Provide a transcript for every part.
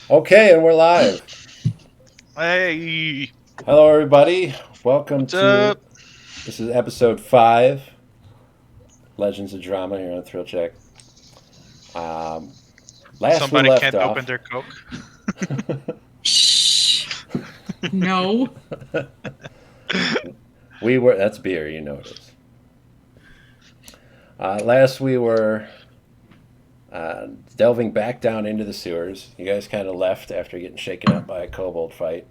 Okay, and we're live. Hey, Hello, everybody. Welcome what's to up? this is episode 5, Legends of Drama here on Thrill Check. Um, Last we Somebody left can't open off, their Coke. Shh. No. we were that's beer, you know it is. Last we were delving back down into the sewers. You guys kind of left after getting shaken up by a kobold fight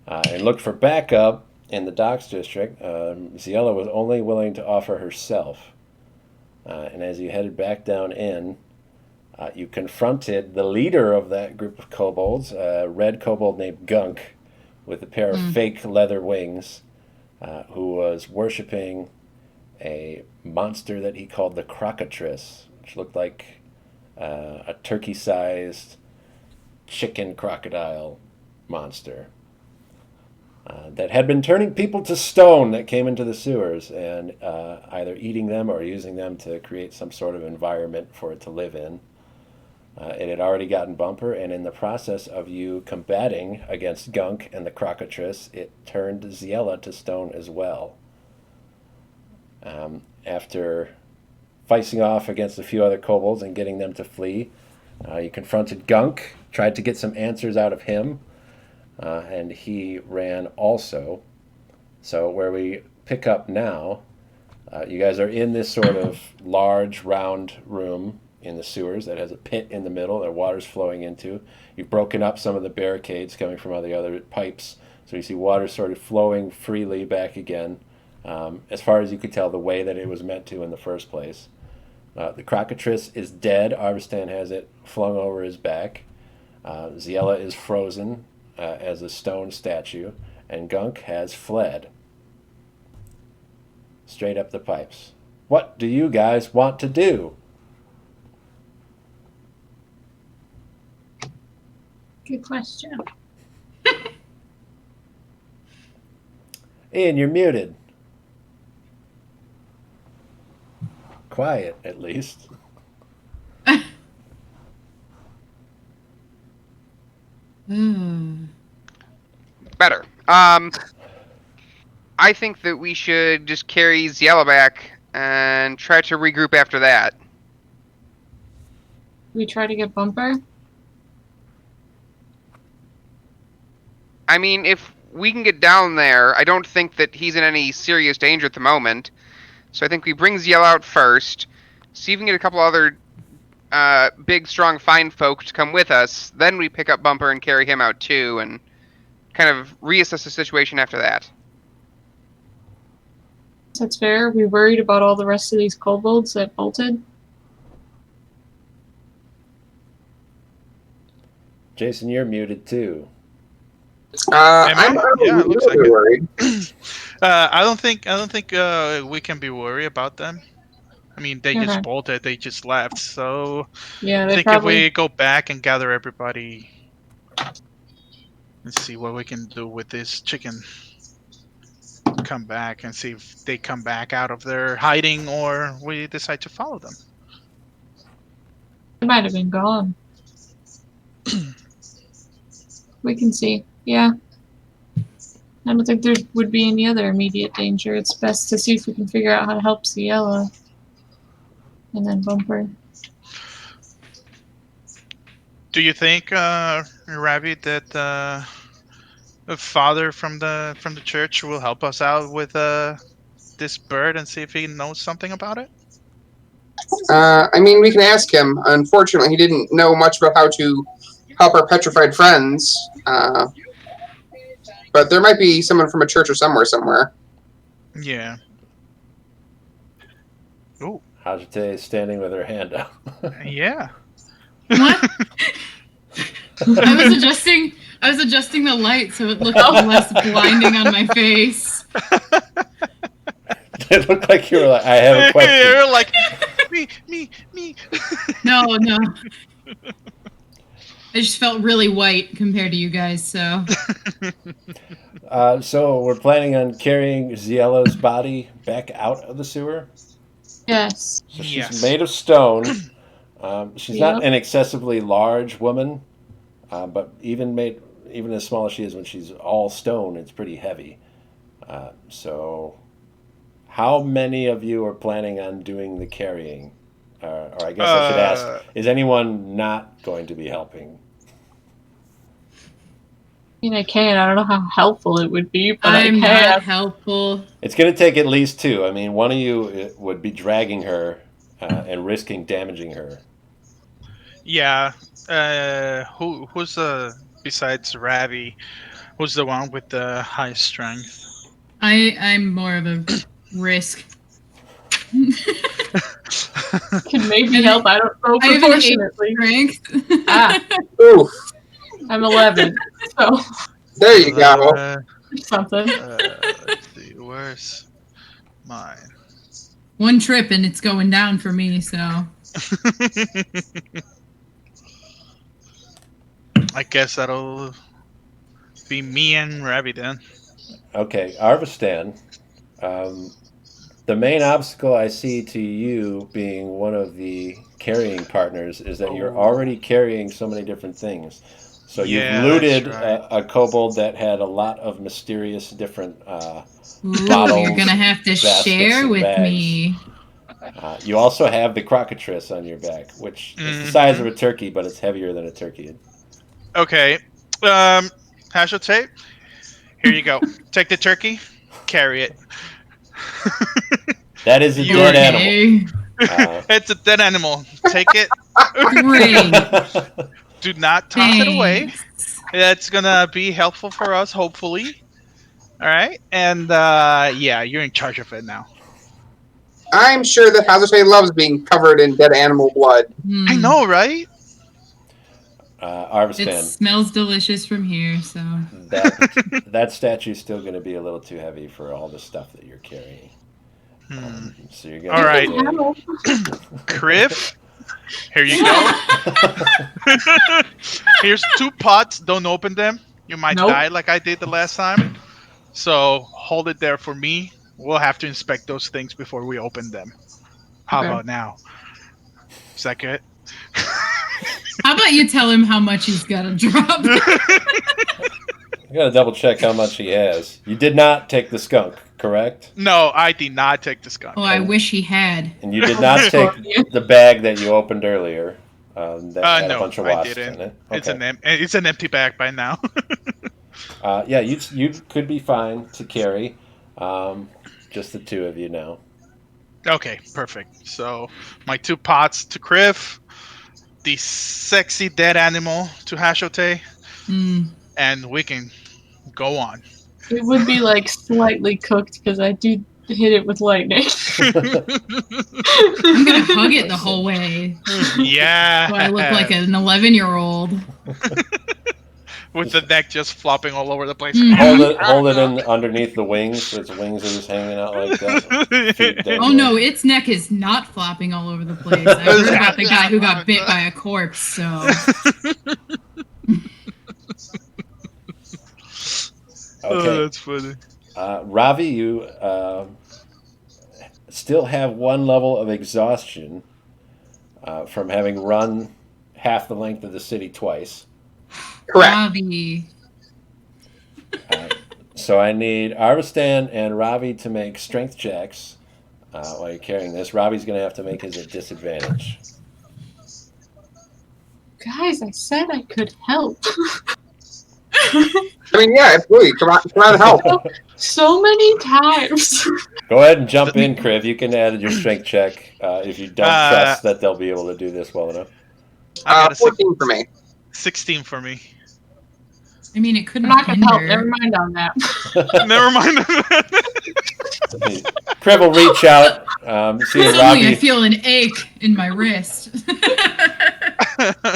and looked for backup in the docks district. Ziella was only willing to offer herself. And as you headed back down in, you confronted the leader of that group of kobolds, a red kobold named Gunk, with a pair of Mm. fake leather wings, who was worshiping a monster that he called the Crocatrice, which looked like a turkey sized chicken crocodile monster. That had been turning people to stone that came into the sewers and either eating them or using them to create some sort of environment for it to live in. It had already gotten bumper, and in the process of you combating against Gunk and the Crocatrice, it turned Ziella to stone as well. After facing off against a few other kobolds and getting them to flee, you confronted Gunk, tried to get some answers out of him, and he ran also. So, where we pick up now, you guys are in this sort of large, round room in the sewers that has a pit in the middle that water's flowing into. You've broken up some of the barricades coming from all the other pipes, so you see water sort of flowing freely back again, as far as you could tell, the way that it was meant to in the first place. The Crocatrice is dead. Arvistan has it flung over his back. Ziella is frozen as a stone statue, and Gunk has fled straight up the pipes. What do you guys want to do? Good question. Ian, you're muted. Quiet, at least. Hmm. Better. I think that we should just carry Ziella back and try to regroup after that. We try to get Bumper. I mean, if we can get down there, I don't think that he's in any serious danger at the moment. So I think we bring Ziella out first, see if we can get a couple other big, strong, fine folk to come with us. Then we pick up Bumper and carry him out too, and kind of reassess the situation after that. That's fair. We worried about all the rest of these kobolds that bolted. Jason, you're muted too. Am I? I'm Yeah, it looks like really it. worried. I don't think we can be worried about them. I mean, they Okay. just bolted. They just left. So Yeah, I they think probably. if we go back and gather everybody and see what we can do with this chicken, come back and see if they come back out of their hiding or we decide to follow them. They might have been gone. We can see. Yeah. I don't think there would be any other immediate danger. It's best to see if we can figure out how to help Ciela. And then Bumper. Do you think, Rabbit, that the father from the church will help us out with this bird and see if he knows something about it? I mean, we can ask him. Unfortunately, he didn't know much about how to help our petrified friends. But there might be someone from a church or somewhere. Yeah. Oh, Hajite is standing with her hand out. yeah. What? I was adjusting the light so it looked less blinding on my face. It looked like you were like, I have a question. You're like, me. No. I just felt really white compared to you guys, so. So we're planning on carrying Ziella's body back out of the sewer. Yes. So she's Yes. made of stone. She's not Yep. an excessively large woman. but even as small as she is, when she's all stone, it's pretty heavy. So, how many of you are planning on doing the carrying? Or I guess I should ask: is anyone not going to be helping? I mean, I can. I don't know how helpful it would be, but I'm I can. not helpful. It's going to take at least two. I mean, one of you would be dragging her and risking damaging her. Yeah. Who's besides Ravi? Who's the one with the high strength? I'm more of a risk. Can maybe help. I don't know I have an 8 proportionately. strength. Ah, Oof. I'm 11, so There you go. something. Let's see. Where's mine? One trip and it's going down for me, so. I guess that'll be me and Ravi then. Okay, Arvistan. The main obstacle I see to you being one of the carrying partners is that you're already carrying so many different things. So Yeah, you've looted that's right. a kobold that had a lot of mysterious different Ooh, bottles, you're gonna have to baskets, share and with bags. me. You also have the crocodile on your back, which is the size of a turkey, but it's heavier than a turkey. Okay. Hash tape. Here you go. Take the turkey. Carry it. That is a You dead Okay. animal. It's a dead animal. Take it. Great. Do not toss it away. Thanks. That's gonna be helpful for us, hopefully. All right. And yeah, you're in charge of it now. I'm sure that Hazate loves being covered in dead animal blood. I know, right? It Arvistan, smells delicious from here, so. that statue's still going to be a little too heavy for all the stuff that you're carrying. So you're going All right. Criff, here you go. Here's 2 pots. Don't open them. You might Nope. die like I did the last time. So hold it there for me. We'll have to inspect those things before we open them. How Okay. about now? Is that good? How about you tell him how much he's got to drop? I got to double check how much he has. You did not take the skunk, correct? No, I did not take the skunk. Oh, I wish he had. And you did not take the bag that you opened earlier that had No, a bunch of I wasps didn't. in it. It's an empty bag by now. Yeah, you could be fine to carry. Just the 2 of you now. Okay, perfect. So my 2 pots to Criff, the sexy dead animal to Hashote, and we can go on. It would be like slightly cooked because I do hit it with lightning. I'm gonna hug it the whole way. Yeah. So I look like an 11-year-old. With the neck just flopping all over the place. Hold it in underneath the wings. Its wings are just hanging out like that. Feet Oh dangling. no, its neck is not flopping all over the place. I heard about the guy who got bit by a corpse, so. Okay. Oh, that's funny. Ravi, you still have 1 level of exhaustion from having run half the length of the city twice. Correct. Ravi. So I need Arvistan and Ravi to make strength checks while you're carrying this. Ravi's going to have to make his at disadvantage. Guys, I said I could help. I mean, yeah, absolutely. Come on and help. So many times. Go ahead and jump in, Criv. You can add your strength check if you don't trust that they'll be able to do this well enough. I got a 14 for me. 16 for me. I mean, it I'm couldn't not gonna help. hinder. Never mind on that. Never mind. Criv will reach out, see if Suddenly I Ravi, feel an ache in my wrist.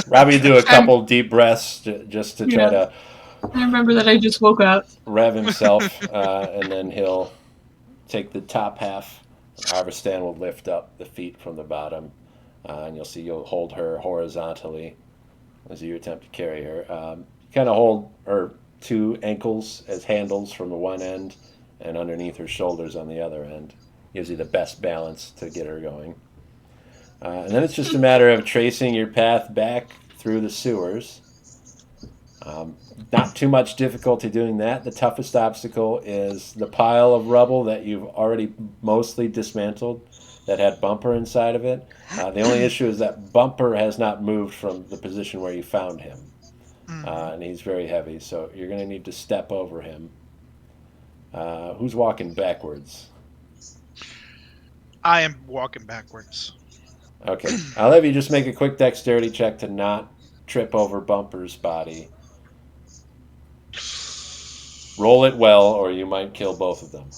Ravi do a couple deep breaths just to try to I remember that I just woke up. rev himself, and then he'll take the top half. Arvistan will lift up the feet from the bottom, and you'll hold her horizontally as you attempt to carry her. Kind of hold her 2 ankles as handles from the one end, and underneath her shoulders on the other end. Gives you the best balance to get her going. And then it's just a matter of tracing your path back through the sewers. Not too much difficulty doing that. The toughest obstacle is the pile of rubble that you've already mostly dismantled that had Bumper inside of it. The only issue is that Bumper has not moved from the position where you found him. And he's very heavy, so you're going to need to step over him. Who's walking backwards? I am walking backwards. Okay. I'll have you just make a quick dexterity check to not trip over Bumper's body. Roll it well, or you might kill both of them.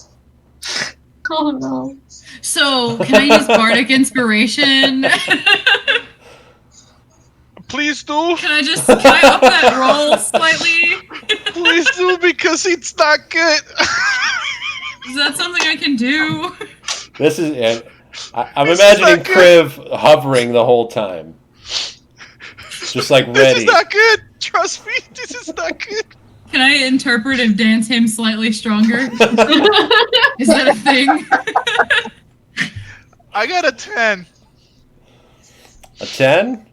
Oh no. So, can I use Bardic Inspiration? Please do. Can I up that roll slightly? Please do, because it's not good. Is that something I can do? This is. I'm imagining Kriv hovering the whole time. Just like ready. This is not good. Trust me, this is not good. Can I interpret and dance him slightly stronger? Is that a thing? I got a 10. A 10?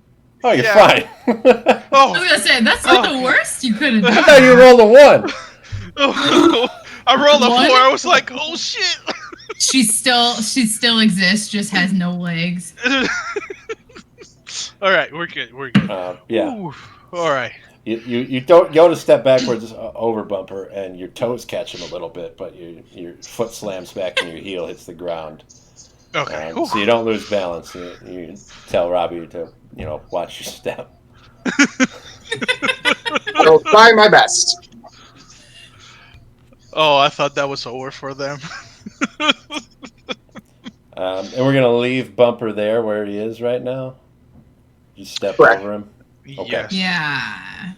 Oh, you're Yeah. fine. I was gonna say, that's not the worst you could have I done. thought you rolled a 1. I rolled a 4. One? I was like, oh shit. She still exists, just has no legs. All right, we're good. We're good. Yeah. Ooh, all right. You don't go to step backwards over Bumper, and your toes catch him a little bit, but your foot slams back and your heel hits the ground. Okay. So you don't lose balance. You tell Robbie to watch your step. I'll try my best. Oh, I thought that was over for them. And we're gonna leave Bumper there where he is right now. Just step Correct. over him. Okay. Yes. Yeah.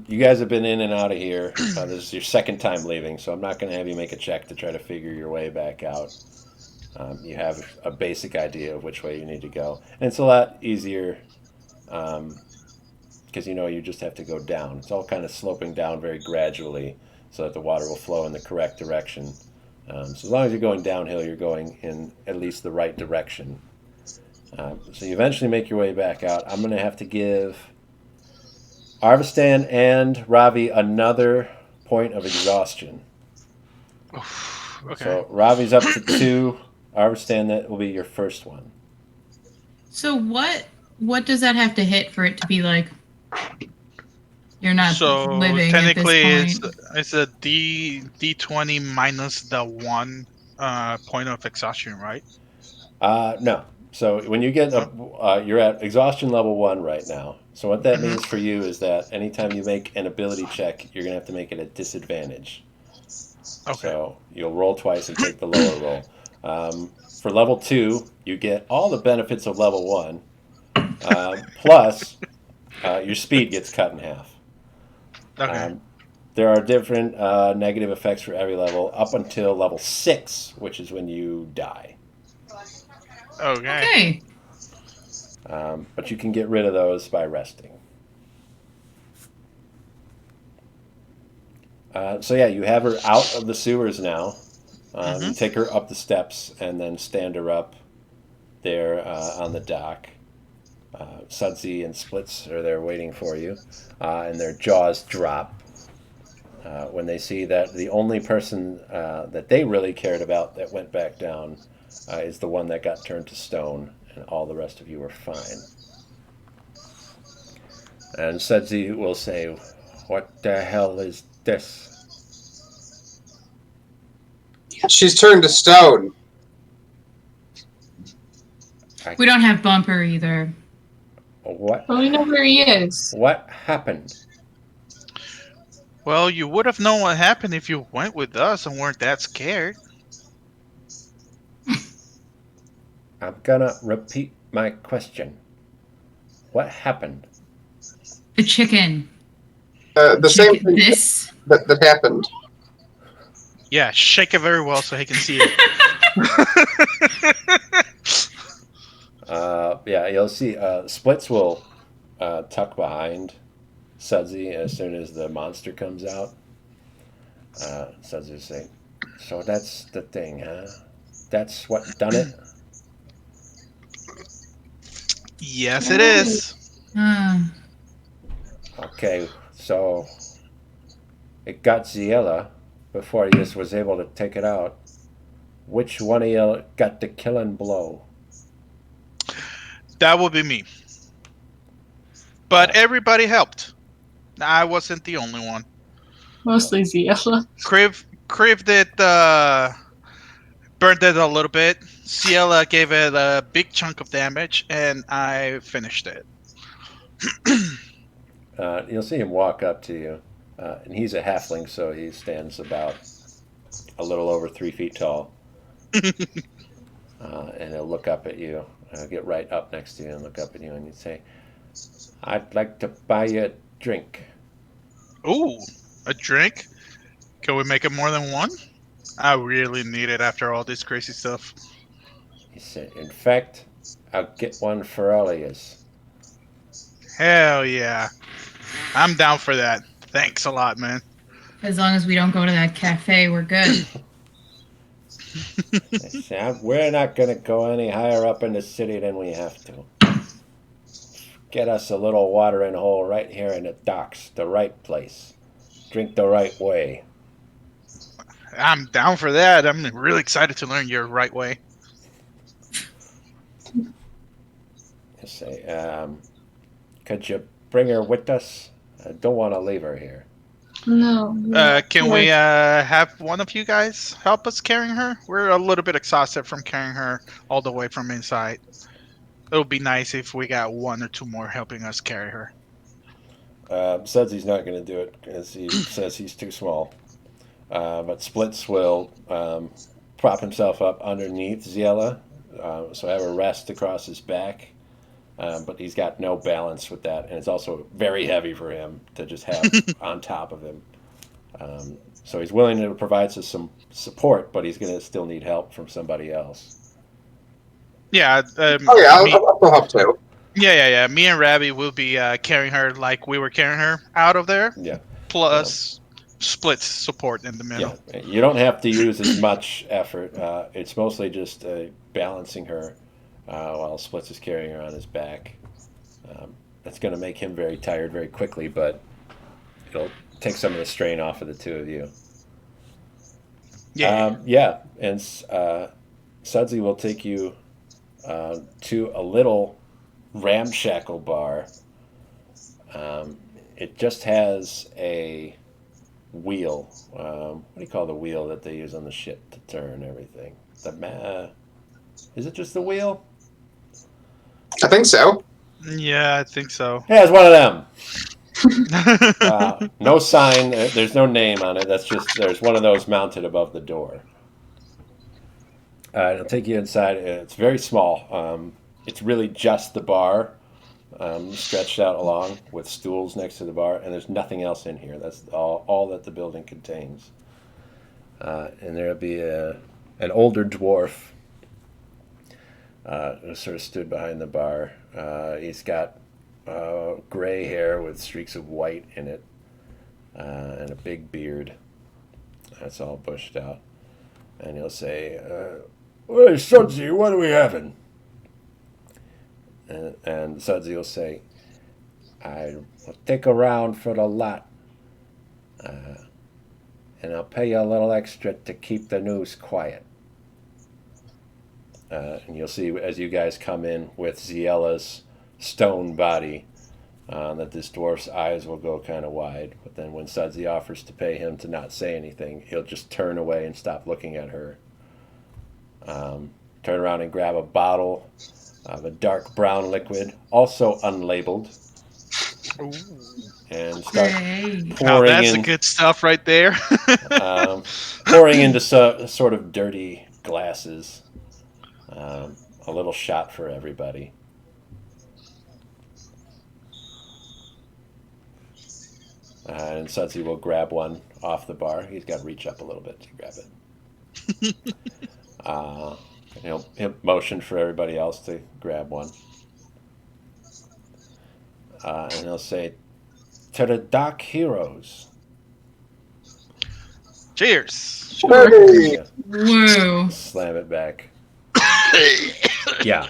You guys have been in and out of here. This is your second time leaving, so I'm not going to have you make a check to try to figure your way back out. You have a basic idea of which way you need to go. And it's a lot easier because you just have to go down. It's all kind of sloping down very gradually so that the water will flow in the correct direction. So as long as you're going downhill, you're going in at least the right direction. So you eventually make your way back out. I'm going to have to give Arvistan and Ravi another point of exhaustion. Okay. So Ravi's up to 2. Arvistan, that will be your first one. So what does that have to hit for it to be like you're not So living technically, at this point? it's a D20 minus the 1 point of exhaustion, right? No. So when you get you're at exhaustion level 1 right now. So what that means for you is that anytime you make an ability check, you're going to have to make it at disadvantage. Okay. So you'll roll twice and take the lower roll. For level 2, you get all the benefits of level 1, plus your speed gets cut in half. Okay. There are different negative effects for every level up until level 6, which is when you die. Okay. Okay. But you can get rid of those by resting. So yeah, you have her out of the sewers now. You take her up the steps and then stand her up there on the dock. Sudsy and Splits are there waiting for you, and their jaws drop when they see that the only person that they really cared about that went back down is the one that got turned to stone, and all the rest of you are fine. And Sudsy will say, "What the hell is this?" She's turned to stone. We don't have Bumper either. What? But we know where he is. What happened? Well, you would have known what happened if you went with us and weren't that scared. I'm gonna repeat my question. What happened? The chicken. The same Chicken- thing This. that happened. Yeah, shake it very well so he can see it. Yeah, you'll see. Splits will tuck behind Sudsy as soon as the monster comes out. Sudsy will say, "So that's the thing, huh? That's what done it?" Yes, it is. Okay, so it got Ziella before he was able to take it out. Which one of you got the killing blow? That would be me. But everybody helped. I wasn't the only one. Mostly Ziella. Kriv did burned it a little bit. Ciela gave it a big chunk of damage, and I finished it. You'll see him walk up to you, and he's a halfling, so he stands about a little over 3 feet tall. And he'll look up at you, get right up next to you and look up at you, and he'd say, I'd like to buy you a drink. Ooh, a drink? Can we make it more than one? I really need it after all this crazy stuff. He said, in fact, I'll get one for all of yous. Hell yeah. I'm down for that. Thanks a lot, man. As long as we don't go to that cafe, we're good. He said, we're not going to go any higher up in the city than we have to. Get us a little watering hole right here in the docks, the right place. Drink the right way. I'm down for that. I'm really excited to learn your right way. You say, could you bring her with us? I don't want to leave her here. No. Can we have one of you guys help us carrying her? We're a little bit exhausted from carrying her all the way from inside. It would be nice if we got one or two more helping us carry her. Sudsy's not going to do it because he says he's too small. But Splits will prop himself up underneath Ziella, so have a rest across his back. But he's got no balance with that, and it's also very heavy for him to just have on top of him. So he's willing to provide some support, but he's going to still need help from somebody else. Yeah. I'll help too. Yeah. Me and Rabbi will be carrying her like we were carrying her out of there. Yeah. Plus Split's support in the middle. Yeah. You don't have to use as much effort. It's mostly just balancing her while Splits is carrying her on his back. That's going to make him very tired very quickly, but it'll take some of the strain off of the two of you. Yeah. And Sudsy will take you to a little ramshackle bar. It just has a wheel. What do you call the wheel that they use on the ship to turn everything? Is it just the wheel? I think so. Yeah, I think so. Yeah, it's one of them. No sign. There's no name on it. That's just there's one of those mounted above the door. It'll take you inside. It's very small. It's really just the bar stretched out along with stools next to the bar, and there's nothing else in here. That's all that the building contains. And there'll be an older dwarf who sort of stood behind the bar. He's got gray hair with streaks of white in it and a big beard. That's all bushed out. And he'll say, hey, Sudsy, what are we having? And Sudsy will say, I'll take a round for the lot. And I'll pay you a little extra to keep the news quiet. And you'll see as you guys come in with Ziella's stone body that this dwarf's eyes will go kind of wide. But then when Sudsy offers to pay him to not say anything, he'll just turn away and stop looking at her. Turn around and grab a bottle of a dark brown liquid, also unlabeled. Ooh. And start Great. pouring That's in the good stuff right there. pouring into sort of dirty glasses. A little shot for everybody. And Sudsy will grab one off the bar. He's got to reach up a little bit to grab it. He'll motion for everybody else to grab one. And he'll say, to the dock heroes. Cheers. Hey. Whoa. Slam it back. Yeah.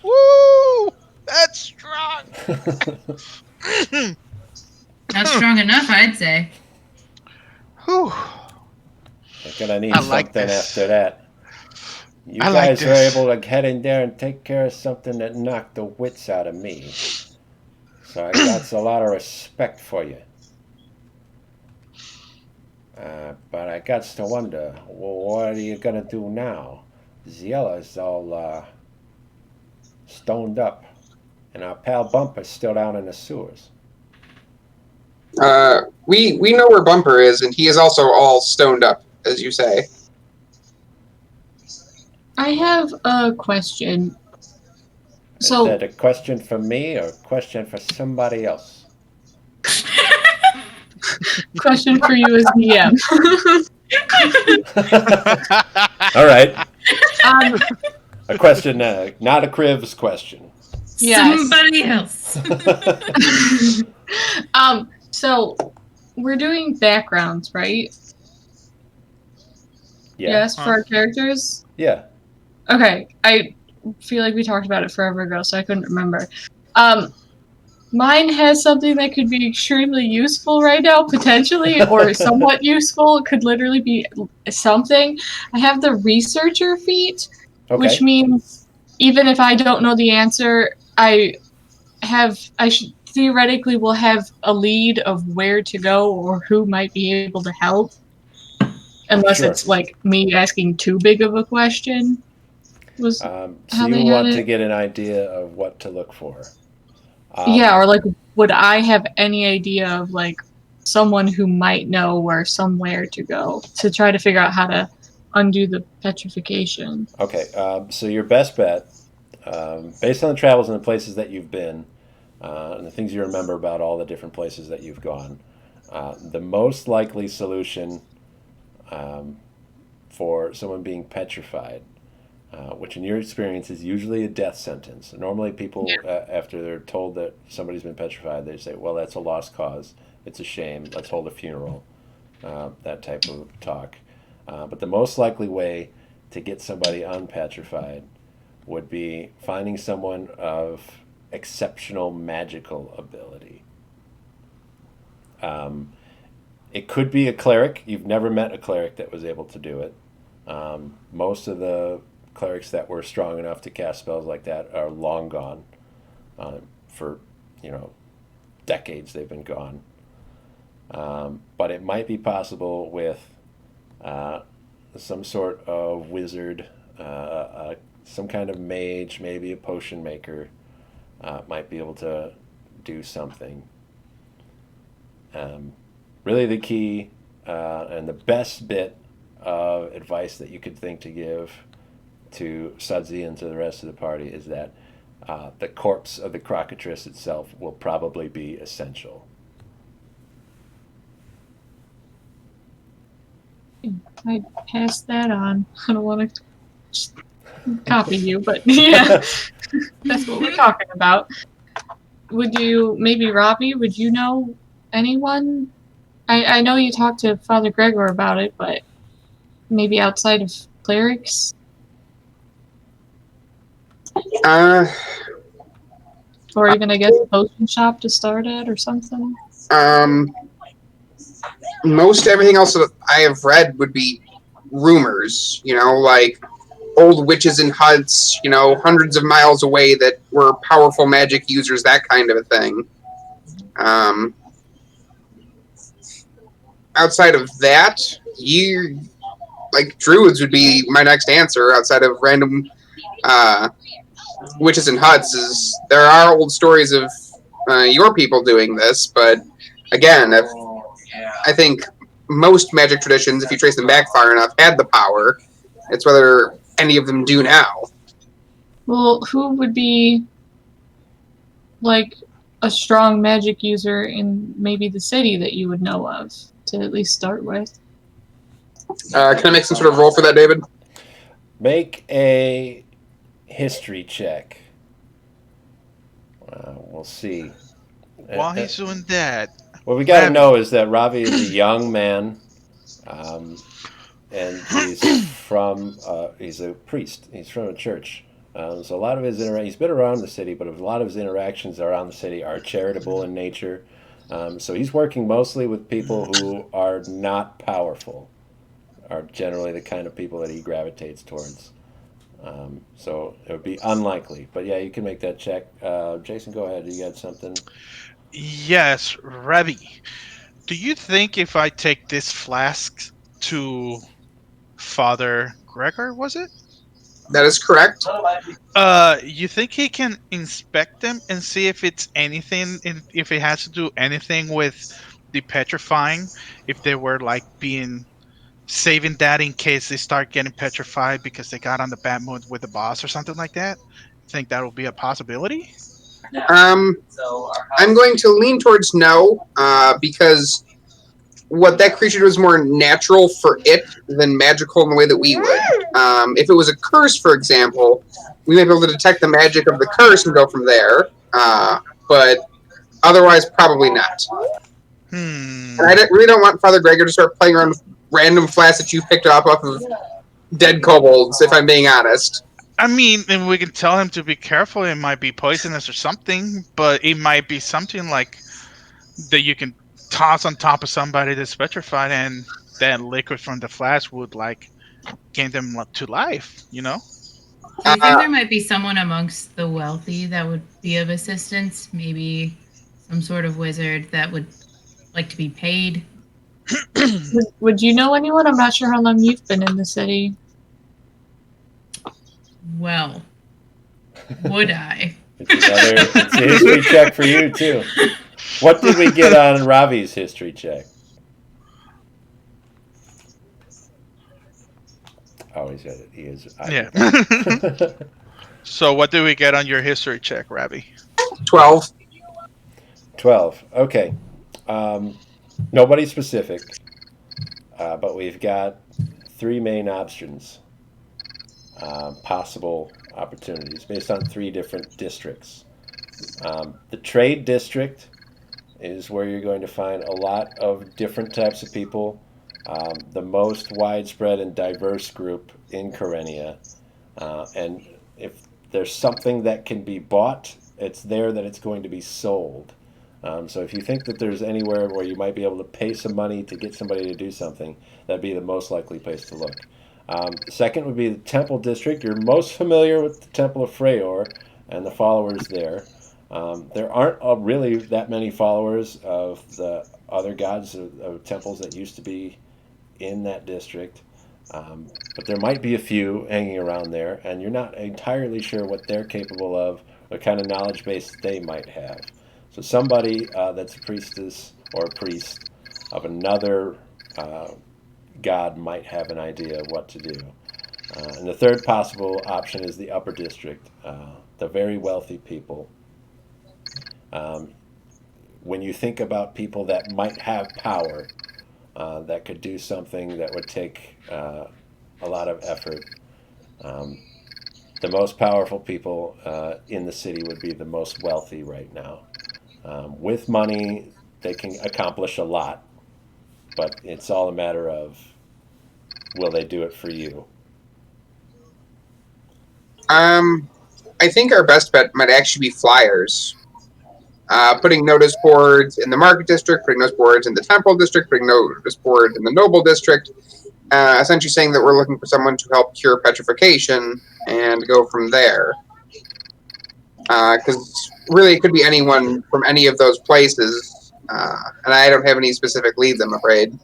Woo! That's strong. Not strong enough, I'd say. Whew. They're gonna need I like something this. after that. You I like guys were this. able to get in there and take care of something that knocked the wits out of me. So I got a lot of respect for you. But I got to wonder, well, what are you gonna do now? Ziella's all stoned up, and our pal Bumper's still down in the sewers. We know where Bumper is, and he is also all stoned up, as you say. I have a question. Is So, that a question for me or a question for somebody else? question for you as DM. All right. um, A question, not a Cribs question. Yes. Somebody else. So we're doing backgrounds, right? Yeah. Yes, for our characters. Yeah. Okay, I feel like we talked about it forever ago, so I couldn't remember. Mine has something that could be extremely useful right now, potentially, or somewhat useful. It could literally be something. I have the researcher feat, which means even if I don't know the answer, I should theoretically will have a lead of where to go or who might be able to help. Unless Sure. it's like me asking too big of a question. Was So how you they had want it. to get an idea of what to look for. Yeah, or like, would I have any idea of like someone who might know where somewhere to go to try to figure out how to undo the petrification? Okay, so your best bet, based on the travels and the places that you've been, and the things you remember about all the different places that you've gone, the most likely solution for someone being petrified, which in your experience is usually a death sentence. Normally people, after they're told that somebody's been petrified, they say, well, that's a lost cause. It's a shame. Let's hold a funeral. That type of talk. But the most likely way to get somebody unpetrified would be finding someone of exceptional magical ability. It could be a cleric. You've never met a cleric that was able to do it. Most of the clerics that were strong enough to cast spells like that are long gone. For decades they've been gone. But it might be possible with some sort of wizard, some kind of mage, maybe a potion maker, might be able to do something. Really the key and the best bit of advice that you could think to give to Sudsy and to the rest of the party is that the corpse of the crocatress itself will probably be essential. I passed that on. I don't want to just copy you, but yeah, that's what we're talking about. Would you, maybe Robbie, would you know anyone? I know you talked to Father Gregor about it, but maybe outside of clerics? Or even, I guess, a potion shop to start at or something? Most everything else that I have read would be rumors, like old witches in huts, hundreds of miles away that were powerful magic users, that kind of a thing. Outside of that, druids would be my next answer. Outside of random witches in huts, there are old stories of your people doing this, but again, I think most magic traditions, if you trace them back far enough, had the power. It's whether any of them do now. Well, who would be like a strong magic user in maybe the city that you would know of to at least start with? Can I make some sort of roll for that, David? Make a history check. We'll see. While he's doing that, what we got to know is that Ravi is a young man, and he's a priest. He's from a church. So a lot of his he's been around the city, but a lot of his interactions around the city are charitable in nature. So he's working mostly with people who are not powerful, are generally the kind of people that he gravitates towards. So it would be unlikely. But yeah, you can make that check. Jason, go ahead. You got something? Yes, Ravi. Do you think if I take this flask to Father Gregor, was it? That is correct. You think he can inspect them and see if it's anything, if it has to do anything with the petrifying, if they were like being saving that in case they start getting petrified because they got on the bad mood with the boss or something like that? Think that would be a possibility? I'm going to lean towards no, because what that creature was more natural for it than magical in the way that we would. If it was a curse, for example, we might be able to detect the magic of the curse and go from there. But otherwise, probably not. Hmm. And really don't want Father Gregor to start playing around with random flasks that you picked up off of dead kobolds, if I'm being honest. I mean, and we can tell him to be careful. It might be poisonous or something, but it might be something like that you can toss on top of somebody that's petrified, and that liquid from the flask would like gain them to life. You know? Do you think Uh, there might be someone amongst the wealthy that would be of assistance? Maybe some sort of wizard that would like to be paid? Would you know anyone? I'm not sure how long you've been in the city. Well, would I? It's a history check for you, too. What did we get on Ravi's history check? Oh, he's got it. He is. Yeah. So, what do we get on your history check, Ravi? 12. 12. Okay. Nobody specific, but we've got 3 main options, possible opportunities based on 3 different districts. The trade district is where you're going to find a lot of different types of people, the most widespread and diverse group in Karenia. And if there's something that can be bought, it's there that it's going to be sold. So if you think that there's anywhere where you might be able to pay some money to get somebody to do something, that'd be the most likely place to look. The second would be the Temple District. You're most familiar with the Temple of Freyr and the followers there. There aren't really that many followers of the other gods of temples that used to be in that district. But there might be a few hanging around there, and you're not entirely sure what they're capable of, what kind of knowledge base they might have. So somebody that's a priestess or a priest of another god might have an idea of what to do. And the third possible option is the upper district, the very wealthy people. When you think about people that might have power, that could do something that would take a lot of effort, the most powerful people in the city would be the most wealthy right now. With money, they can accomplish a lot, but it's all a matter of will they do it for you? I think our best bet might actually be flyers. Putting notice boards in the market district, putting notice boards in the temple district, putting notice boards in the noble district, essentially saying that we're looking for someone to help cure petrification and go from there. Because really it could be anyone from any of those places, and I don't have any specific leads, I'm afraid.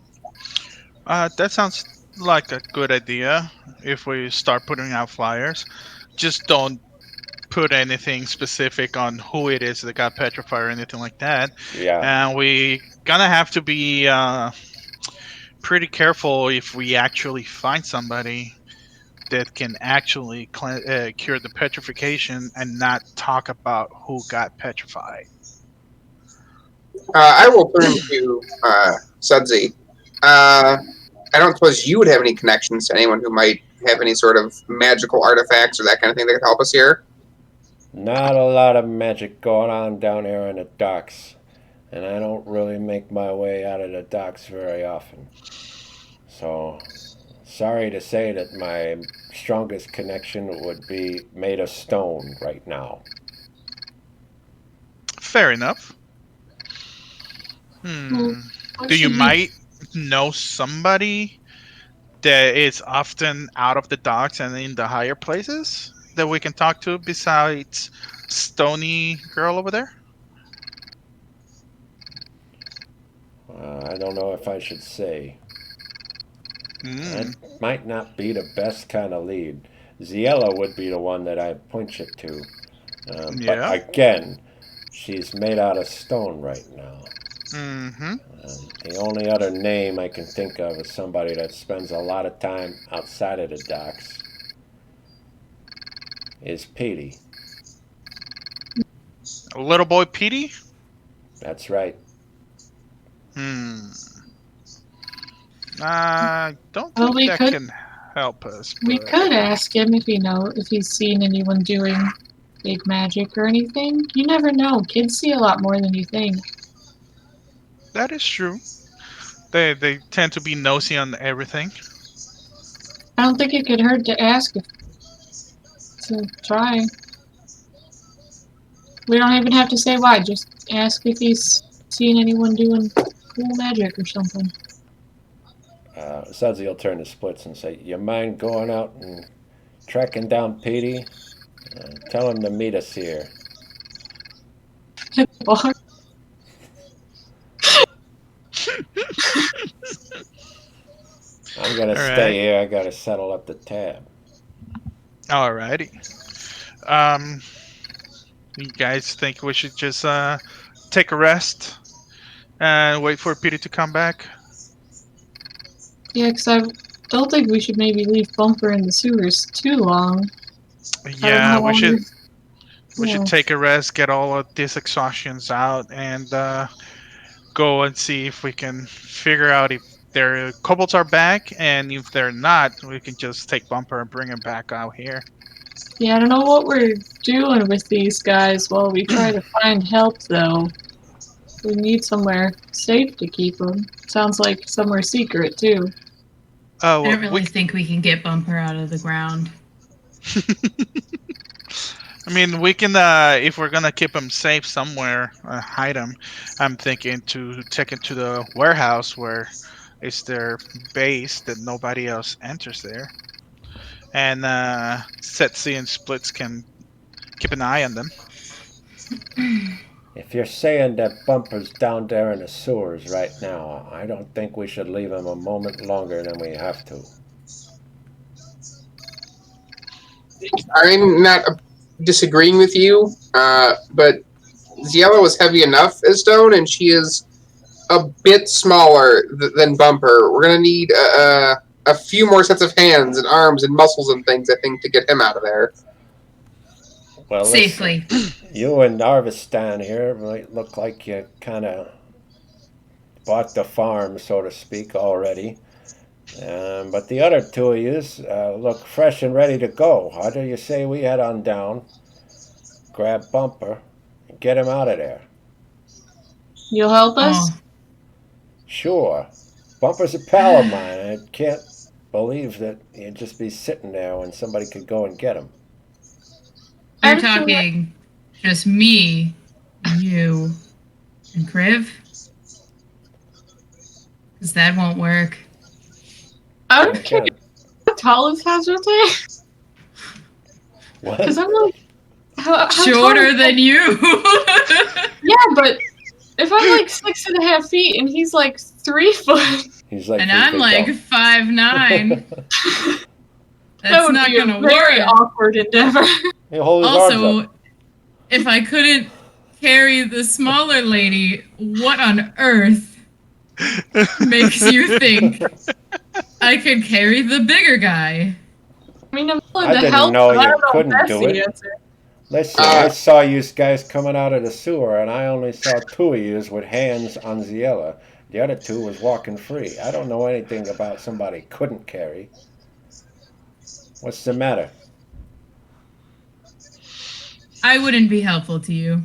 That sounds like a good idea if we start putting out flyers. Just don't put anything specific on who it is that got petrified or anything like that. Yeah. And we gonna have to be pretty careful if we actually find somebody that can actually cure the petrification and not talk about who got petrified. I will turn to Sudsy. I don't suppose you would have any connections to anyone who might have any sort of magical artifacts or that kind of thing that could help us here? Not a lot of magic going on down here in the docks, and I don't really make my way out of the docks very often. So, sorry to say that my strongest connection would be made of stone right now. Fair enough. What Do you should we- might know somebody that is often out of the docks and in the higher places that we can talk to besides Stony Girl over there? I don't know if I should say. That Hmm. might not be the best kind of lead. Ziella would be the one that I'd point you to. But Yeah. again, she's made out of stone right now. Mm-hmm. The only other name I can think of is somebody that spends a lot of time outside of the docks is Petey. Little boy Petey? That's right. I don't Well, think we that could- can help us. We but- could ask him if if he's seen anyone doing big magic or anything. You never know. Kids see a lot more than you think. That is true. They tend to be nosy on everything. I don't think it could hurt to ask to try. We don't even have to say why. Just ask if he's seen anyone doing cool magic or something. Sudsy will turn to Splits and say, "You mind going out and tracking down Petey? Tell him to meet us here." Bar. I'm gonna All stay right. here. I gotta settle up the tab. Alrighty. You guys think we should just take a rest and wait for Peter to come back? Yeah, because I don't think we should maybe leave Bumper in the sewers too long. Yeah, we should. We Yeah. should take a rest, get all of these exhaustions out, and go and see if we can figure out if their kobolds are back, and if they're not, we can just take Bumper and bring him back out here. Yeah, I don't know what we're doing with these guys while we try to find help, though. We need somewhere safe to keep them. Sounds like somewhere secret, too. Oh, I don't really think we can get Bumper out of the ground. I mean, we can, if we're gonna keep him safe somewhere, hide him. I'm thinking to take him to the warehouse where it's their base that nobody else enters there, and Setsi and Splits can keep an eye on them. If you're saying that Bumper's down there in the sewers right now, I don't think we should leave him a moment longer than we have to. I'm not disagreeing with you, but Ziella was heavy enough as stone, and she is a bit smaller than Bumper. We're gonna need a few more sets of hands and arms and muscles and things, I think, to get him out of there. Well, Safely. listen, you and Narvistan here might look like you kind of bought the farm, so to speak, already. But the other two of yous look fresh and ready to go. How do you say we head on down, grab Bumper, and get him out of there? You'll help us? Oh, Sure. Bumper's a pal of mine. I can't believe that he'd just be sitting there when somebody could go and get him. you're Actually- talking just me, you, and Kriv? Because that won't work. I don't care how tall is Hazardly. What? Because I'm like, how Shorter tall- than you. Yeah, but if I'm like 6.5 feet and he's like 3 foot, He's like, And "He's I'm big like dog." 5'9". that That's would not be a gonna very work. awkward endeavor. He'll hold his arms Also, up. if I couldn't carry the smaller lady, what on earth makes you think I could carry the bigger guy? I mean, I'm willing I to didn't help, know but I you don't know if couldn't that's do the it. answer. Listen, I saw you guys coming out of the sewer, and I only saw two of yous with hands on Ziella. The other two was walking free. I don't know anything about somebody couldn't carry. What's the matter? I wouldn't be helpful to you.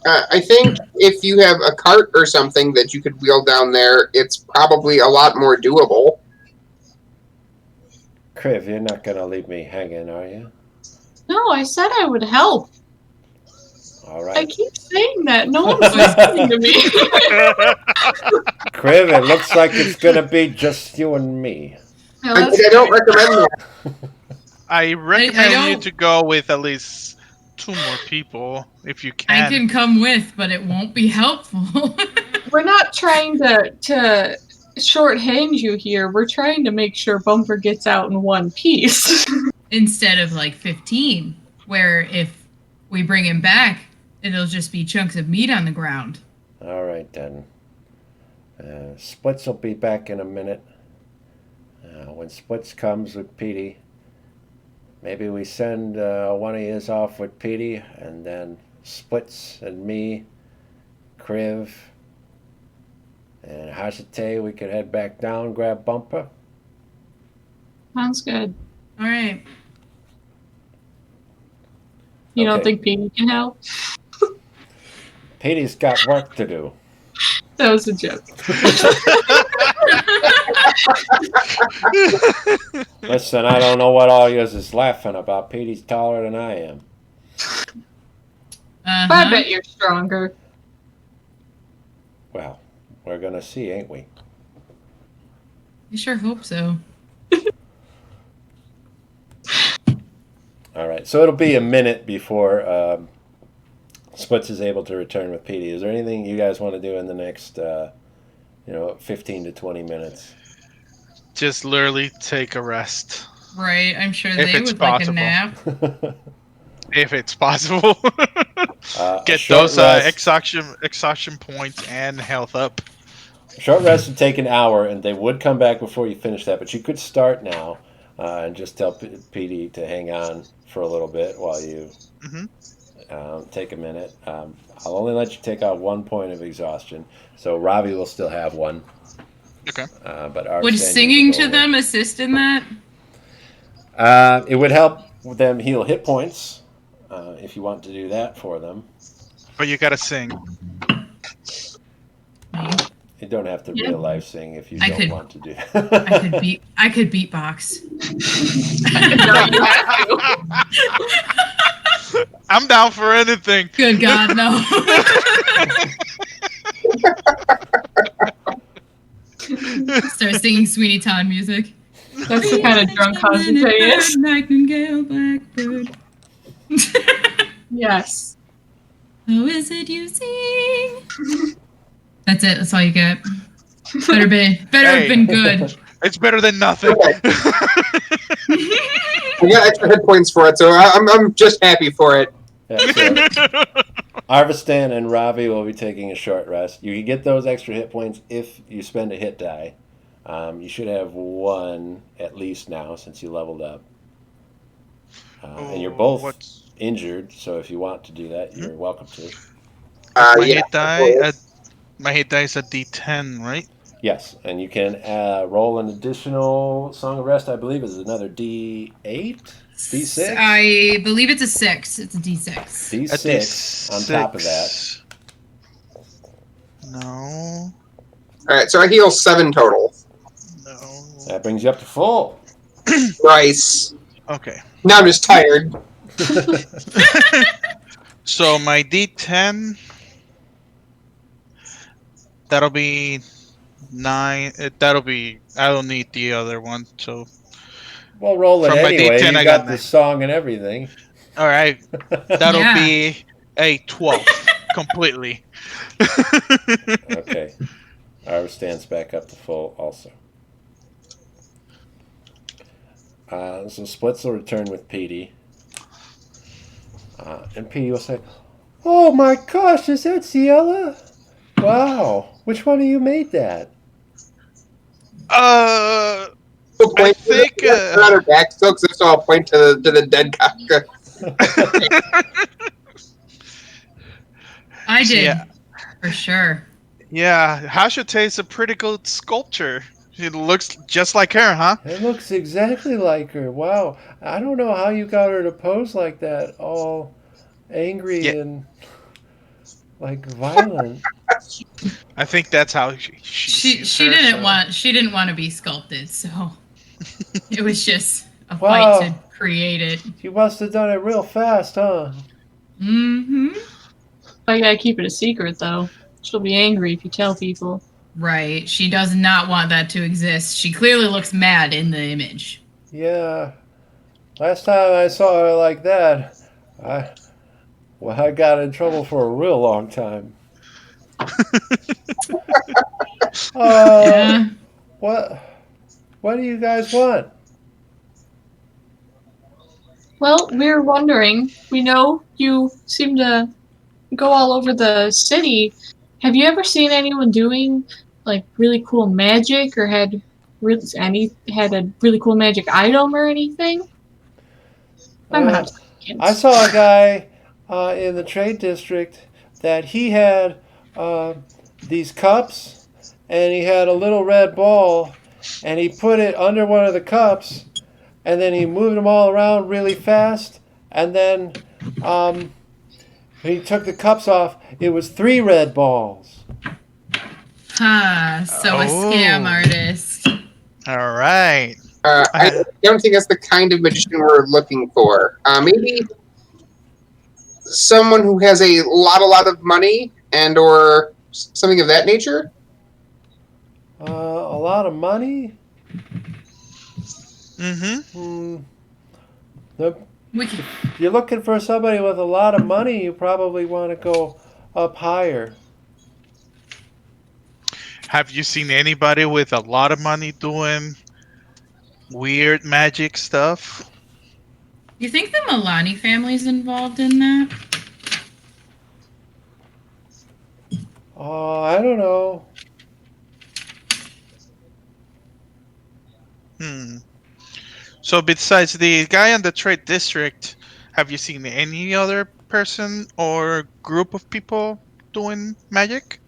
I think if you have a cart or something that you could wheel down there, it's probably a lot more doable. Kriv, you're not going to leave me hanging, are you? No, I said I would help. All I right. keep saying that. No one's listening to me. Kriv, it looks like it's going to be just you and me. No, I that's don't recommend that. I recommend you don't- to go with at least 2 more people if you I can. can come with, but it won't be helpful. We're not trying to shorthand you here. We're trying to make sure Bumper gets out in one piece. Instead of like 15, where if we bring him back, it'll just be chunks of meat on the ground. All right, then. Splits will be back in a minute. When Splits comes with Petey, maybe we send one of yous off with Petey, and then Splits and me, Kriv, and Hashite, we could head back down, grab Bumper. Sounds good. All right. You don't Okay. think Petey can help? Petey's got work to do. That was a joke. Listen, I don't know what all yous is laughing about. Petey's taller than I am. I bet you're stronger. Well, we're going to see, ain't we? I sure hope so. All right, so it'll be a minute before Splits is able to return with Petey. Is there anything you guys want to do in the next, 15 to 20 minutes? Just literally take a rest. Right, I'm sure If they it's would like a possible. nap. If it's possible. A Get short those rest- exhaustion points and health up. Short rest would take an hour, and they would come back before you finish that. But you could start now and just tell Petey to hang on for a little bit while you take a minute. I'll only let you take out 1 point of exhaustion, so Ravi will still have one. Okay. But our Would standings singing will go to away. them assist in that? It would help them heal hit points if you want to do that for them. But you gotta sing. You don't have to Yeah. real life sing if you I don't could- want to do I that. could beatbox. No, you have to. I'm down for anything. Good God, no. Start singing Sweeney Todd music. That's the kind of drunk Concentrate is. Nightingale, blackbird. Yes. How is it you sing? That's it. That's all you get. Better have been good. It's better than nothing. We got extra hit points for it, so I'm just happy for it. Yeah, so Arvistan and Ravi will be taking a short rest. You can get those extra hit points if you spend a hit die. You should have one at least now since you leveled up. And you're both What's injured, so if you want to do that, you're welcome to. my Yeah. hit die? My hit die is a D10, right? Yes, and you can roll an additional Song of Rest, I believe, is another D8? D6? I believe it's a 6. It's a D6. A D6 on top of that. No. Alright, so I heal 7 total. No. That brings you up to full. Nice. Okay. Now I'm just tired. So my D10, that'll be 9. That'll be. I don't need the other one. So Well, roll it From my anyway. D10 You I got got the 9. song and everything. all right, that'll Yeah. be a 12 completely. Okay. Ours stands back up to full also. So Splits will return with Petey. And Petey will say, "Oh my gosh, is that Ciela? Wow, which one of you made that?" We'll point to think, the, on her back still, because so I'll point to the dead cock. I did. Yeah. For sure. Yeah, Hashita's a pretty good sculpture. She looks just like her, huh? It looks exactly like her. Wow. I don't know how you got her to pose like that, all angry Yeah. and like violent. I think that's how she sees her, She didn't want to be sculpted, so it was just a Wow. fight to create it. You must have done it real fast, huh? Mm-hmm. I gotta keep it a secret, though. She'll be angry if you tell people. Right. She does not want that to exist. She clearly looks mad in the image. Yeah. Last time I saw her like that, I got in trouble for a real long time. Yeah. What do you guys want? Well, we're wondering. We know you seem to go all over the city. Have you ever seen anyone doing like really cool magic, or had a really cool magic item or anything? I'm Uh, not I saw a guy in the trade district that he had these cups, and he had a little red ball, and he put it under one of the cups, and then he moved them all around really fast, and then um, he took the cups off. It was 3 red balls. Huh. So a scam artist. All right. I don't think that's the kind of magician we're looking for. Maybe someone who has a lot of money and or something of that nature. A lot of money? Mm-hmm. If you're looking for somebody with a lot of money, you probably want to go up higher. Have you seen anybody with a lot of money doing weird magic stuff? You think the Milani family's involved in that? I don't know. So besides the guy in the trade district, have you seen any other person or group of people doing magic?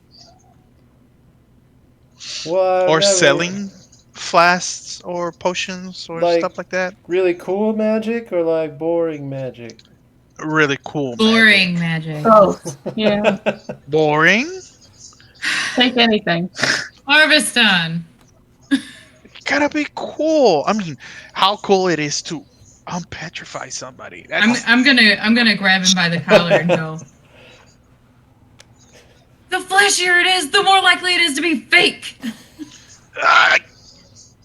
Well, Or selling flasks or potions or stuff like that? Really cool magic or like boring magic? Really cool Boring magic. Both. Yeah. Boring? Take anything. Harvest on. It gotta be cool. I mean, how cool it is to unpetrify somebody. I'm gonna grab him by the collar and go. The flashier it is, the more likely it is to be fake.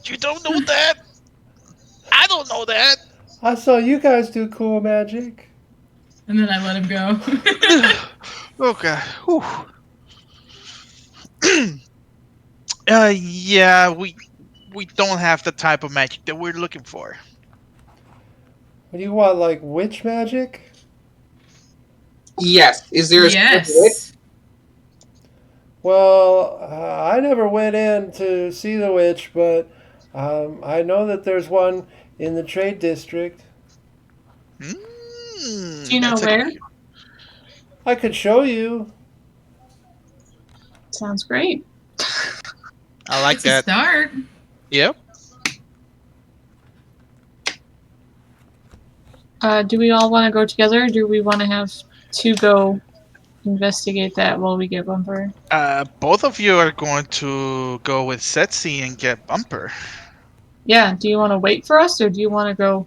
You don't know that? I don't know that. I saw you guys do cool magic. And then I let him go. Okay. Whew. Yeah, we don't have the type of magic that we're looking for. What do you want, like witch magic? Yes. Is there a Yes. Well, I never went in to see the witch, but I know that there's one in the trade district. Do you know where? I could show you. Sounds great. I like It's that. a start. Yep. Do we all want to go together, or do we want to have to go investigate that while we get Bumper? Both of you are going to go with Setsi and get Bumper. Yeah, do you want to wait for us, or do you want to go?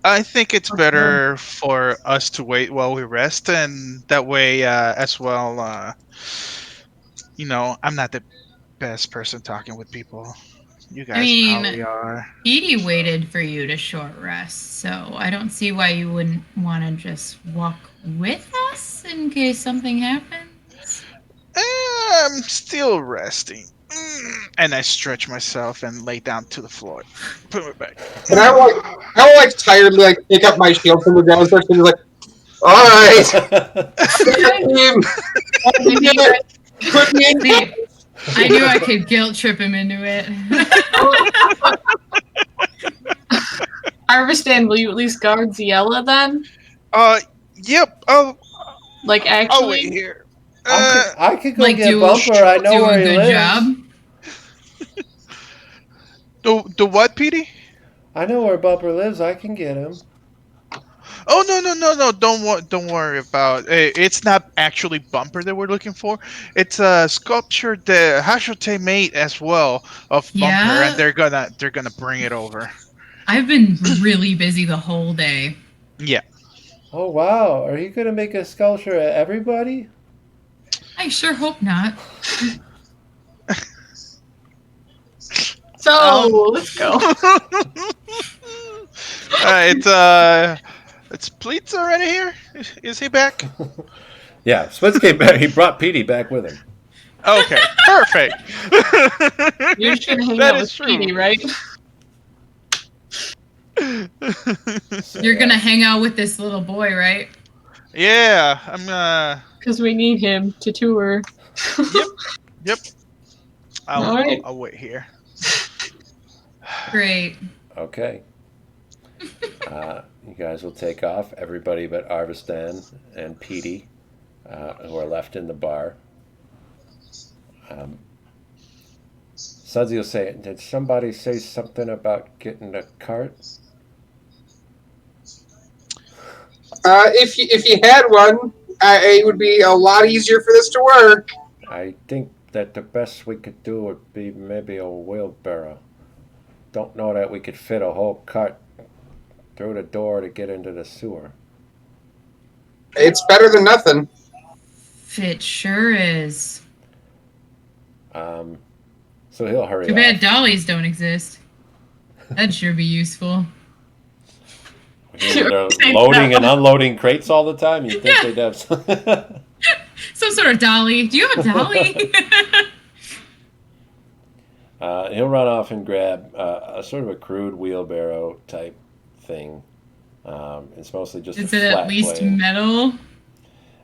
I think it's better for us to wait while we rest, and that way, as well, I'm not the best person talking with people. You guys probably are. Edie waited for you to short rest, so I don't see why you wouldn't want to just walk with us in case something happens. I'm still resting. And I stretch myself and lay down to the floor. Put it back. And I will tiredly pick up my shield from the ground and start to like, all right. Put me in. See, I knew I could guilt trip him into it. Harvestan, will you at least guard Ziella then? Yep. Like actually. I'll wait here. I could go Like get do Bumper. I know do where a he good lives. job. The what, Petey? I know where Bumper lives. I can get him. Oh no! Don't worry about it. It's not actually Bumper that we're looking for. It's a sculpture that Hashote made as well of Bumper, Yeah? and they're gonna bring it over. I've been really busy the whole day. Yeah. Oh wow! Are you gonna make a sculpture of everybody? I sure hope not. So let's go. It's Pleats already here. Is he back? Yeah, Splits came back. He brought Petey back with him. Okay, perfect. You're just gonna hang That out is with true. Petey, right? You're gonna hang out with this little boy, right? Yeah, I'm. Because we need him to tour. Yep. All right. I'll wait here. Great. Okay. You guys will take off. Everybody but Arvistan and Petey, who are left in the bar. Sudsy will say, "Did somebody say something about getting a cart?" If you had one, it would be a lot easier for this to work. I think that the best we could do would be maybe a wheelbarrow. Don't know that we could fit a whole cart through the door to get into the sewer. It's better than nothing. It sure is. So he'll hurry Too bad off. dollies don't exist. That'd sure be useful. They're loading and unloading crates all the time. You'd think they'd have some... Some sort of dolly. Do you have a dolly? He'll run off and grab a sort of a crude wheelbarrow type thing. It's mostly just Is a it flat at least plane. metal?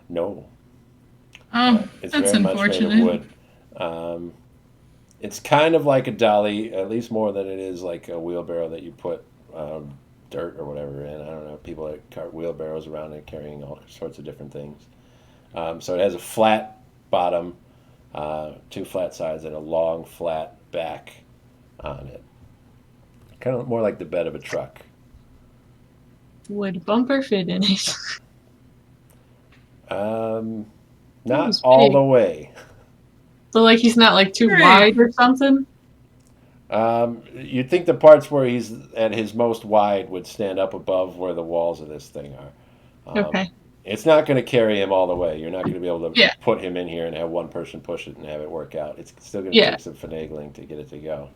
No. Oh, It's that's very much made unfortunate. of wood. It's kind of like a dolly, at least more than it is like a wheelbarrow that you put dirt or whatever in. I don't know. People that cart wheelbarrows around and carrying all sorts of different things. So it has a flat bottom, 2 flat sides, and a long flat back on it. Kind of more like the bed of a truck. Would bumper fit in it? Not was all big. the way. So like he's not like too Great. wide or something? You'd think the parts where he's at his most wide would stand up above where the walls of this thing are. Okay. It's not going to carry him all the way. You're not going to be able to Yeah. put him in here and have one person push it and have it work out. It's still going to Yeah. take some finagling to get it to go.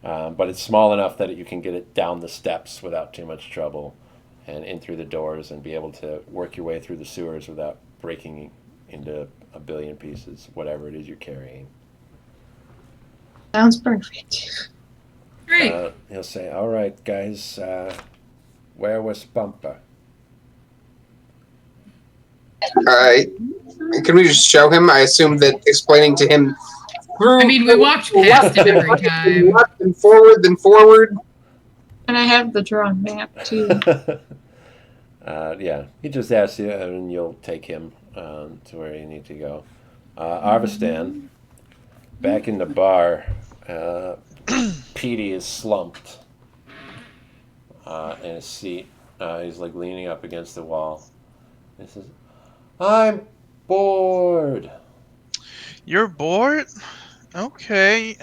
But it's small enough that you can get it down the steps without too much trouble and in through the doors and be able to work your way through the sewers without breaking into a billion pieces, whatever it is you're carrying. Sounds perfect. Great. He'll say, "All right, guys, where was Bumper?" Can we just show him? I assume that explaining to him through I mean, we walked past him every time. left and forward, then forward. And I have the drawn map too. Yeah, he just asks you, and you'll take him to where you need to go. Arvistan, back in the bar, Petey is slumped in his seat. He's like leaning up against the wall. He says, "I'm bored." You're bored? Okay.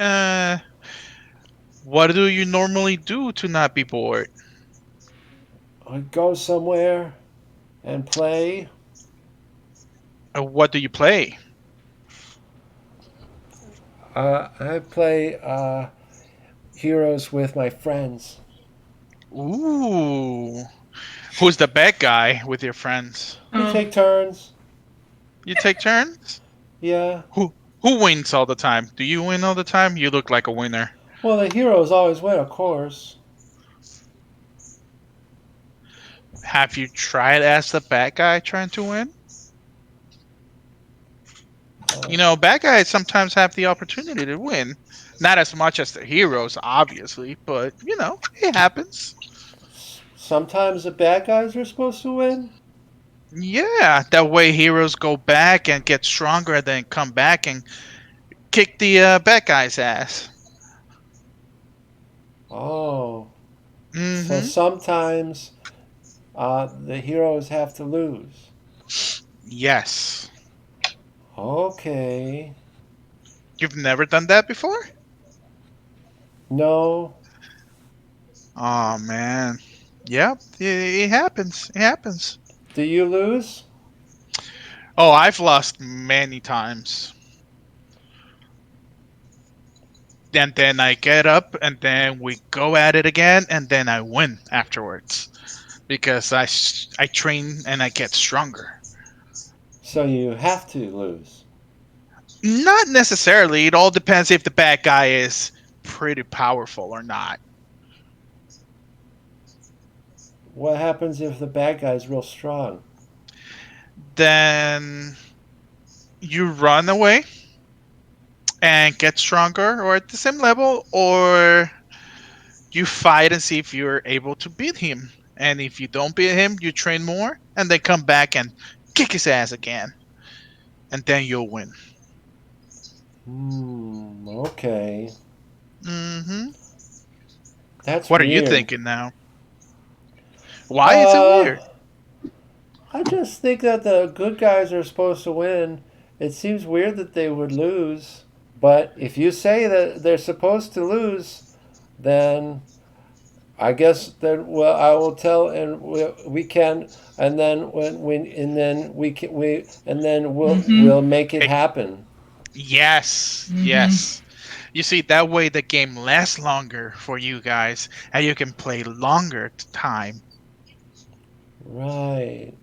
What do you normally do to not be bored? I go somewhere and play. What do you play? I play heroes with my friends. Ooh. Who's the bad guy with your friends? We Oh. take turns. You take turns? Yeah. Who wins all the time? Do you win all the time? You look like a winner. Well, the heroes always win, of course. Have you tried as the bad guy trying to win? You know, bad guys sometimes have the opportunity to win. Not as much as the heroes, obviously, but, you know, it happens. Sometimes the bad guys are supposed to win. Yeah, that way heroes go back and get stronger and then come back and kick the bad guy's ass. Oh. So Mm-hmm. sometimes the heroes have to lose. Yes. Okay. You've never done that before? No. Oh, man. Yep, it happens. It happens. Do you lose? Oh, I've lost many times. And then I get up, and then we go at it again, and then I win afterwards because I train and I get stronger. So you have to lose. Not necessarily. It all depends if the bad guy is pretty powerful or not. What happens if the bad guy's real strong? Then you run away and get stronger or at the same level, or you fight and see if you're able to beat him. And if you don't beat him, you train more and then come back and kick his ass again. And then you'll win. Okay. Mm-hmm. That's What weird. are you thinking now? Why is it weird? I just think that the good guys are supposed to win. It seems weird that they would lose. But if you say that they're supposed to lose, then I guess that I will tell, and we can, and then we'll make it happen. Yes, yes. You see, that way the game lasts longer for you guys, and you can play longer time. Right.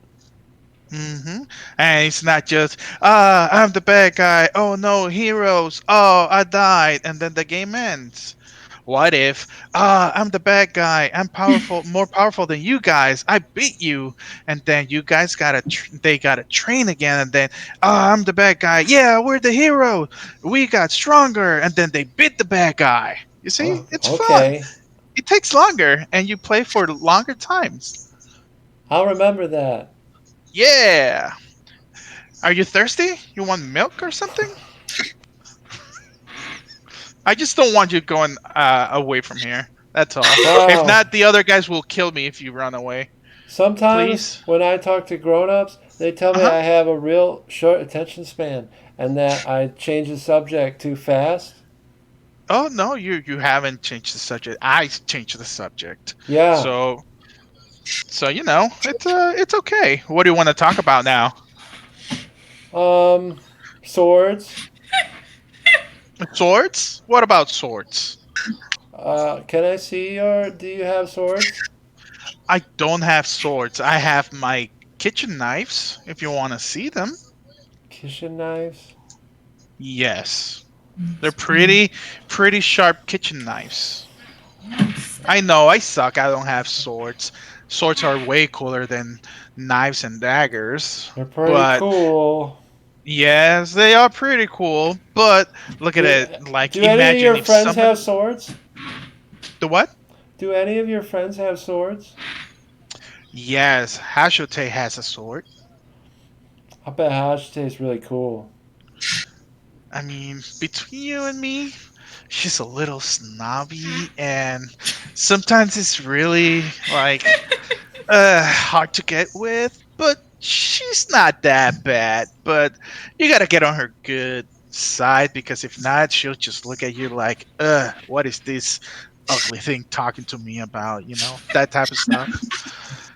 And it's not just, I'm the bad guy. Oh no, heroes. Oh, I died, and then the game ends. What if, I'm the bad guy. I'm powerful, more powerful than you guys. I beat you, and then you guys they gotta train again, and then, I'm the bad guy. Yeah, we're the hero. We got stronger, and then they beat the bad guy. You see, it's fun. Okay. It takes longer, and you play for longer times. I'll remember that. Yeah. Are you thirsty? You want milk or something? I just don't want you going away from here. That's all. Wow. If not, the other guys will kill me if you run away. Sometimes Please? when I talk to grown-ups, they tell me I have a real short attention span and that I change the subject too fast. Oh no, you haven't changed the subject. I changed the subject. Yeah. So you know, it's okay. What do you want to talk about now? Swords. Swords? What about swords? Can I see do you have swords? I don't have swords. I have my kitchen knives, if you want to see them. Kitchen knives? Yes. They're pretty sharp kitchen knives. I know, I suck. I don't have swords. Swords are way cooler than knives and daggers. They're pretty cool. Yes, they are pretty cool. But look at it. Like, do any of your friends have swords? The what? Do any of your friends have swords? Yes, Hashote has a sword. I bet Hashote is really cool. I mean, between you and me, she's a little snobby, and sometimes it's really like hard to get with. But she's not that bad. But you gotta get on her good side, because if not, she'll just look at you like, what is this ugly thing talking to me about? You know, that type of stuff.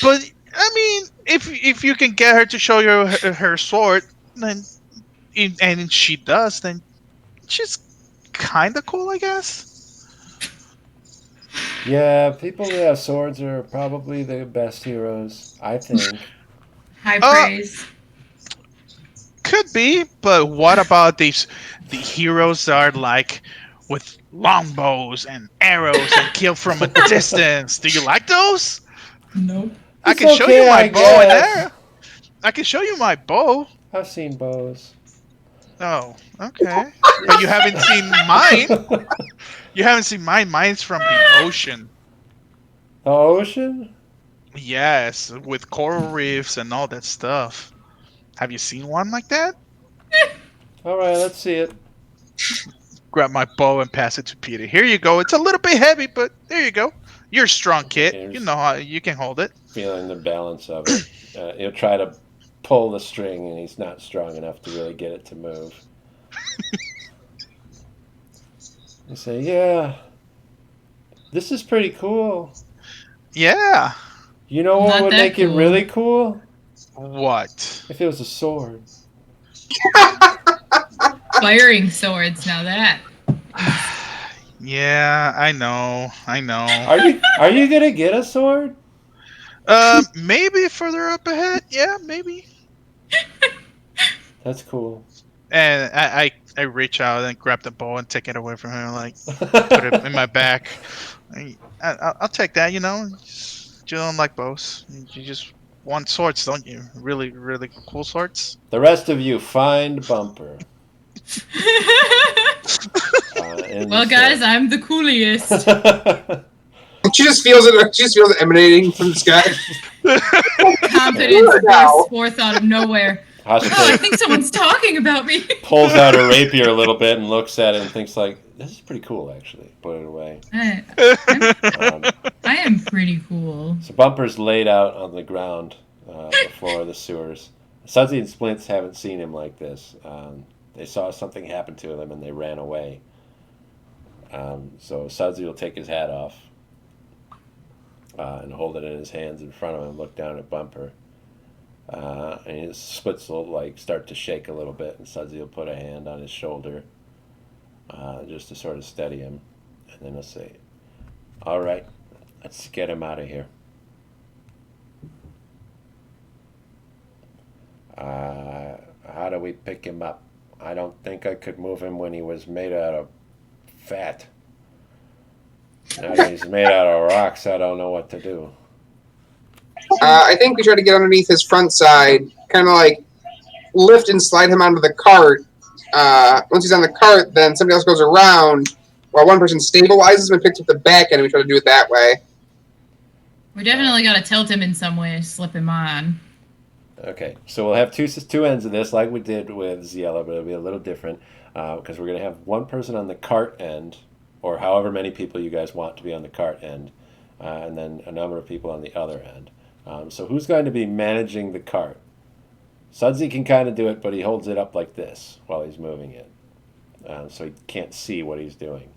But I mean, if you can get her to show you her sword, then and she does, then she's kind of cool, I guess. Yeah, people who have swords are probably the best heroes, I think. High praise. Could be, but what about the heroes that are like with longbows and arrows and kill from a distance? Do you like those? Nope. I can show you my bow and arrow. I can show you my bow. I've seen bows. Oh, okay. But you haven't seen mine. You haven't seen mine. Mine's from the ocean. The ocean? Yes, with coral reefs and all that stuff. Have you seen one like that? All right, let's see it. Grab my bow and pass it to Peter. Here you go. It's a little bit heavy, but there you go. You're a strong kid. You know how you can hold it. Feeling the balance of it. He'll try to pull the string, and he's not strong enough to really get it to move. You say, yeah, this is pretty cool. Yeah. You know what would make it really cool? What? If it was a sword. Firing swords, now that. Yeah, I know. Are you gonna get a sword? Maybe further up ahead. Yeah, maybe. That's cool. And I reach out and grab the bow and take it away from him, like put it in my back. I'll take that. You don't like bows. You just want swords, don't you? Really, really cool swords. The rest of you find Bumper. In Well, the guys, sword. I'm the coolest. She just feels it. She just feels it emanating from the sky. Confidence Now. bursts forth out of nowhere. Oh, I Hashite think someone's talking about me. pulls out her rapier a little bit and looks at it and thinks like, this is pretty cool actually. Put it away. I am pretty cool. So Bumper's laid out on the ground before the sewers. Sudsy and Splints haven't seen him like this. They saw something happen to them and they ran away. So Sudsy will take his hat off and hold it in his hands in front of him and look down at Bumper. And his splits will like start to shake a little bit, and Sudsy will put a hand on his shoulder just to sort of steady him, and then he'll say, "All right, let's get him out of here." How do we pick him up? I don't think I could move him when he was made out of fat. Now that he's made out of rocks, I don't know what to do. I think we try to get underneath his front side, kind of like lift and slide him onto the cart. Once he's on the cart, then somebody else goes around while one person stabilizes him and picks up the back end, and we try to do it that way. We definitely got to tilt him in some way, slip him on. Okay, so we'll have two ends of this, like we did with Ziella, but it'll be a little different because we're going to have one person on the cart end, or however many people you guys want to be on the cart end, and then a number of people on the other end. So who's going to be managing the cart? Sudsy can kind of do it, but he holds it up like this while he's moving it, so he can't see what he's doing.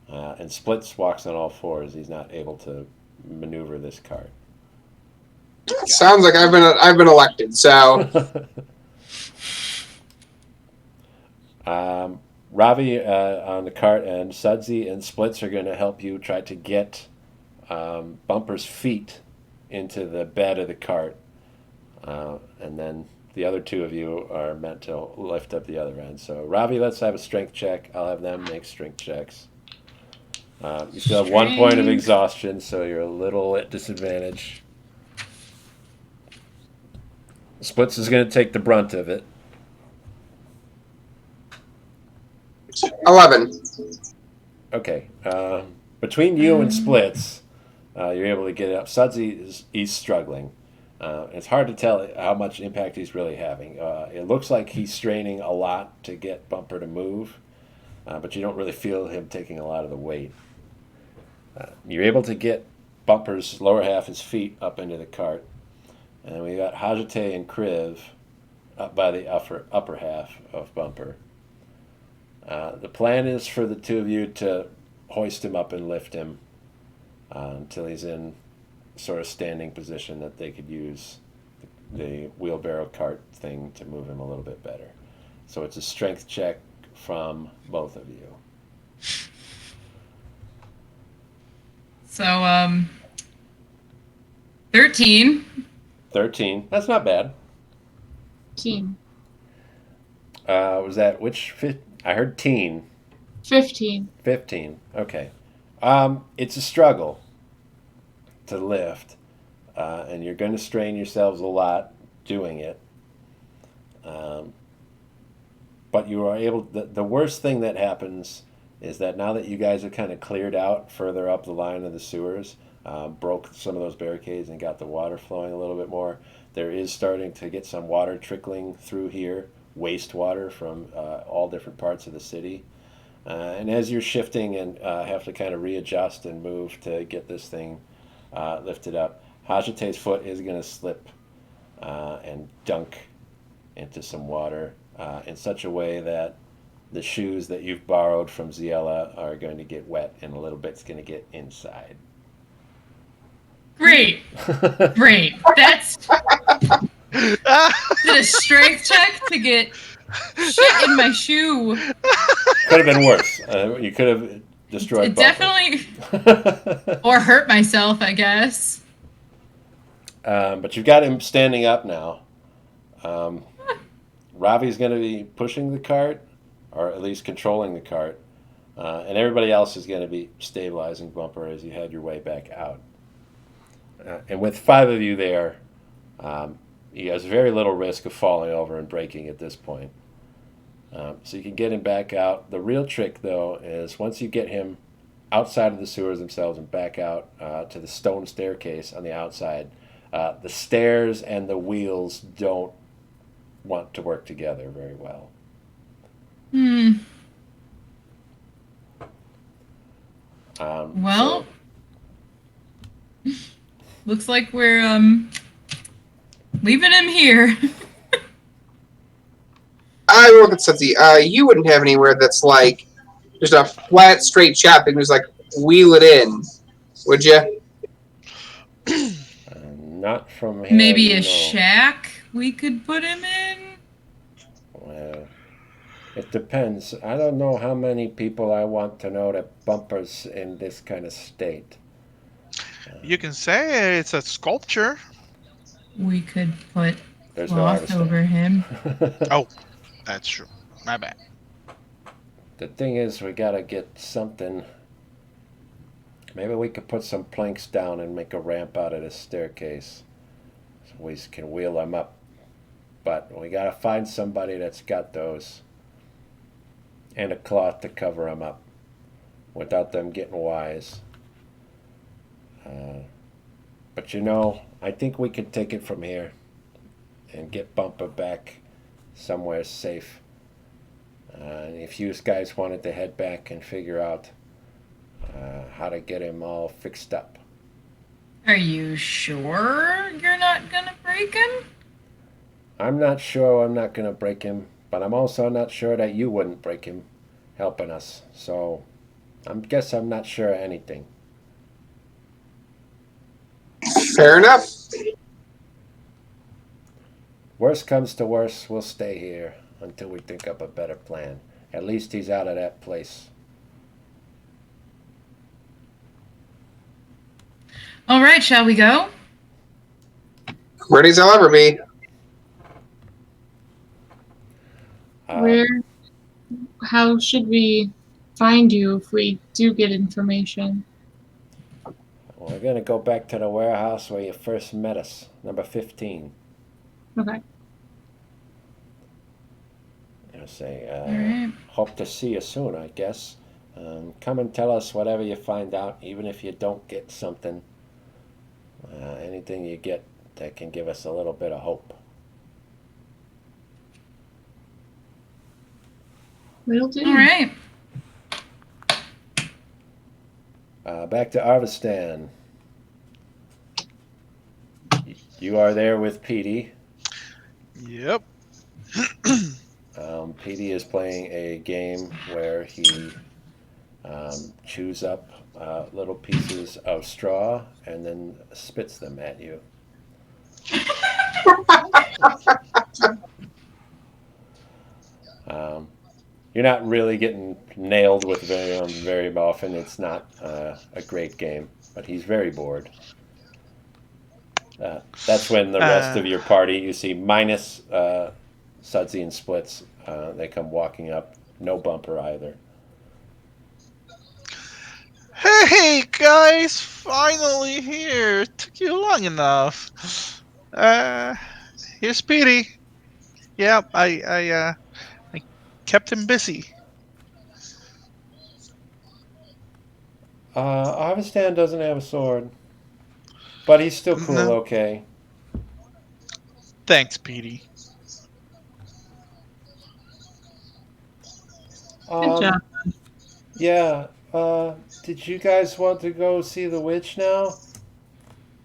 And Splits walks on all fours. He's not able to maneuver this cart. Sounds like I've been elected. So Ravi on the cart end, Sudsy and Splits are going to help you try to get Bumper's feet into the bed of the cart, and then the other two of you are meant to lift up the other end. So Ravi, let's have a strength check. I'll have them make strength checks. You still have 1 point of exhaustion, so you're a little at disadvantage. Splits is going to take the brunt of it. 11. Okay. Between you and Splits, you're able to get it up. Sudsy he's struggling. It's hard to tell how much impact he's really having. It looks like he's straining a lot to get Bumper to move, but you don't really feel him taking a lot of the weight. You're able to get Bumper's lower half, his feet, up into the cart. And we got Hajite and Kriv up by the upper half of Bumper. The plan is for the two of you to hoist him up and lift him until he's in sort of standing position that they could use the wheelbarrow cart thing to move him a little bit better. So it's a strength check from both of you. So, 13. 13. That's not bad. 15. Was that which? I heard teen. 15. 15. Okay. It's a struggle to lift, and you're going to strain yourselves a lot doing it. But you are able. The worst thing that happens is that now that you guys have kind of cleared out further up the line of the sewers, broke some of those barricades and got the water flowing a little bit more, there is starting to get some water trickling through here, wastewater from all different parts of the city. And as you're shifting and have to kind of readjust and move to get this thing lifted up, Hajite's foot is going to slip and dunk into some water in such a way that the shoes that you've borrowed from Ziella are going to get wet, and a little bit's going to get inside. Great. Great. That's Is it a strength check to get shit in my shoe? Could have been worse. You could have destroyed It Bumper. definitely, or hurt myself, I guess. But you've got him standing up now. Ravi's going to be pushing the cart, or at least controlling the cart. And everybody else is going to be stabilizing Bumper as you head your way back out. And with 5 of you there, he has very little risk of falling over and breaking at this point. So you can get him back out. The real trick, though, is once you get him outside of the sewers themselves and back out to the stone staircase on the outside, the stairs and the wheels don't want to work together very well. Well, looks like we're leaving him here. I look at Sudsy. You wouldn't have anywhere that's like just a flat, straight shot and just like wheel it in, would you? Not from here. Maybe a no. shack we could put him in? Well, it depends. I don't know how many people I want to know that Bumper's in this kind of state. You can say it's a sculpture. We could put There's no cloth harvesting. over him. Oh, that's true. My bad. The thing is, we gotta get something. Maybe we could put some planks down and make a ramp out of this staircase, so we can wheel them up. But we gotta find somebody that's got those, and a cloth to cover them up, without them getting wise. But I think we could take it from here, and get Bumper back somewhere safe. And if you guys wanted to head back and figure out how to get him all fixed up. Are you sure you're not gonna break him? I'm not sure I'm not going to break him, but I'm also not sure that you wouldn't break him helping us. So I guess I'm not sure of anything. Fair enough. Worst comes to worst, we'll stay here until we think up a better plan. At least he's out of that place. All right, shall we go? Ready as I'll ever be. How should we find you if we do get information? We're going to go back to the warehouse where you first met us, number 15. Okay. Say, Alright. hope to see you soon, I guess. Come and tell us whatever you find out, even if you don't get something. Anything you get that can give us a little bit of hope. Will do. All right. Back to Arvistan. You are there with Petey. Yep. Petey is playing a game where he chews up little pieces of straw and then spits them at you. You're not really getting nailed with very often. It's not a great game, but he's very bored. That's when the rest of your party, you see, minus Sudsy and Splits, they come walking up. No Bumper either. Hey guys, finally here. Took you long enough. Here's Petey. Yep, I kept him busy. Arvistan doesn't have a sword, but he's still cool. No. Okay. Thanks, Petey. Good job. Yeah. Did you guys want to go see the witch now,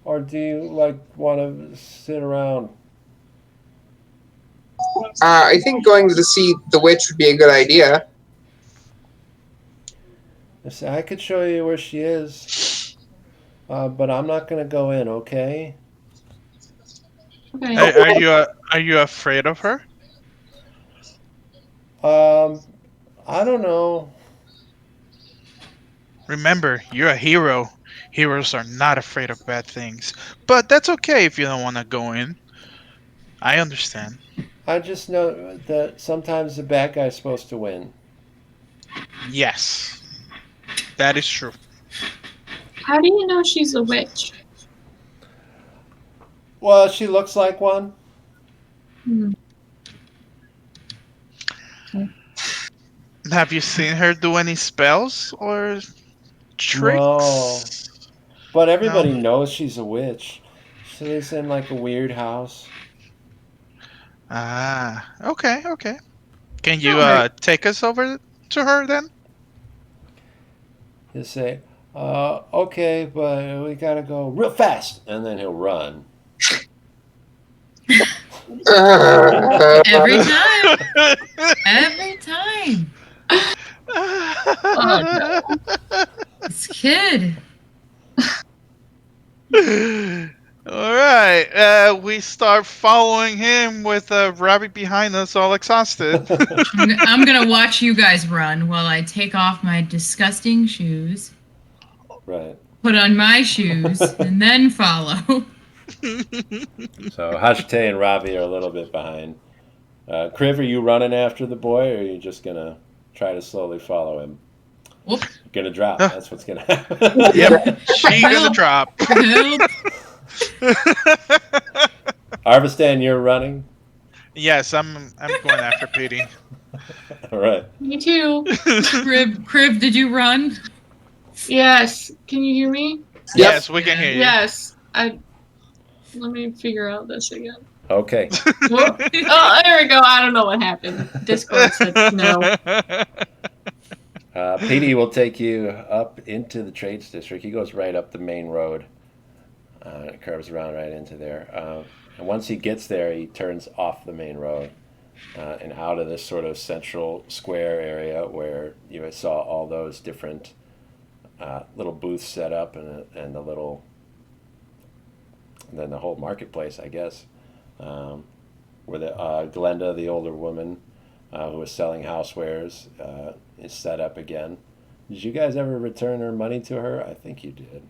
or do you want to sit around? I think going to see the witch would be a good idea. I could show you where she is, but I'm not going to go in, okay? Okay. Are you afraid of her? I don't know. Remember, you're a hero. Heroes are not afraid of bad things. But that's okay if you don't want to go in. I understand. I just know that sometimes the bad guy's supposed to win. Yes, that is true. How do you know she's a witch? Well, she looks like one. Hmm. Have you seen her do any spells or No, tricks? but No. everybody knows she's a witch. She lives in like a weird house. Ah, okay, okay. Can you Alright. take us over to her then? He'll say, okay, but we gotta go real fast. And then he'll run. Every time. Every time. Oh, no. This kid. All right, we start following him with a rabbit behind us, all exhausted. I'm gonna watch you guys run while I take off my disgusting shoes, Right. put on my shoes, and then follow. So Hashite and Ravi are a little bit behind. Kriv, are you running after the boy, or are you just gonna try to slowly follow him? Whoop. You're gonna drop. Huh. That's what's gonna happen. Yep, she gonna Help. drop. Help. Arvistan, you're running. Yes, I'm going after Petey. All right. Me too. Crib, did you run? Yes. Can you hear me? Yes, we can hear you. Yes. Let me figure out this again. Okay. Oh, there we go. I don't know what happened. Discord said no. Petey will take you up into the trades district. He goes right up the main road. It curves around right into there. And once he gets there, he turns off the main road and out of this sort of central square area where you saw all those different little booths set up and the little, and then the whole marketplace, I guess, where the Glenda, the older woman who was selling housewares, is set up again. Did you guys ever return her money to her? I think you did.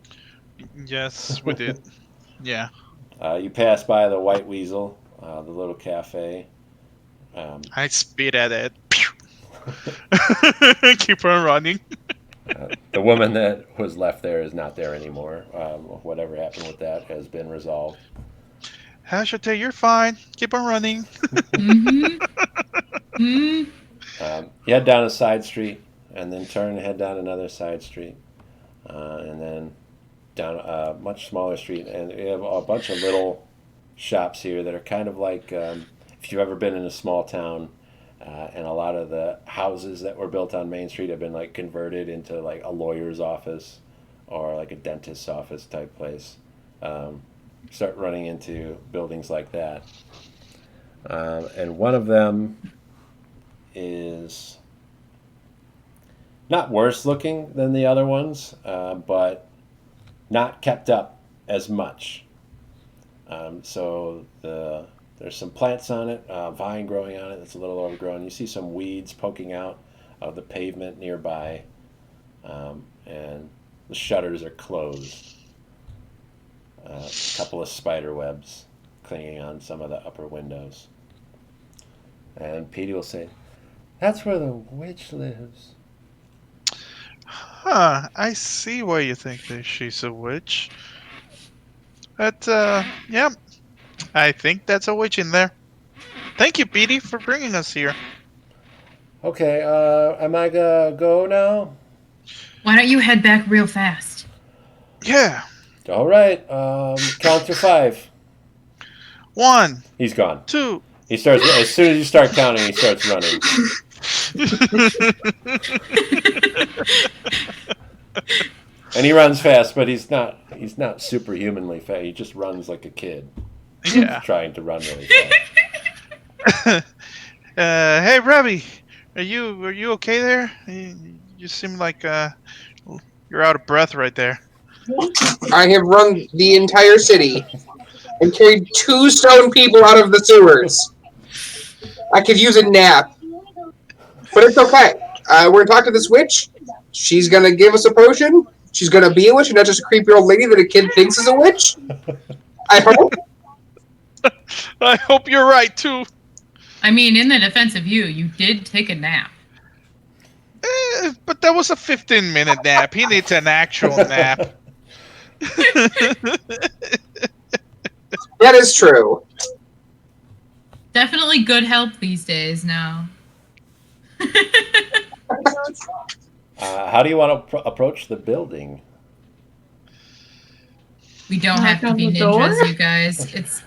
Yes, we did. Yeah. You pass by the White Weasel, the little cafe. I spit at it. Keep on running. The woman that was left there is not there anymore. Whatever happened with that has been resolved. Hashite, you're fine. Keep on running. Mm-hmm. Mm. You head down a side street and then turn and head down another side street. And then down a much smaller street. And you have a bunch of little shops here that are kind of like if you've ever been in a small town and a lot of the houses that were built on Main Street have been like converted into like a lawyer's office or like a dentist's office type place. Start running into buildings like that. And one of them is not worse looking than the other ones, but not kept up as much. So there's some plants on it, vine growing on it that's a little overgrown. You see some weeds poking out of the pavement nearby, and the shutters are closed. A couple of spider webs clinging on some of the upper windows. And Petey will say, "That's where the witch lives." Huh, I see why you think that she's a witch. But, yeah, I think that's a witch in there. Thank you, Petey, for bringing us here. Okay, am I gonna go now? Why don't you head back real fast? Yeah. All right, count to 5. 1, He's gone. 2. He starts as soon as you start counting. He starts running. And he runs fast, but he's not superhumanly fast. He just runs like a kid. Yeah. Trying to run really fast. Hey, Robbie, are you okay there? You seem like you're out of breath right there. I have run the entire city. and carried 2 stone people out of the sewers. I could use a nap. But it's okay. We're going to talk to this witch. She's going to give us a potion. She's going to be a witch and not just a creepy old lady that a kid thinks is a witch. I hope. I hope you're right, too. I mean, in the defense of you, you did take a nap. But that was a 15-minute nap. He needs an actual nap. That is true. Definitely good help these days now. How do you want to approach the building? We don't Knock have to on be the ninjas, door? you guys. It's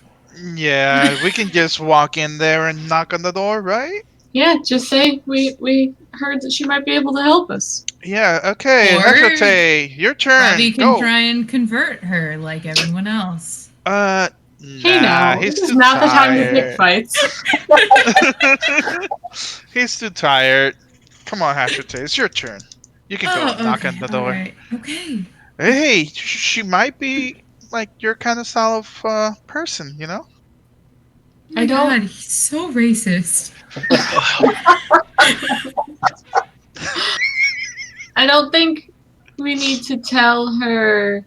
Yeah, we can just walk in there and knock on the door, right? Yeah, just say we heard that she might be able to help us. Yeah, okay. Or- Hashate, your turn. Robbie can Go. try and convert her like everyone else. Hey Nah, now, he's this is too not the time to pick tired. fights. He's too tired. Come on, Hashate, it's your turn. You can go and knock on the door. Alright. Okay. Hey, she might be like your kind of style of person, you know? Oh my I don't- God, he's so racist. I don't think we need to tell her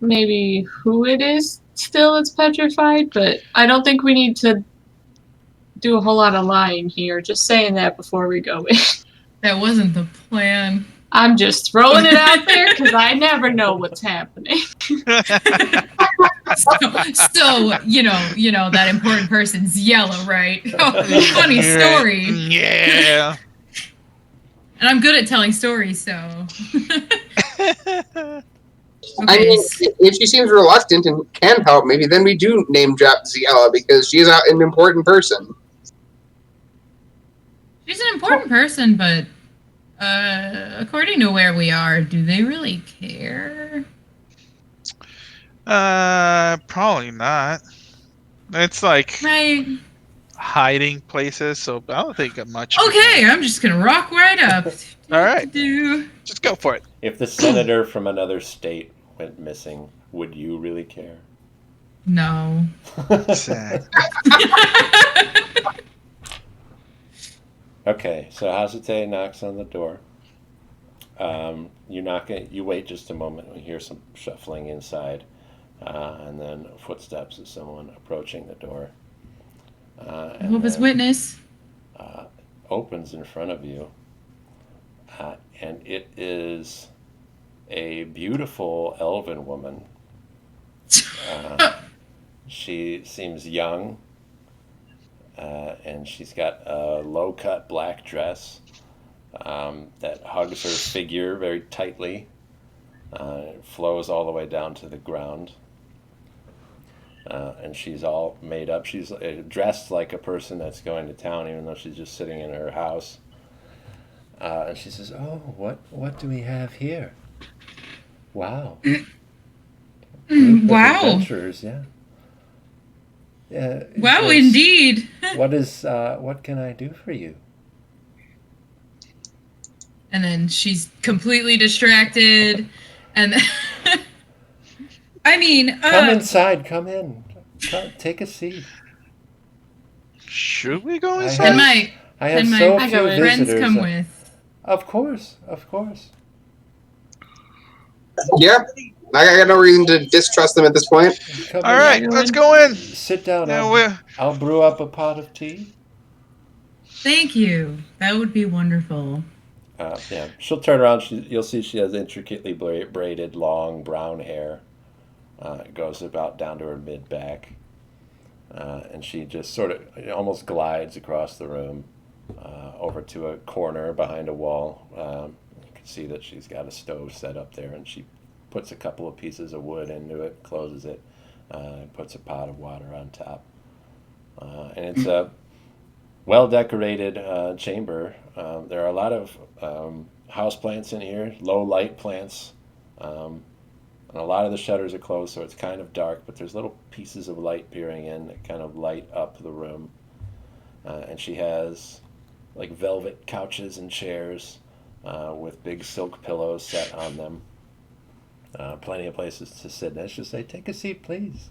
maybe who it is still that's petrified, but I don't think we need to do a whole lot of lying here. Just saying that before we go in. That wasn't the plan. I'm just throwing it out there because I never know what's happening. So you know that important person's yellow, right? Oh, funny story. Yeah. And I'm good at telling stories, so. I mean, if she seems reluctant and can help, maybe then we do name drop Ziella because she is an important person. She's an important person, but according to where we are, do they really care? Probably not. It's like Right. hiding places, so I don't think much. Okay, I'm just gonna rock right up. All right. Do. Just go for it. If the senator from another state went missing, would you really care? No. Sad. Okay, so Hazate knocks on the door. You knock it. You wait just a moment. We hear some shuffling inside, and then footsteps of someone approaching the door. Jehovah's then, Witness. opens in front of you, and it is a beautiful elven woman. She seems young, and she's got a low-cut black dress that hugs her figure very tightly. It flows all the way down to the ground. And she's all made up. She's dressed like a person that's going to town, even though she's just sitting in her house. And she says, "Oh, what do we have here? Wow, group of Wow. adventurers, yeah, yeah. Wow, yes. indeed. What can I do for you?" And then she's completely distracted, and I mean, Come inside. Come in. Take a seat. Should we go I inside? and my I have and my so I few go in. friends visitors. come with. Of course, of course. Yeah, I got no reason to distrust them at this point. Come All in. right, let's go in. Sit down. Yeah, I'll brew up a pot of tea. Thank you. That would be wonderful. Yeah, she'll turn around. You'll see she has intricately braided, long brown hair. It goes about down to her mid back, and she just sort of almost glides across the room over to a corner behind a wall. You can see that she's got a stove set up there, and she puts a couple of pieces of wood into it, closes it, puts a pot of water on top, and it's a well-decorated chamber. There are a lot of house plants in here, low light plants, and a lot of the shutters are closed, so it's kind of dark, but there's little pieces of light peering in that kind of light up the room. And she has like velvet couches and chairs with big silk pillows set on them. Plenty of places to sit. And I should say, take a seat, please.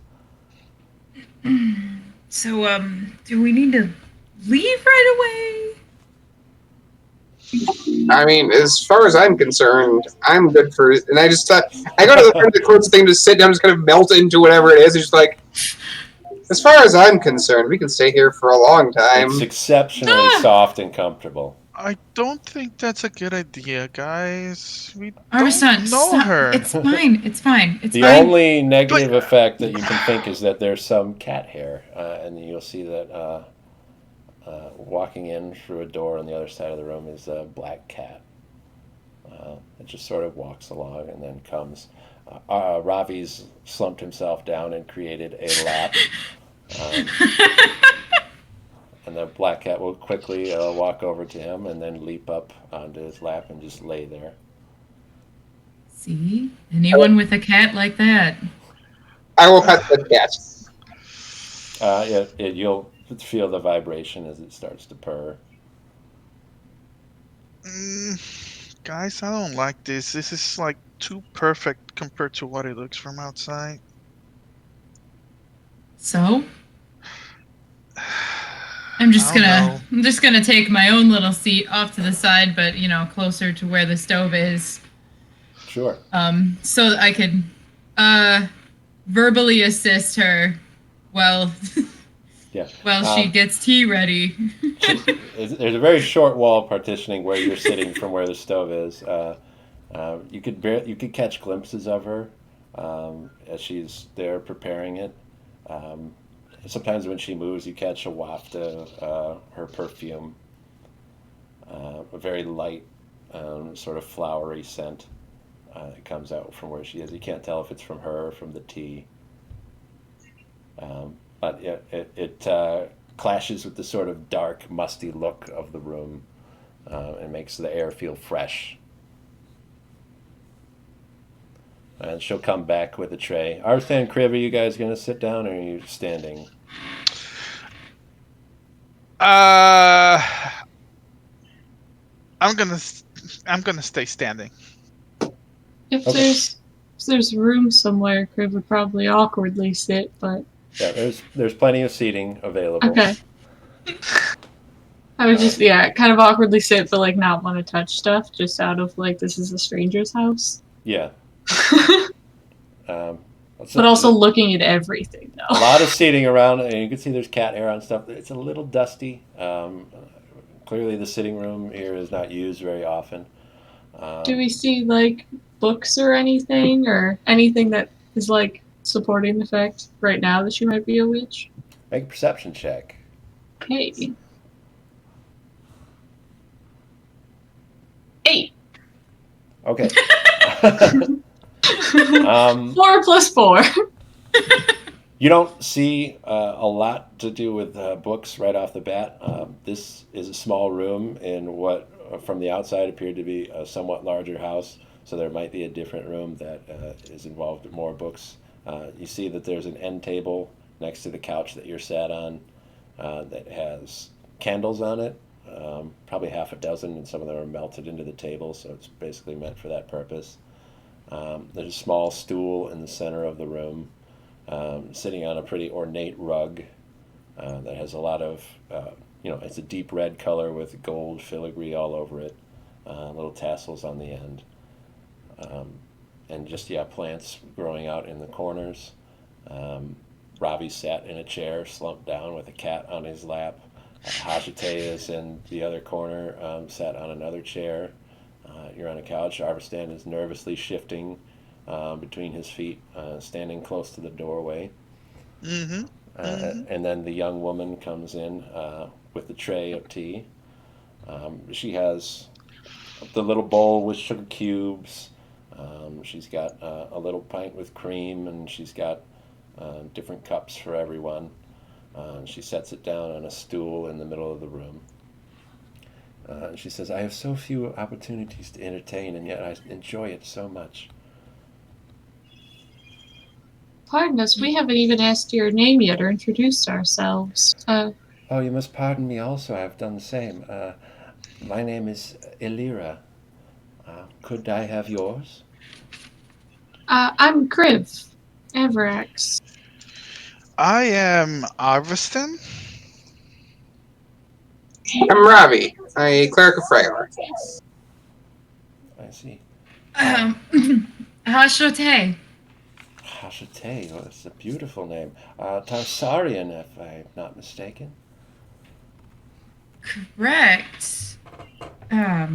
So, do we need to leave right away? I mean, as far as I'm concerned, I'm good for it. And I just I go to the front of the closest thing, just sit down, just kind of melt into whatever it is. It's just like, as far as I'm concerned, we can stay here for a long time. It's exceptionally Ah! soft and comfortable. I don't think that's a good idea, guys. We Arvisan, don't know stop. her. It's fine. It's fine. It's The fine. only negative effect that you can think is that there's some cat hair, and you'll see that walking in through a door on the other side of the room is a black cat. It just sort of walks along and then comes. Ravi's slumped himself down and created a lap. And the black cat will quickly walk over to him and then leap up onto his lap and just lay there. See? Anyone with a cat like that. I will pet the cat. You'll feel the vibration as it starts to purr. Guys, I don't like this. This is like too perfect compared to what it looks from outside. So? I'm just I don't know. gonna take my own little seat off to the side, but closer to where the stove is. Sure. So that I could verbally assist her while Yeah. she gets tea ready. There's a very short wall partitioning where you're sitting from where the stove is. You could catch glimpses of her as she's there preparing it. Sometimes when she moves, you catch a waft of her perfume, a very light, sort of flowery scent that comes out from where she is. You can't tell if it's from her or from the tea. But it clashes with the sort of dark, musty look of the room and makes the air feel fresh. And she'll come back with a tray. Arstan and Kriv, are you guys going to sit down or are you standing? I'm gonna stay standing. If Okay. there's room somewhere, Crib would probably awkwardly sit, but Yeah, there's plenty of seating available. okay. I would just kind of awkwardly sit, but like not want to touch stuff, just out of like this is a stranger's house. Yeah. But also looking at everything a though. lot of seating around, and you can see there's cat hair on stuff. It's a little dusty. Clearly, the sitting room here is not used very often. Do we see like books or anything that is like supporting the fact right now that she might be a witch? Make a perception check. Hey. 8. Okay. 4 plus 4. You don't see a lot to do with books right off the bat. This is a small room in what, from the outside, appeared to be a somewhat larger house. So there might be a different room that is involved with more books. You see that there's an end table next to the couch that you're sat on that has candles on it, probably half a dozen, and some of them are melted into the table, so it's basically meant for that purpose. There's a small stool in the center of the room, sitting on a pretty ornate rug that has a lot of, it's a deep red color with gold filigree all over it, little tassels on the end. And just, plants growing out in the corners. Ravi sat in a chair, slumped down with a cat on his lap. Hashite is in the other corner, sat on another chair. You're on a couch. Arvistan is nervously shifting between his feet, standing close to the doorway. And then the young woman comes in with the tray of tea. She has the little bowl with sugar cubes. She's got a little pint with cream, and she's got different cups for everyone. She sets it down on a stool in the middle of the room. And she says, I have so few opportunities to entertain, and yet I enjoy it so much. Pardon us, we haven't even asked your name yet or introduced ourselves. Oh, you must pardon me also. I have done the same. My name is Elira. Could I have yours? I'm Kriv. Avarax. I am Arveston. I'm Ravi, a cleric of Freyar. I see. Hashote. Hashite, oh, that's a beautiful name. Tarsarian, if I'm not mistaken. Correct. Are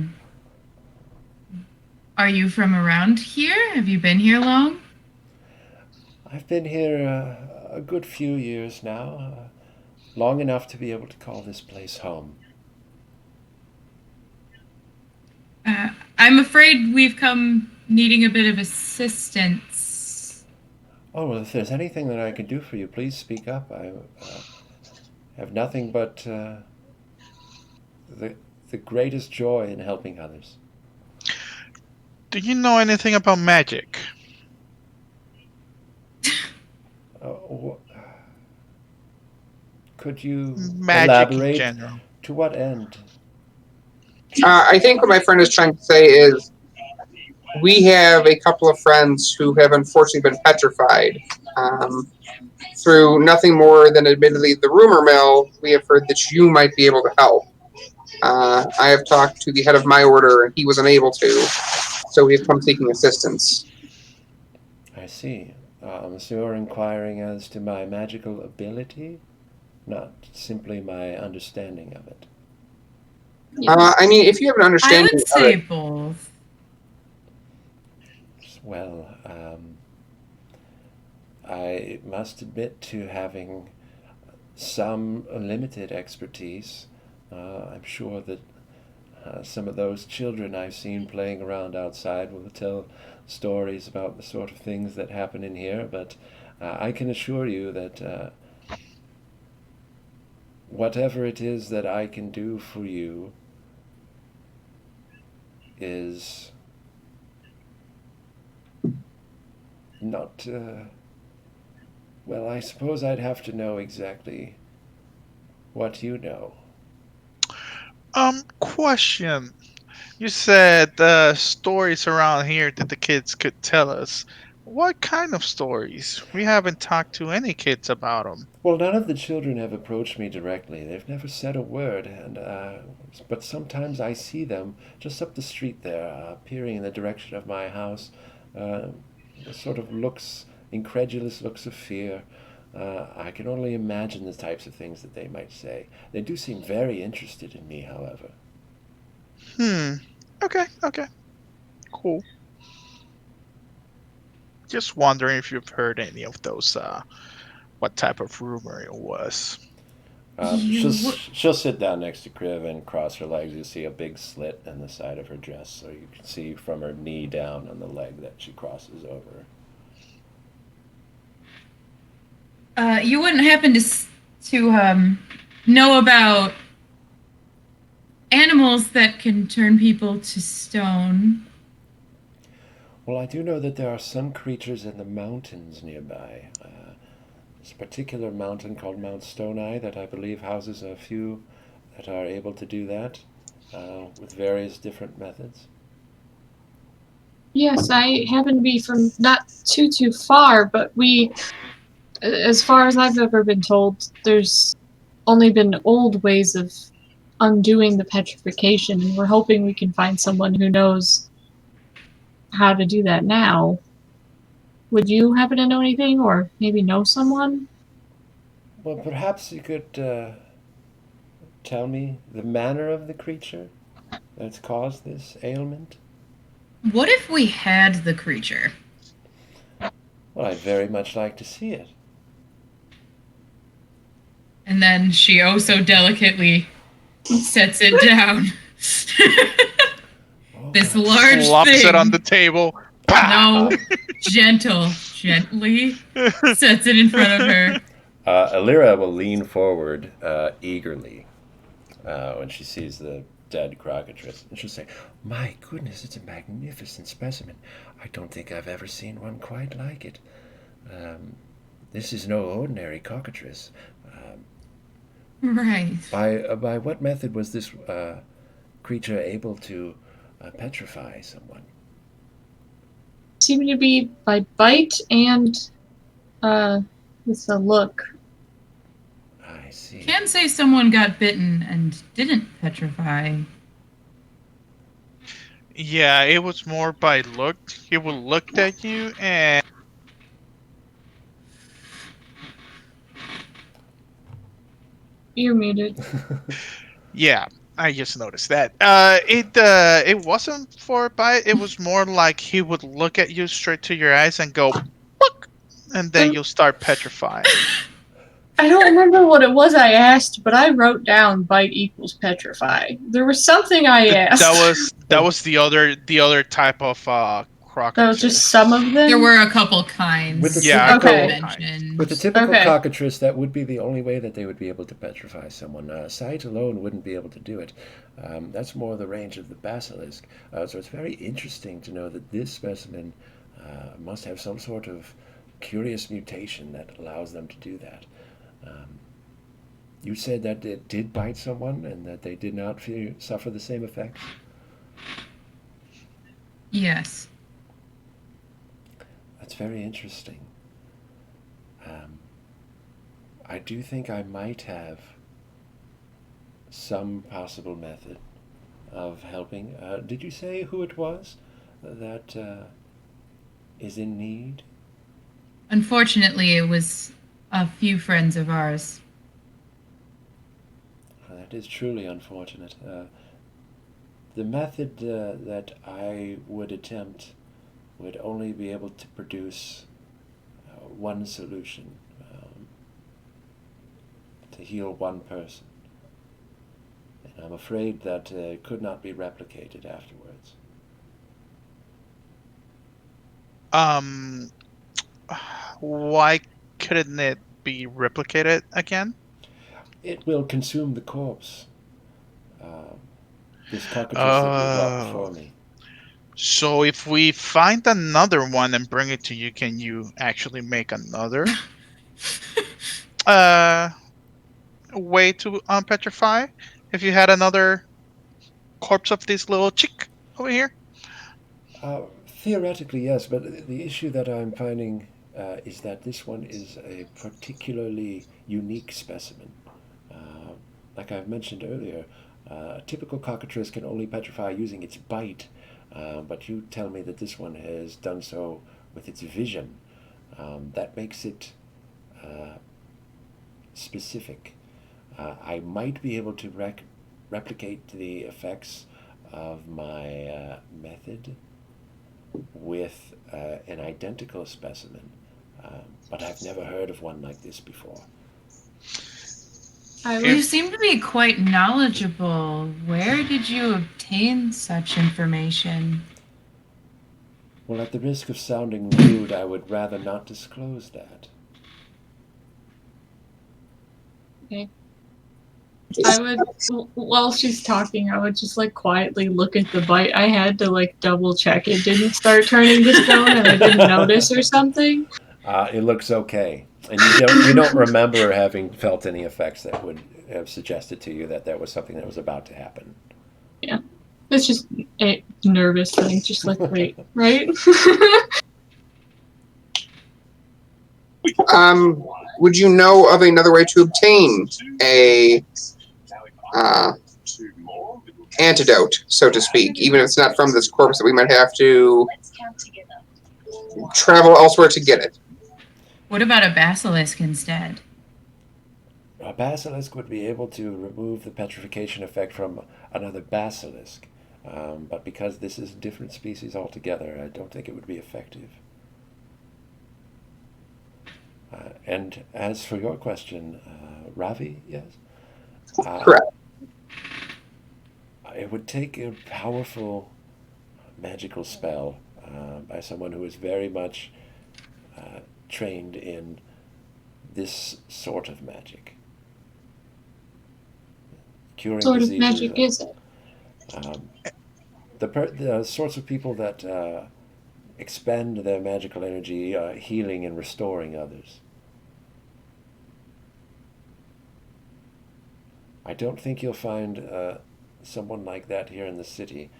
you from around here? Have you been here long? I've been here a good few years now, long enough to be able to call this place home. I'm afraid we've come needing a bit of assistance. Oh, well, if there's anything that I can do for you, please speak up. I have nothing but the greatest joy in helping others. Do you know anything about magic? Could you Magic elaborate? in general. To what end? I think what my friend is trying to say is we have a couple of friends who have unfortunately been petrified. Through nothing more than admittedly the rumor mill, we have heard that you might be able to help. I have talked to the head of my order and he was unable to, so we've come seeking assistance. I see. So you're inquiring as to my magical ability, not simply my understanding of it. I mean, if you have an I understanding would of say it, both. Well, I must admit to having some limited expertise. I'm sure that some of those children I've seen playing around outside will tell stories about the sort of things that happen in here, but I can assure you that whatever it is that I can do for you is not, well, I suppose I'd have to know exactly what you know. Question. You said stories around here that the kids could tell us. What kind of stories? We haven't talked to any kids about them. Well, none of the children have approached me directly. They've never said a word, and but sometimes I see them just up the street there, peering in the direction of my house. Sort of looks, incredulous looks of fear. I can only imagine the types of things that they might say. They do seem very interested in me, however. Okay. Cool. Just wondering if you've heard any of those, what type of rumor it was. She'll sit down next to Kriv and cross her legs. You see a big slit in the side of her dress, so you can see from her knee down on the leg that she crosses over. You wouldn't happen to know about animals that can turn people to stone? Well, I do know that there are some creatures in the mountains nearby. There's a particular mountain called Mount Stone-Eye that I believe houses a few that are able to do that with various different methods. Yes, I happen to be from not too far, but as far as I've ever been told, there's only been old ways of undoing the petrification, and we're hoping we can find someone who knows how to do that now. Would you happen to know anything, or maybe know someone? Well, perhaps you could tell me the manner of the creature that's caused this ailment? What if we had the creature? Well, I'd very much like to see it. And then she oh so delicately sets it down. This large Flops thing. it on the table. No, gently sets it in front of her. Alira will lean forward eagerly when she sees the dead crocodile, and she'll say, "My goodness, it's a magnificent specimen. I don't think I've ever seen one quite like it. This is no ordinary cockatrice. Right. By what method was this creature able to petrify someone?" Seem to be by bite and with a look. see. Can say someone got bitten and didn't petrify. Yeah, it was more by look. He would look at you and You're muted. yeah, I just noticed that. It wasn't for a bite. It was more like he would look at you straight to your eyes and go, "Fuck," and then you'll start petrifying. I don't remember what it was I asked, but I wrote down bite equals petrify. There was something I asked. That was the other type of That crocodile. was just some of them. There were a couple kinds. With the Yeah, typical, Okay. mentioned. with the typical Okay. cockatrice, that would be the only way that they would be able to petrify someone. Sight alone wouldn't be able to do it. That's more the range of the basilisk. So it's very interesting to know that this specimen must have some sort of curious mutation that allows them to do that. You said that it did bite someone and that they did not suffer the same effects? Yes. That's very interesting. I do think I might have some possible method of helping. Did you say who it was that is in need? Unfortunately, it was a few friends of ours. That is truly unfortunate. The method that I would attempt would only be able to produce one solution to heal one person. And I'm afraid that it could not be replicated afterwards. Why couldn't it be replicated again? It will consume the corpse. This cockatrice that you brought before me. So if we find another one and bring it to you, can you actually make another way to unpetrify? If you had another corpse of this little chick over here? Theoretically, yes, but the issue that I'm finding is that this one is a particularly unique specimen. Like I've mentioned earlier, a typical cockatrice can only petrify using its bite, but you tell me that this one has done so with its vision. That makes it specific. I might be able to replicate the effects of my method with an identical specimen, but I've never heard of one like this before. You seem to be quite knowledgeable. Where did you obtain such information? Well, at the risk of sounding rude, I would rather not disclose that. Okay. I would, while she's talking, I would just like quietly look at the bite. I had to like double check it didn't start turning to stone and I didn't notice or something. It looks okay, and you don't remember having felt any effects that would have suggested to you that that was something that was about to happen. Yeah, it's just a nervous thing. Just like wait, right? Would you know of another way to obtain a antidote, so to speak, even if it's not from this corpse, that we might have to travel elsewhere to get it? What about a basilisk instead? A basilisk would be able to remove the petrification effect from another basilisk, but because this is a different species altogether, I don't think it would be effective. And as for your question, Ravi, yes? Correct. It would take a powerful magical spell by someone who is very much trained in this sort of magic. Curing What sort of diseases, magic is it? the sorts of people that expend their magical energy healing and restoring others. I don't think you'll find someone like that here in the city,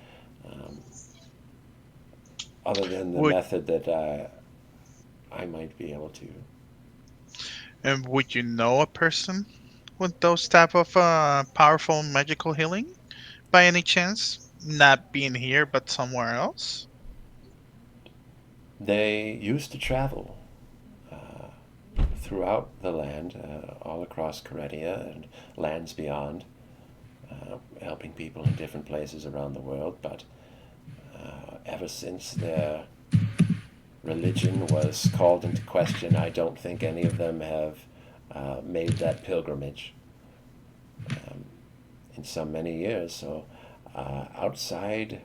other than the method that I might be able to. And would you know a person with those type of powerful magical healing by any chance? Not being here, but somewhere else? They used to travel throughout the land, all across Caredia and lands beyond, helping people in different places around the world, but ever since their religion was called into question, I don't think any of them have made that pilgrimage in so many years. So outside,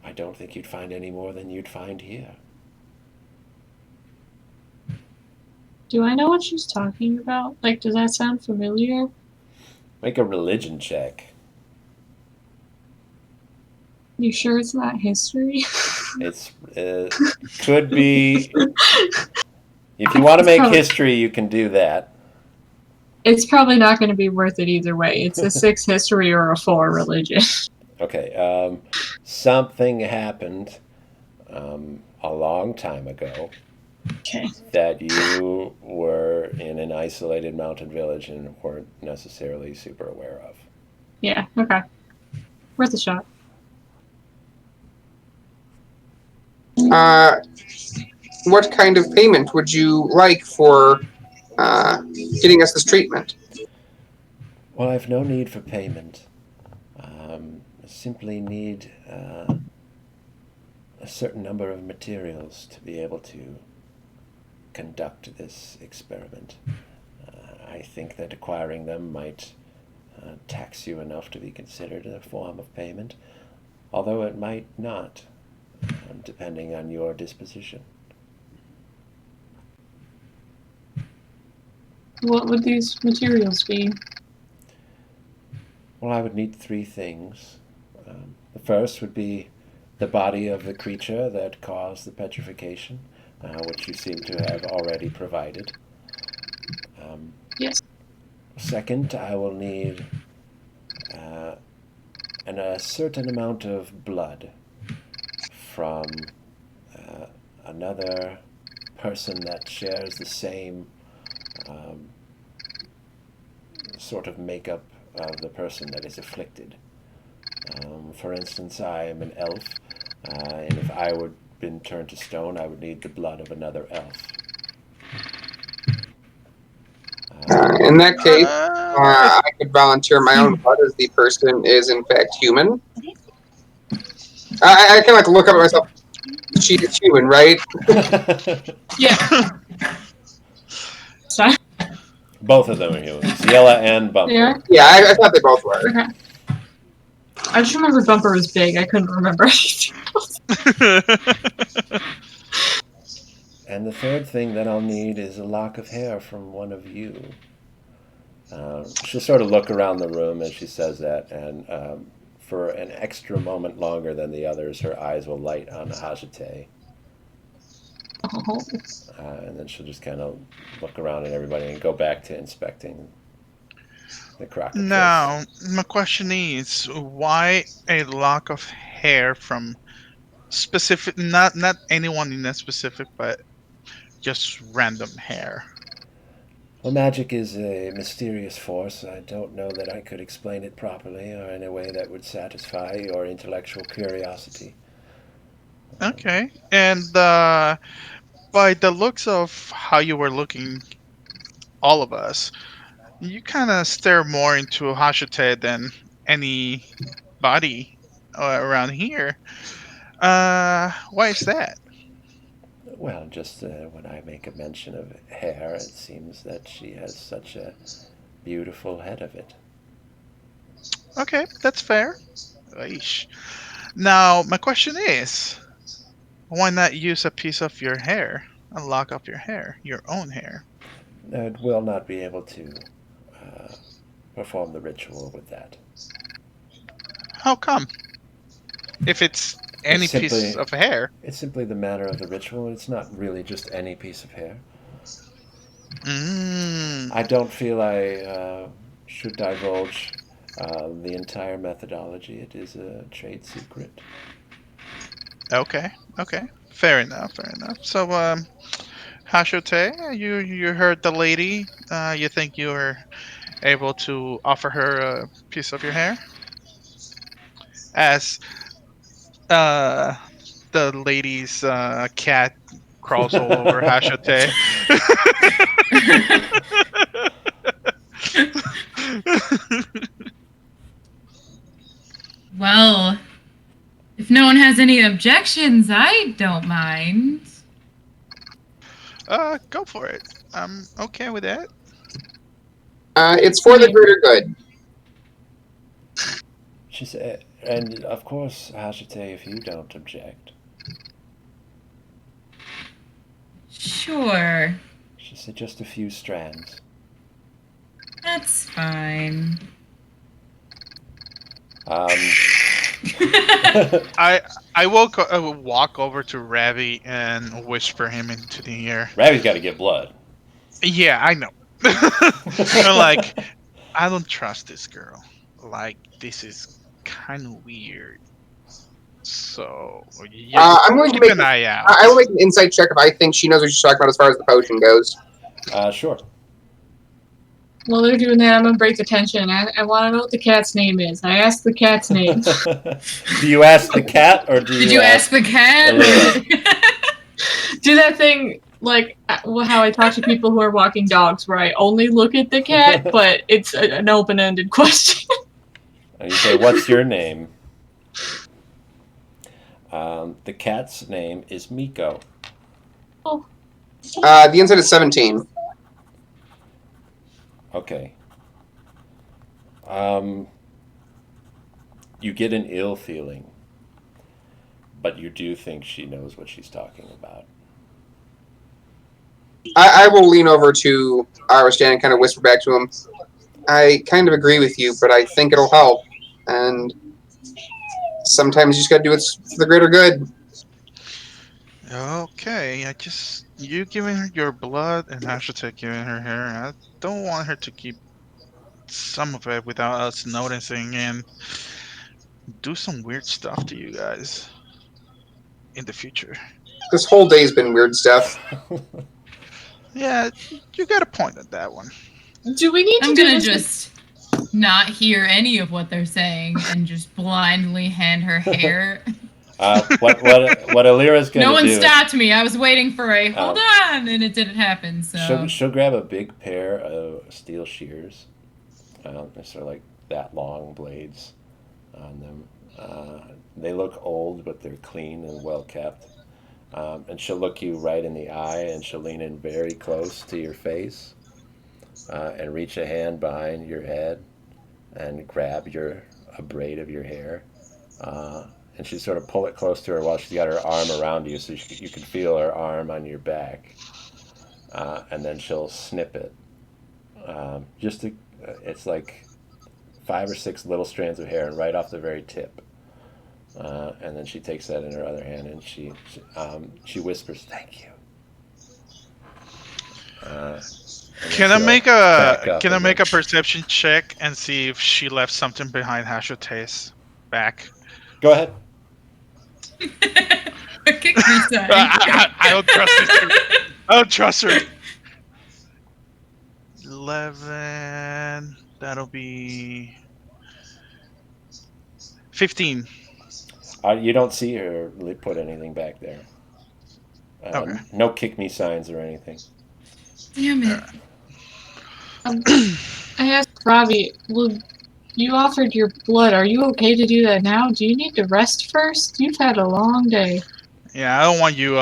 I don't think you'd find any more than you'd find here. Do I know what she's talking about? Like, does that sound familiar? Make a religion check. You sure it's not history? It's could be. If you want to make Probably- history, you can do that. It's probably not going to be worth it either way. It's a 6 history or a 4 religion. Okay. Something happened a long time ago Okay. that you were in an isolated mountain village and weren't necessarily super aware of. Yeah, okay. Worth a shot. What kind of payment would you like for getting us this treatment? Well, I've no need for payment. I simply need a certain number of materials to be able to conduct this experiment. I think that acquiring them might tax you enough to be considered a form of payment, although it might not, depending on your disposition. What would these materials be? Well, I would need 3 things. The first would be the body of the creature that caused the petrification, which you seem to have already provided. Yes. Second, I will need a certain amount of blood from another person that shares the same sort of makeup of the person that is afflicted. For instance, I am an elf, and if I would been turned to stone, I would need the blood of another elf. In that case, Uh, I could volunteer my own blood as the person is in fact human. I kind of like to look up at myself. She is human, right? Yeah. Sorry. Both of them are humans, Yella and Bumper. Yeah. Yeah, I thought they both were. Okay. I just remember Bumper was big. I couldn't remember anything else. And the third thing that I'll need is a lock of hair from one of you. She'll sort of look around the room as she says that, and for an extra moment longer than the others, her eyes will light on Hajite. Oh. And then she'll just kind of look around at everybody and go back to inspecting the crocodile. Now, my question is, why a lock of hair from specific, not anyone in that specific, but just random hair? Well, magic is a mysterious force. I don't know that I could explain it properly or in a way that would satisfy your intellectual curiosity. Okay, and by the looks of how you were looking, all of us, you kind of stare more into Hashite than anybody around here. Why is that? Well, just when I make a mention of hair, it seems that she has such a beautiful head of it. Okay, that's fair. Aish. Now, my question is, why not use a piece of your hair, a lock of your hair, your own hair? I will not be able to perform the ritual with that. How come? If it's any piece simply- of hair. It's simply the matter of the ritual. It's not really just any piece of hair. I don't feel I should divulge the entire methodology. It is a trade secret. Okay. Fair enough. So, Hashote, you heard the lady. You think you were able to offer her a piece of your hair? As uh, the lady's cat crawls all over Hashote. Well, if no one has any objections, I don't mind. Go for it. I'm okay with that. It's for the greater good. She said, and of course, Hashite, if you don't object. Sure, She said, just a few strands. that's fine. I will walk over to Ravi and whisper him into the ear. Ravi's got to get blood. Yeah, I know. I'm like, I don't trust this girl. Like, this is kind of weird. So, yeah, I'm going to keep make an eye out. I will make an insight check if I think she knows what she's talking about as far as the potion goes. Sure. While they're doing that, I'm gonna break the tension. I want to know what the cat's name is. I asked the cat's name. Do you ask the cat or do you Did you ask the cat? Do that thing like how I talk to people who are walking dogs, where I only look at the cat, but it's an open-ended question. And you say, what's your name? The cat's name is Miko. Oh. The insight is 17. Okay. You get an ill feeling, but you do think she knows what she's talking about. I will lean over to Aristan and kind of whisper back to him. I kind of agree with you, but I think it'll help. And sometimes you just got to do it for the greater good. Okay, you giving her your blood and Hashtag giving her hair. I don't want her to keep some of it without us noticing and do some weird stuff to you guys in the future. This whole day's been weird stuff. Yeah, you got a point on that one. Do we need to I'm do gonna this? just not hear any of what they're saying and just blindly hand her hair. What Alira's going to do... No one stopped me. I was waiting for a hold on, and it didn't happen. So She'll grab a big pair of steel shears. They're sort of like that long blades on them. They look old, but they're clean and well kept. And she'll look you right in the eye, and she'll lean in very close to your face and reach a hand behind your head and grab a braid of your hair. And she sort of pull it close to her while she's got her arm around you, so you can feel her arm on your back. And then she'll snip it. It's like 5 or 6 little strands of hair, and right off the very tip. And then she takes that in her other hand, and she whispers, "Thank you." Can I make a perception check and see if she left something behind Hashote's back? Go ahead. kick me, son. I don't trust this girl. I don't trust her. 11. That'll be 15. You don't see her put anything back there. Okay. No kick me signs or anything. Damn it. I asked Ravi, well, you offered your blood. Are you okay to do that now? Do you need to rest first? You've had a long day. Yeah, I don't want you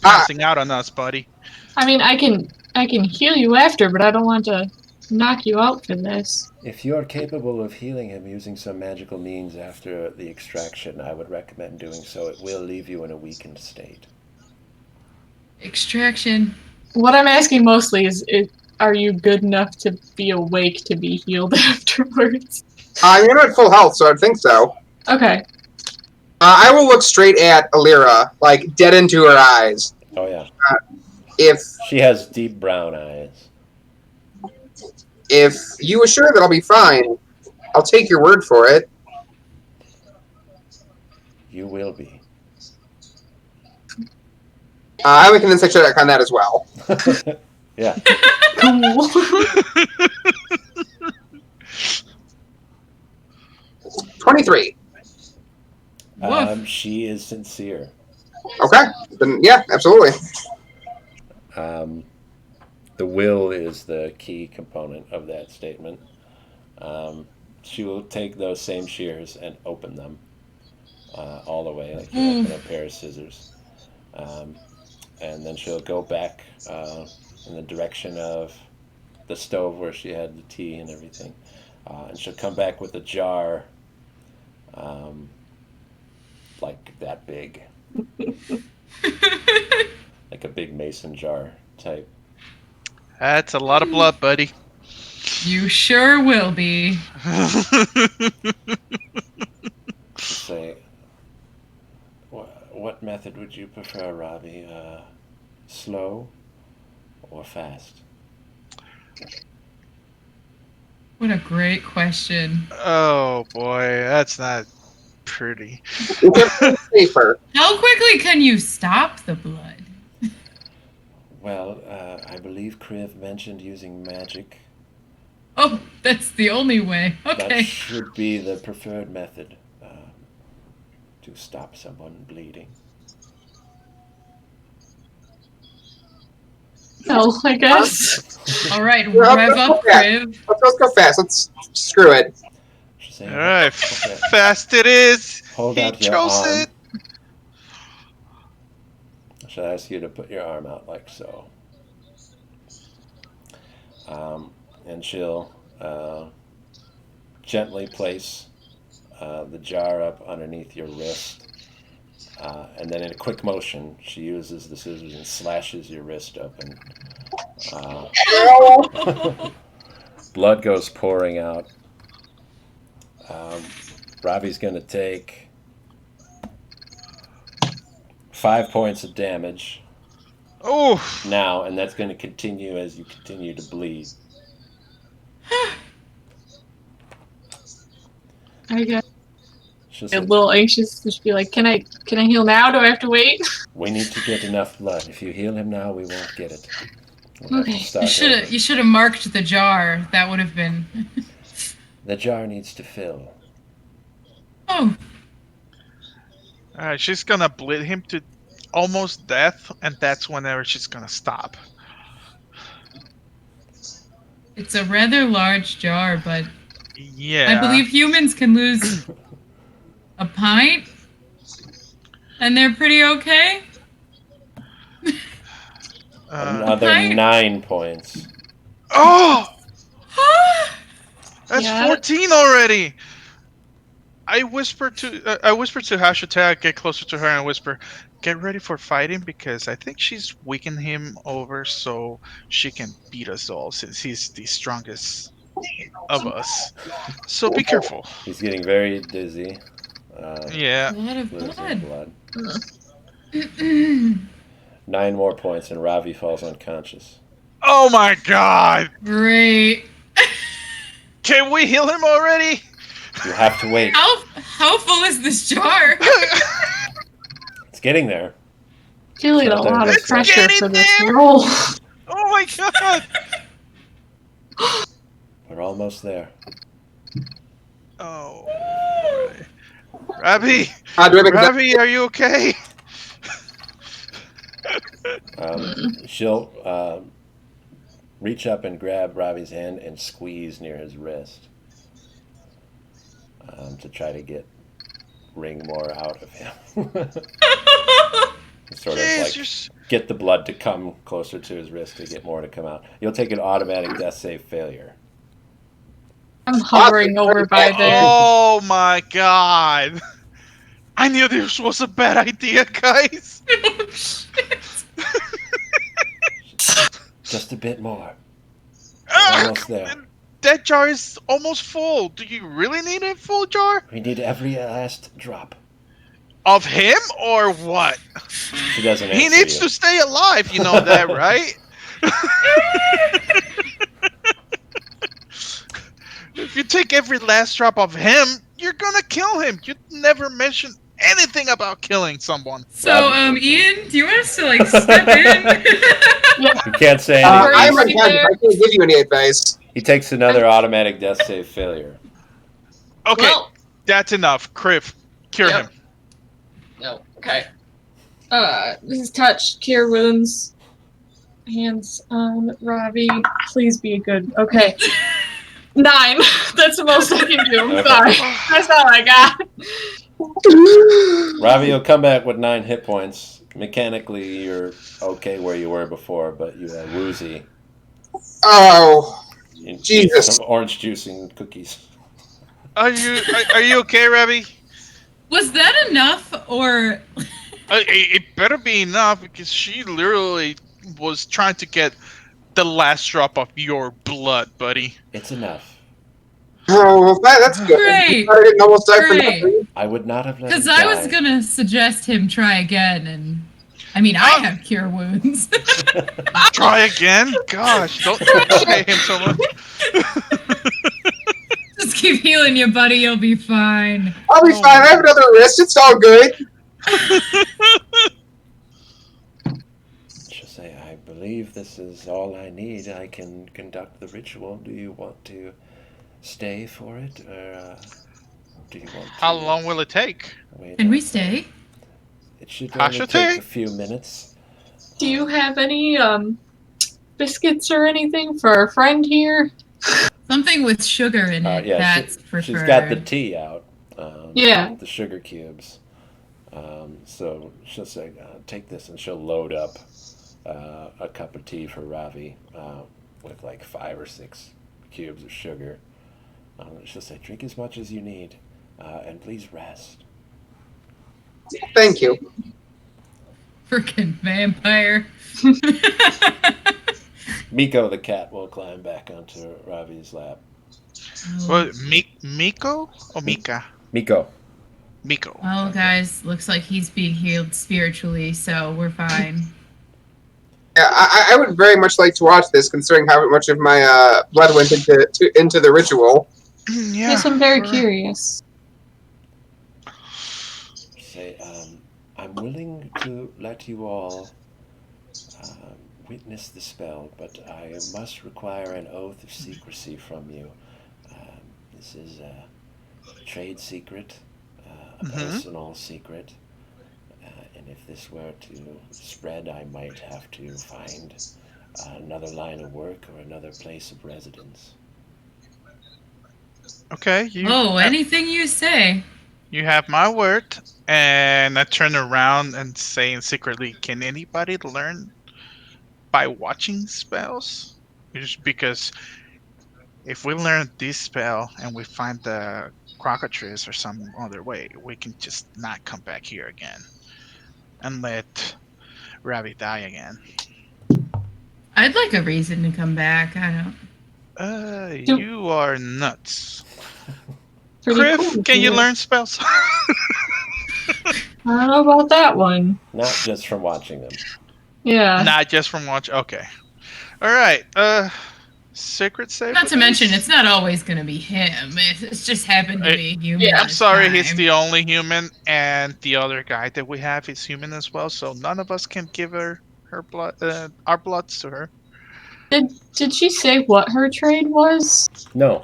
passing out on us, buddy. I mean, I can heal you after, but I don't want to knock you out for this. If you're capable of healing him using some magical means after the extraction, I would recommend doing so. It will leave you in a weakened state. Extraction. What I'm asking mostly is are you good enough to be awake to be healed afterwards? You're not at full health, so I'd think so. Okay. I will look straight at Alira, like dead into her eyes. Oh yeah. If she has deep brown eyes. If you assure that I'll be fine, I'll take your word for it. You will be. I would convince I check on that as well. Yeah. Cool. 23. Woof. She is sincere. Okay. Then yeah, absolutely. The will is the key component of that statement. She will take those same shears and open them all the way, like you open a pair of scissors. And then she'll go back in the direction of the stove where she had the tea and everything. And she'll come back with a jar like that big. Like a big mason jar type. That's a lot of blood, buddy. You sure will be. Say, what method would you prefer, Robbie? Slow or fast? What a great question. Oh boy, that's not pretty. Safer. How quickly can you stop the blood? Well, I believe Kriv mentioned using magic. Oh, that's the only way. That Okay. should be the preferred method to stop someone bleeding. No, I guess. All right, Well, rev up, yeah. Kriv. Let's go fast. Let's screw it. She's saying, All right, okay, fast it is. hold He out your chose arm. it. Should I ask you to put your arm out like so? And she'll gently place the jar up underneath your wrist. And then in a quick motion, she uses the scissors and slashes your wrist open. Blood goes pouring out. Robbie's going to take 5 points of damage Oh, now, and that's going to continue as you continue to bleed. I guess She'll a say, little anxious. Just be like, can I heal now? Do I have to wait? we need to get enough blood. If you heal him now, we won't get it. We'll have to Okay. start over. You should have marked the jar. That would have been. The jar needs to fill. Oh, all right. She's gonna bleed him to almost death, and that's whenever she's gonna stop. it's a rather large jar, but Yeah. I believe humans can lose a pint, and they're pretty okay. Another Right. 9 points. Oh, that's Yeah. 14 already. I whispered to Hashtag, get closer to her and whisper, get ready for fighting because I think she's weakening him over so she can beat us all since he's the strongest of us. So be careful. He's getting very dizzy. Yeah. A lot of Losing blood. blood. 9 more points, and Ravi falls unconscious. Oh my god. Great. Can we heal him already? You have to wait. How full is this jar? It's getting there. Feeling a It's lot of getting pressure for this there. role. Oh my god. We're almost there. Oh. Ravi, Do I make a Ravi, are you okay? She'll reach up and grab Ravi's hand and squeeze near his wrist to try to wring more out of him. Sort of Yes, like you're get the blood to come closer to his wrist to get more to come out. You'll take an automatic death save failure. I'm hovering over by there. Oh my god. I knew this was a bad idea, guys. Just a bit more. Ah, Almost there. that jar is almost full. Do you really need a full jar? We need every last drop. Of him or what? She doesn't answer He needs you. to stay alive, you know that, right? If you take every last drop of him, you're gonna kill him. You never mentioned anything about killing someone. So, Rob- Ian, do you want us to like step in? You can't say Uh, anything. I'm right unconscious. there. I can't give you any advice. He takes another automatic death save failure. Okay, Well, that's enough. Kriv, cure Yep. him. no. Okay. This is touch, cure wounds. Hands on Ravi. Please be good. Okay. 9. That's the most I can do. I'm Okay. sorry. That's all I got. Ravi will come back with 9 hit points. Mechanically, you're okay where you were before, but you are woozy. Oh, You need Jesus. some orange juice and cookies. Are you okay, Ravi? Was that enough, or It better be enough because she literally was trying to get the last drop of your blood, buddy. It's enough. Oh, well, that's good. Great. I didn't almost die for Great. nothing. I would not have let him because die. I was gonna suggest him try again, and I mean I have cure wounds. Try again? Gosh, don't say him so much. Just keep healing you, buddy. You'll be fine. I'll be fine. I have another wrist. It's all good. She'll say, I believe this is all I need. I can conduct the ritual. Do you want to stay for it, or do you want to... How long will it take? Wait Can we on- stay? It should How only should take it? a few minutes. Do you have any biscuits or anything for our friend here? Something with sugar in it. Yeah, That's preferred. she's got the tea out. Yeah. The sugar cubes. So she'll say, take this, and she'll load up a cup of tea for Ravi with like 5 or 6 cubes of sugar. She'll say, drink as much as you need, and please rest. Thank you. Freaking vampire. Miko the cat will climb back onto Ravi's lap. What, Miko or Mika? Miko. Miko. Well, guys, looks like he's being healed spiritually, so we're fine. Yeah, I would very much like to watch this, considering how much of my blood went into the ritual. Yeah. Yes, I'm very curious. Say, I'm willing to let you all witness the spell, but I must require an oath of secrecy from you. This is a trade secret, a personal secret, and if this were to spread, I might have to find another line of work or another place of residence. Okay. Anything you say. You have my word. And I turn around and saying secretly, can anybody learn by watching spells? Just because if we learn this spell and we find the crocodile or some other way, we can just not come back here again and let Ravi die again. I'd like a reason to come back. I don't. You are nuts. Pretty Kriv, cool. can you learn spells? I don't know about that one. Not just from watching them. Yeah. Not just from watch. Okay. All right. Secret save. Not to mention, it's not always going to be him. It's just happened to be human. Yeah, I'm this sorry, he's time. the only human, and the other guy that we have is human as well. So none of us can give her blood, our bloods to her. Did she say what her trade was? No.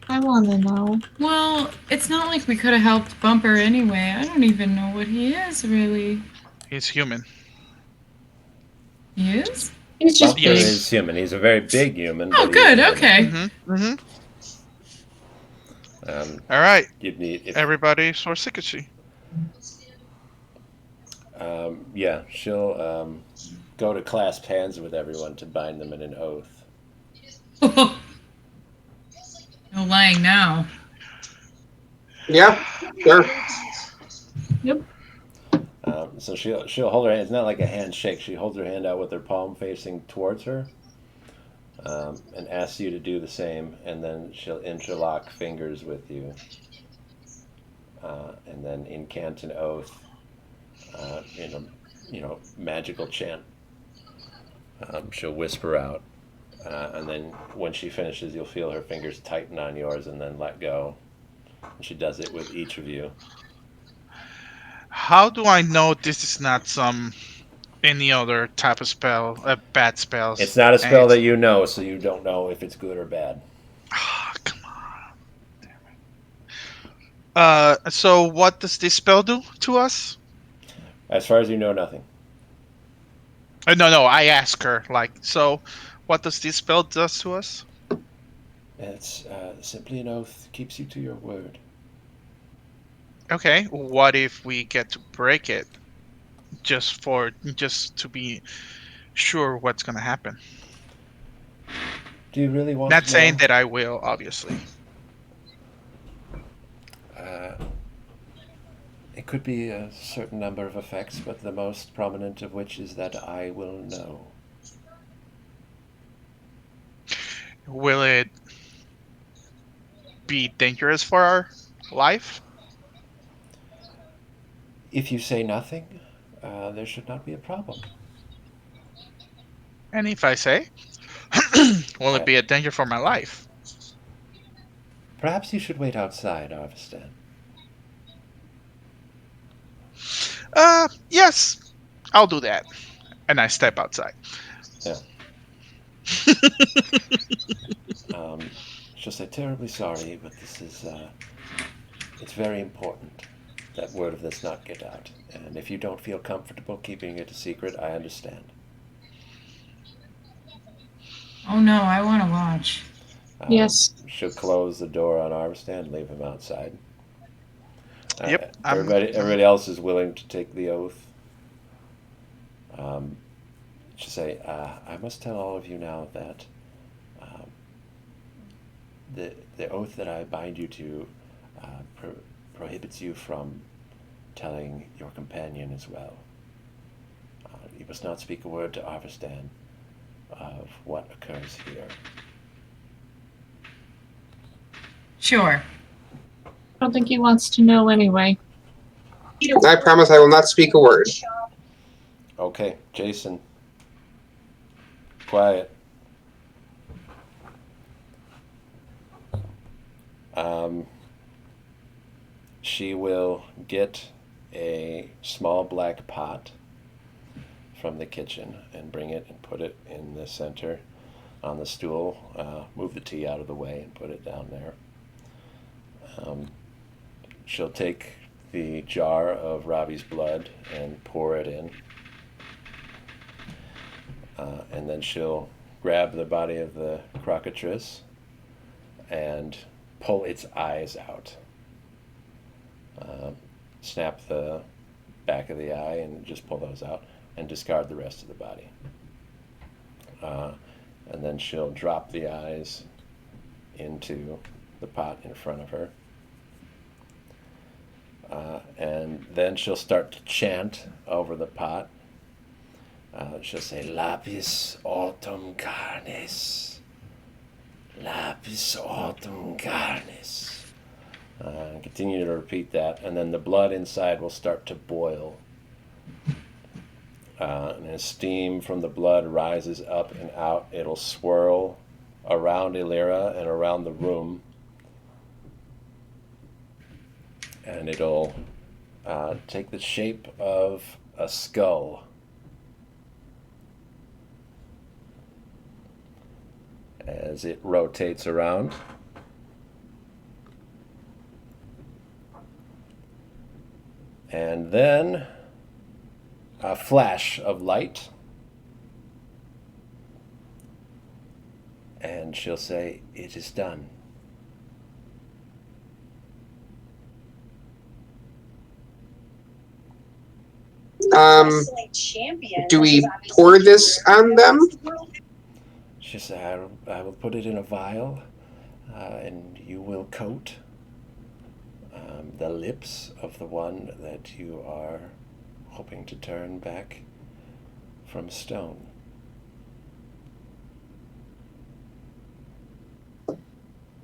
I want to know. Well, it's not like we could have helped Bumper anyway. I don't even know what he is, really. He's human. He is? He's just Bumper big. is human. He's a very big human. Oh, but he's good, human. okay. Mm-hmm. All right, You'd need... everybody, for secrecy. Yeah, she'll go to clasp hands with everyone to bind them in an oath. No lying now. Yeah, sure. So she'll hold her hand. It's not like a handshake. She holds her hand out with her palm facing towards her, and asks you to do the same. And then she'll interlock fingers with you, and then incant an oath in a magical chant. She'll whisper out, and then when she finishes, you'll feel her fingers tighten on yours, and then let go. And she does it with each of you. How do I know this is not any other type of spell, bad spells? It's not a And spell it's- that you know, so you don't know if it's good or bad. Come on. So what does this spell do to us? As far as you know, nothing. No. I ask her so. What does this spell does to us? It's simply an oath. Keeps you to your word. Okay. What if we get to break it, just to be sure what's gonna happen? Do you really want Not to saying know? that I will, obviously. It could be a certain number of effects, but the most prominent of which is that I will know. Will it be dangerous for our life? If you say nothing, there should not be a problem. And if I say, will it be a danger for my life? Perhaps you should wait outside, Arvistan. Yes, I'll do that. And I step outside. Yeah. She'll say, terribly sorry, but this is, it's very important that word of this not get out. And if you don't feel comfortable keeping it a secret, I understand. Oh no, I want to watch. Yes. She'll close the door on Arvistan, leave him outside. Yep, Everybody else is willing to take the oath. She'll say, I must tell all of you now that the oath that I bind you to prohibits you from telling your companion as well. You must not speak a word to Arvistan of what occurs here. Sure. I don't think he wants to know anyway. I promise I will not speak a word. Okay, Jason. Quiet. She will get a small black pot from the kitchen and bring it and put it in the center on the stool. Move the tea out of the way and put it down there. She'll take the jar of Robbie's blood and pour it in. And then she'll grab the body of the crocodile and pull its eyes out. Snap the back of the eye and just pull those out and discard the rest of the body. And then she'll drop the eyes into the pot in front of her. And then she'll start to chant over the pot. She'll say, Lapis autumn carnis. Lapis autumn carnis. Continue to repeat that, and then the blood inside will start to boil. And as steam from the blood rises up and out, it'll swirl around Illyra and around the room. And it'll take the shape of a skull. As it rotates around. And then a flash of light. And she'll say, it is done. Do we pour this on them? She'll say, I will put it in a vial, and you will coat the lips of the one that you are hoping to turn back from stone.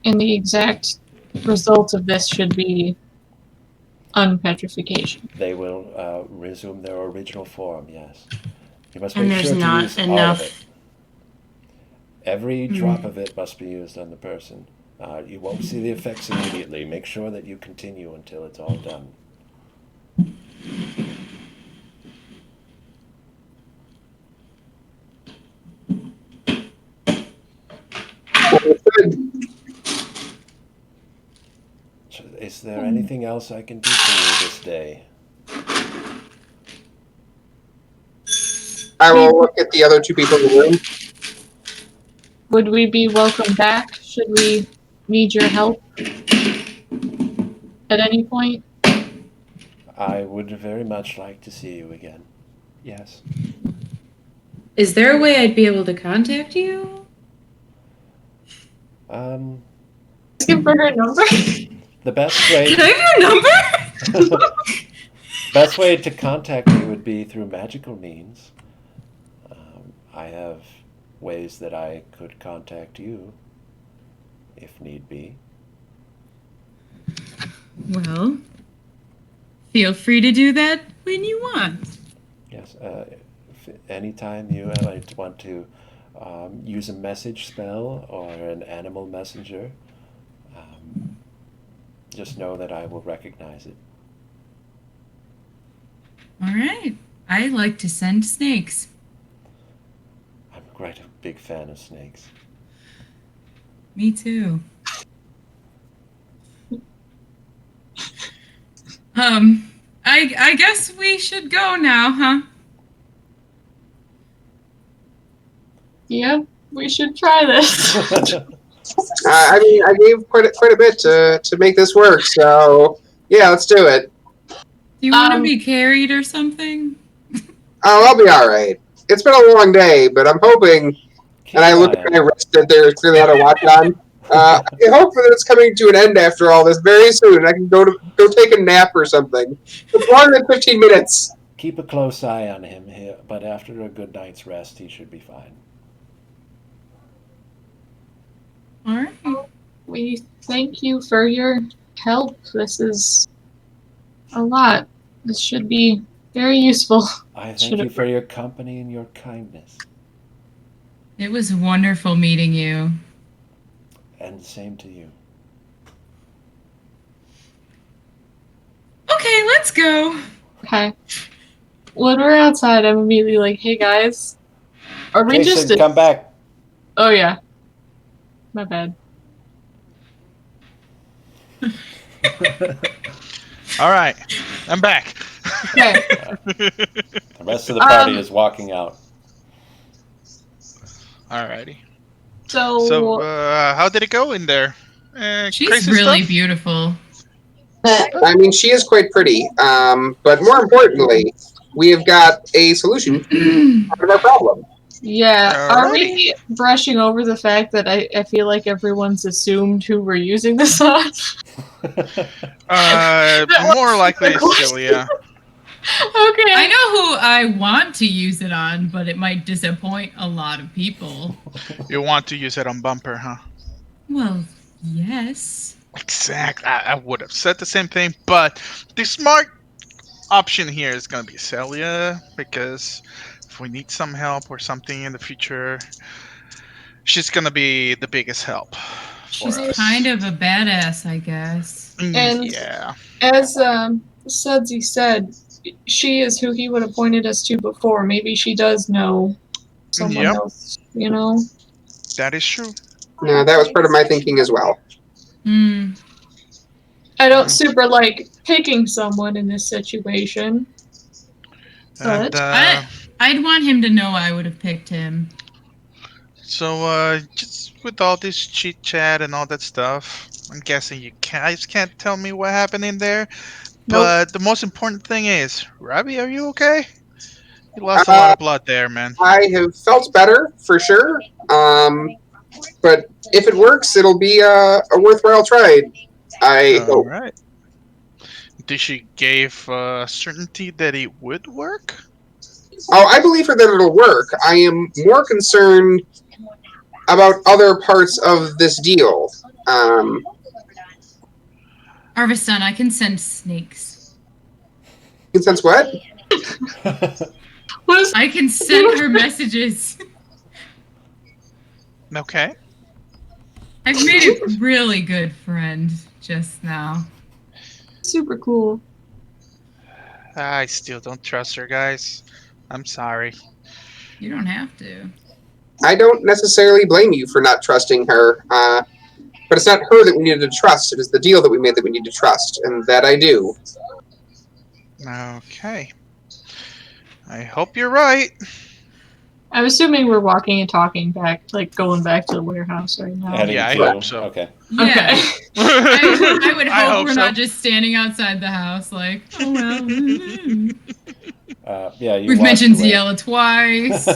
And the exact result of this should be unpetrification. They will resume their original form, yes. You must And make there's sure to not use all of it. enough. Every drop of it must be used on the person. You won't see the effects immediately. Make sure that you continue until it's all done. Is there anything else I can do for you this day? I will look at the other two people in the room. Would we be welcome back? Should we need your help at any point? I would very much like to see you again. Yes. Is there a way I'd be able to contact you? Asking for her number? The best way. Can I have your number? Best way to contact me would be through magical means. I have ways that I could contact you, if need be. Well, feel free to do that when you want. Yes. If anytime you might want to use a message spell or an animal messenger, just know that I will recognize it. All right. I like to send snakes. I'm quite a big fan of snakes. Me too. I guess we should go now, huh? Yeah, we should try this. I mean, I gave quite a bit to make this work, so yeah, let's do it. Do you want to be carried or something? Oh, I'll be all right. It's been a long day, but I'm hoping. And I look at my wrist that there's clearly had a watch on. I hope that it's coming to an end after all this very soon. I can go take a nap or something. It's longer than 15 minutes. Keep a close eye on him here, but after a good night's rest, he should be fine. All right. We thank you for your help. This is a lot. This should be very useful. I thank you for your company and your kindness. It was wonderful meeting you. And the same to you. Okay, let's go. Okay. When we're outside, I'm immediately like, hey guys, are we Jason, just... come back. Oh yeah. My bad. All right, I'm back. Okay. The rest of the party is walking out. Alrighty. So how did it go in there? She's Crazy really stuff? beautiful. I mean, she is quite pretty. But more importantly, we have got a solution to our problem. yeah, are Alrighty. we brushing over the fact that I feel like everyone's assumed who we're using this on? More likely Celia. Okay. I know who I want to use it on, but it might disappoint a lot of people. You want to use it on Bumper, huh? Well, yes. Exactly. I would have said the same thing, but the smart option here is going to be Celia, because if we need some help or something in the future, she's going to be the biggest help. She's for us. kind of a badass, I guess. And- Yeah. As Sudsy said, she is who he would have pointed us to before. Maybe she does know someone Yep. else, you know? That is true. Yeah, that was part of my thinking as well. Hmm. I don't super like picking someone in this situation. And, But I'd want him to know I would have picked him. so, just with all this chit chat and all that stuff, I'm guessing you guys can't tell me what happened in there. Nope. But the most important thing is, Robbie, are you okay? You lost a lot of blood there, man. I have felt better for sure. But if it works, it'll be a worthwhile try. I All hope. right. Did she give certainty that it would work? Oh, I believe her that it'll work. I am more concerned about other parts of this deal. Arvistan, I can send snakes. Since what? what is I can send her messages. Okay. I've made a really good friend just now. Super cool. I still don't trust her, guys. I'm sorry. You don't have to. I don't necessarily blame you for not trusting her, but it's not her that we needed to trust. It is the deal that we made that we need to trust, and that I do. Okay. I hope you're right. I'm assuming we're walking and talking back, like going back to the warehouse right now. Heading Yeah, I to- hope so. Okay. Yeah. Okay. I would I hope hope we're so. not just standing outside the house like, oh well. Yeah, you We've walked mentioned away. Ziella twice.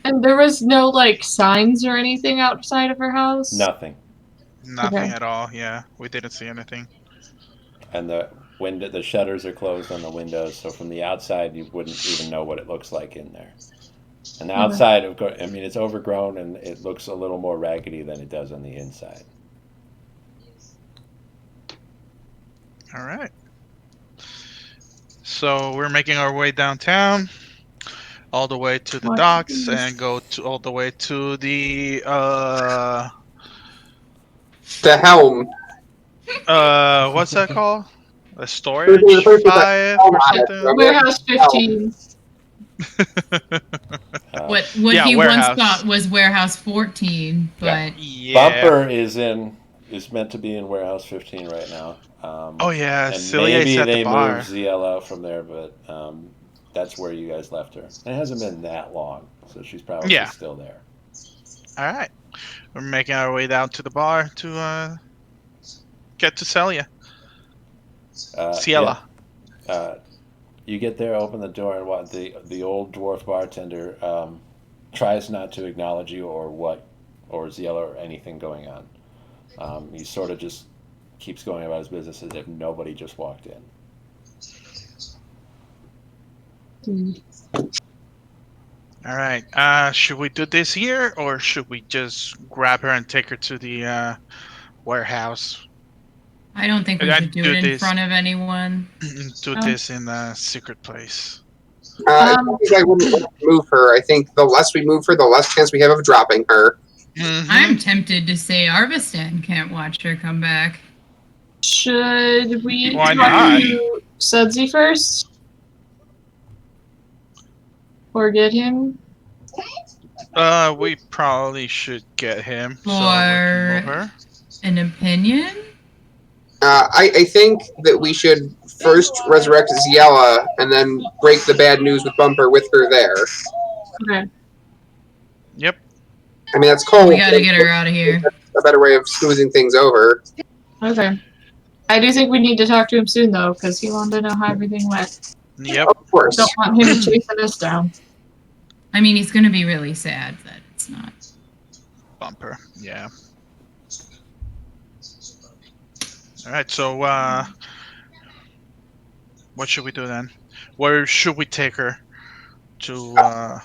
And there was no like signs or anything outside of her house. Nothing. Nothing Okay. at all. Yeah, we didn't see anything. And the shutters are closed on the windows, so from the outside you wouldn't even know what it looks like in there. And the outside, of course, I mean, it's overgrown and it looks a little more raggedy than it does on the inside. All right. So we're making our way downtown, all the way to the What docks, is- and go all the way to the The helm. what's that called? A The storage place with the 5 helm or on it. something. Warehouse 15. what Yeah, he warehouse. once thought was Warehouse 14, but Yeah. Yeah. Bumper is meant to be in Warehouse 15 right now. Oh yeah, And Celia maybe is at they the bar. moved ZL out from there, but that's where you guys left her. And it hasn't been that long, so she's probably Yeah. still there. All right, we're making our way down to the bar to get to Celia. Ciela. Yeah. You get there, open the door, and what the old dwarf bartender tries not to acknowledge you or Ziella or anything going on. He sort of just keeps going about his business as if nobody just walked in. All right. Should we do this here, or should we just grab her and take her to the warehouse? I don't think we I should do do it in this. front of anyone. Do this in a secret place. I think I wouldn't want to move her. I think the less we move her, the less chance we have of dropping her. Mhm. I'm tempted to say Arvistan can't watch her come back. Should we Why talk not? to Sudsy first? Or get him? We probably should get him so we For- can move her. An opinion? I think that we should first resurrect Ziella and then break the bad news with Bumper with her there. Okay. Yep. I mean, that's cold. We gotta get her out of here. That's a better way of smoothing things over. Okay. I do think we need to talk to him soon, though, because he wanted to know how everything went. Yep. Of course. Don't want him chasing us down. I mean, he's gonna be really sad that it's not. Bumper. Yeah. All right. So, what should we do then? Where should we take her to? I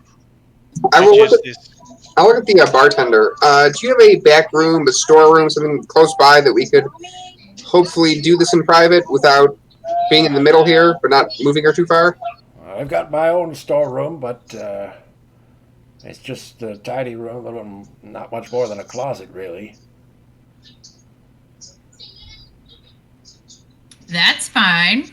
will use look at, this. I'll look at the bartender. Do you have a back room, a storeroom, something close by that we could hopefully do this in private without being in the middle here, but not moving her too far? I've got my own storeroom, but it's just a tidy room, not much more than a closet, really. That's fine.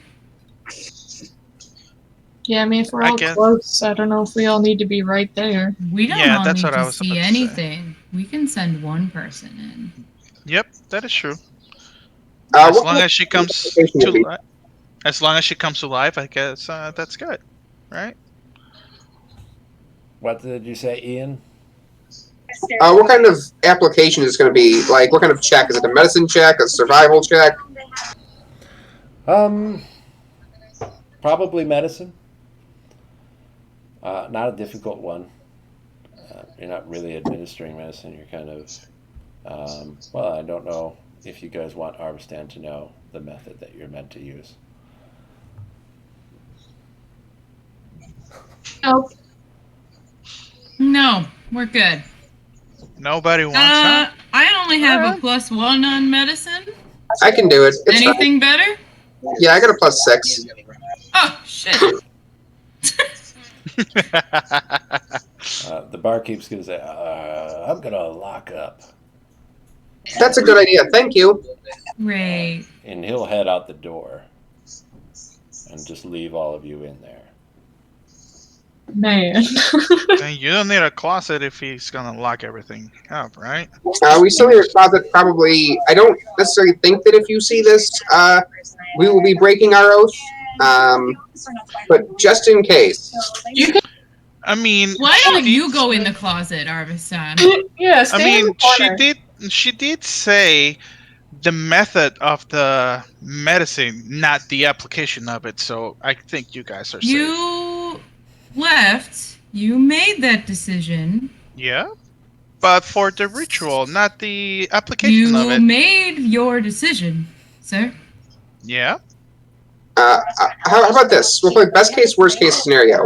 Yeah, I mean, if we're I all guess- close, I don't know if we all need to be right there. We don't Yeah, all that's need what I to was see about to say. anything. We can send one person in. Yep, that is true. What As long kind as she comes Vacation to would be- life, as long as she comes to life, I guess that's good, right? What did you say, Ian? what kind of application is going to be? Like, what kind of check? Is it a medicine check, a survival check? Probably medicine. Not a difficult one. You're not really administering medicine. You're kind of, well, I don't know if you guys want Arvistan to know the method that you're meant to use. Nope. No, we're good. Nobody wants that. I only have Alright. a +1 on medicine. I can do it. It's fine. Anything better? Yeah, I got a +6. Oh shit! The barkeep's going to say, I'm going to lock up. That's a good idea. Thank you. Great. And he'll head out the door and just leave all of you in there. Man. And you don't need a closet if he's gonna lock everything up, right? We still need a closet, probably. I don't necessarily think that if you see this, we will be breaking our oath. But just in case. You can, I mean, Why she don't did- you go in the closet, Arvistan? yeah, I stay in mean, the corner. she did say the method of the medicine, not the application of it. So I think you guys are safe. You left. You made that decision. Yeah, but for the ritual, not the application of You it. made your decision, sir. Yeah. How about this? We'll play best case, worst case scenario.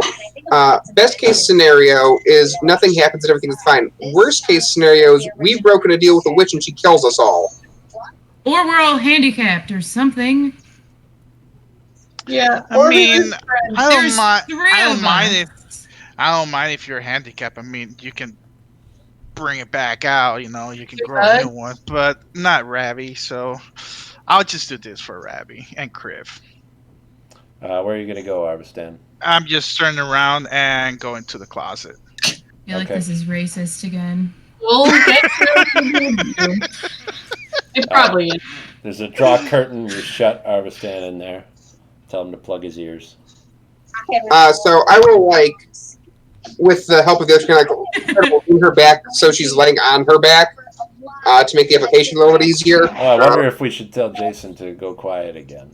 Best case scenario is nothing happens and everything's fine. Worst case scenario is we've broken a deal with a witch and she kills us all. Or we're all handicapped or something. Yeah. I mean, I don't There's mind. three I don't of mind us. I don't mind if you're handicapped. I mean, you can bring it back out. You know, you can You grow a could. new one, but not Ravi. So I'll just do this for Ravi and Kriv. Where are you going to go, Arvistan? I'm just turning around and going to the closet. I feel like Okay. this is racist again. We'll get to It probably is. There's a draw curtain. You shut Arvistan in there. Tell him to plug his ears. So I will, with the help of the other kind of lean her back so she's laying on her back to make the application a little bit easier. Oh, I wonder if we should tell Jason to go quiet again.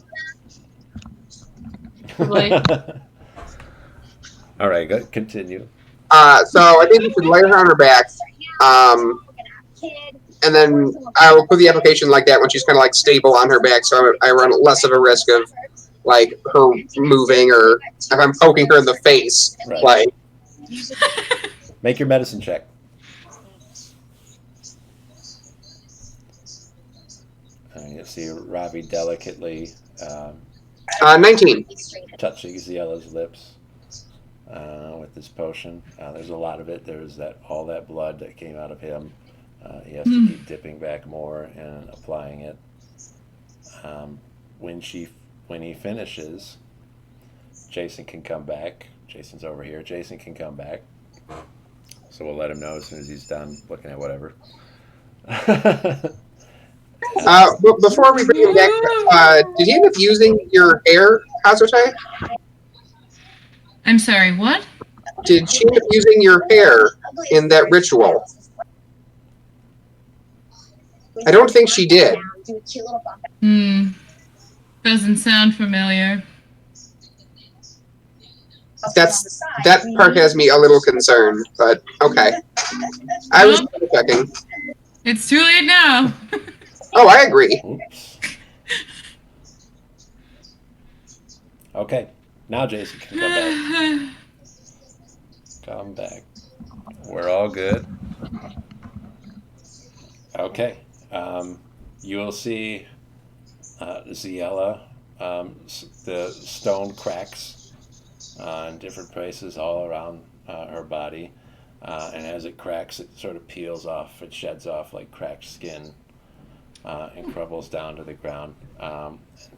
Probably. All right, go, continue. So I think we should lay her on her back. And then I will put the application like that when she's kind of stable on her back, so I run less of a risk of her moving or if I'm poking her in the face. Right. Make your medicine check. You'll see Ravi delicately 19. touching Ziela's lips with this potion. There's a lot of it. There's all that blood that came out of him. He has to keep dipping back more and applying it. When he finishes, Jason can come back. Jason's over here. Jason can come back. So we'll let him know as soon as he's done looking at whatever. Before we bring him back, did he end up using your hair, Hazotai? I'm sorry, what? Did she end up using your hair in that ritual? I don't think she did. Doesn't sound familiar. That part has me a little concerned, but okay. I was checking. It's too late now. Oh, I agree. Oops. Okay. Now Jason can come back. Come back. We're all good. Okay. You will see Ziela. The stone cracks in different places all around her body. And as it cracks, it sort of peels off. It sheds off like cracked skin and crumbles down to the ground.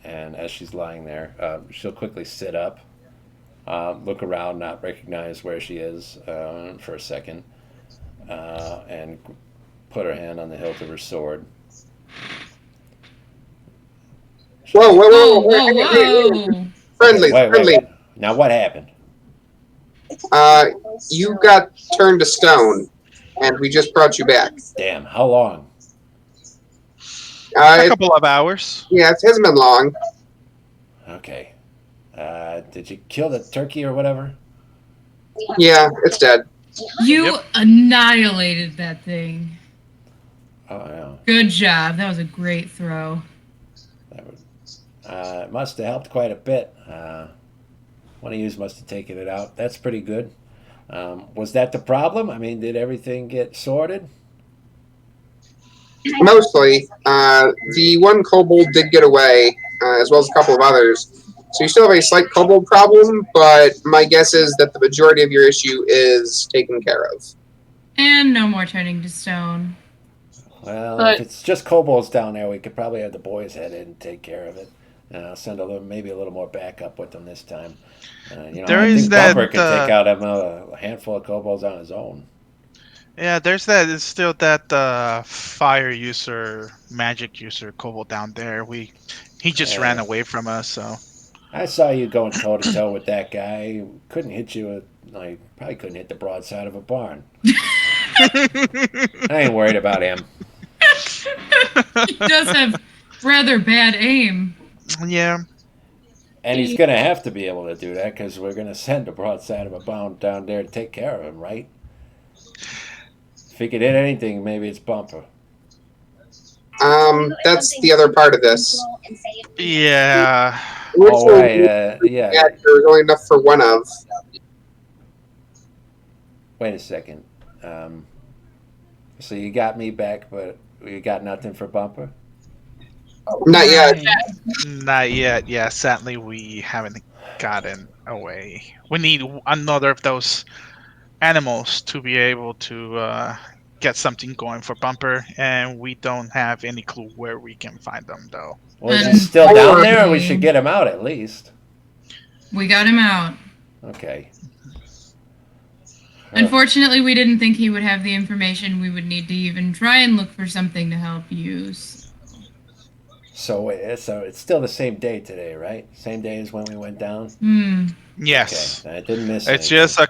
And as she's lying there, she'll quickly sit up, look around, not recognize where she is for a second, and put her hand on the hilt of her sword. Whoa! Whoa. Friendly. Wait. Now what happened? You got turned to stone, and we just brought you back. Damn, how long? A couple of hours. Yeah, it hasn't been long. Okay. Did you kill the turkey or whatever? Yeah, it's dead. You annihilated that thing. Oh, yeah. Good job. That was a great throw. That would, it must have helped quite a bit. One of you must have taken it out. That's pretty good. Was that the problem? I mean, did everything get sorted? Mostly. The one kobold did get away, as well as a couple of others. So you still have a slight kobold problem, but my guess is that the majority of your issue is taken care of. And no more turning to stone. Well, But- if it's just kobolds down there, we could probably have the boys head in and take care of it. I'll send maybe a little more backup with them this time. There I is think that, Bumper could take out a handful of kobolds on his own. Yeah, there's that. It's still that fire user, magic user kobold down there. He just ran away from us. So I saw you going toe to toe with that guy. He couldn't hit you with, probably couldn't hit the broadside of a barn. I ain't worried about him. He does have rather bad aim. yeah, And he's going to have to be able to do that because we're going to send a broadside of a barn down there to take care of him, right? If he could hit anything, maybe it's Bumper. That's the other part of this. yeah. Oh, right. Yeah. There's only enough for one of. Wait a second. So you got me back, but you got nothing for Bumper? Not yet. Not yet. Yeah, sadly we haven't gotten away. We need another of those animals to be able to get something going for Bumper, and we don't have any clue where we can find them, though. Well, is he still down there? We should get him out at least. We got him out. Okay. Unfortunately, we didn't think he would have the information we would need to even try and look for something to help use. So it's still the same day today, right? Same day as when we went down? Yes. Okay. I didn't miss It's anything.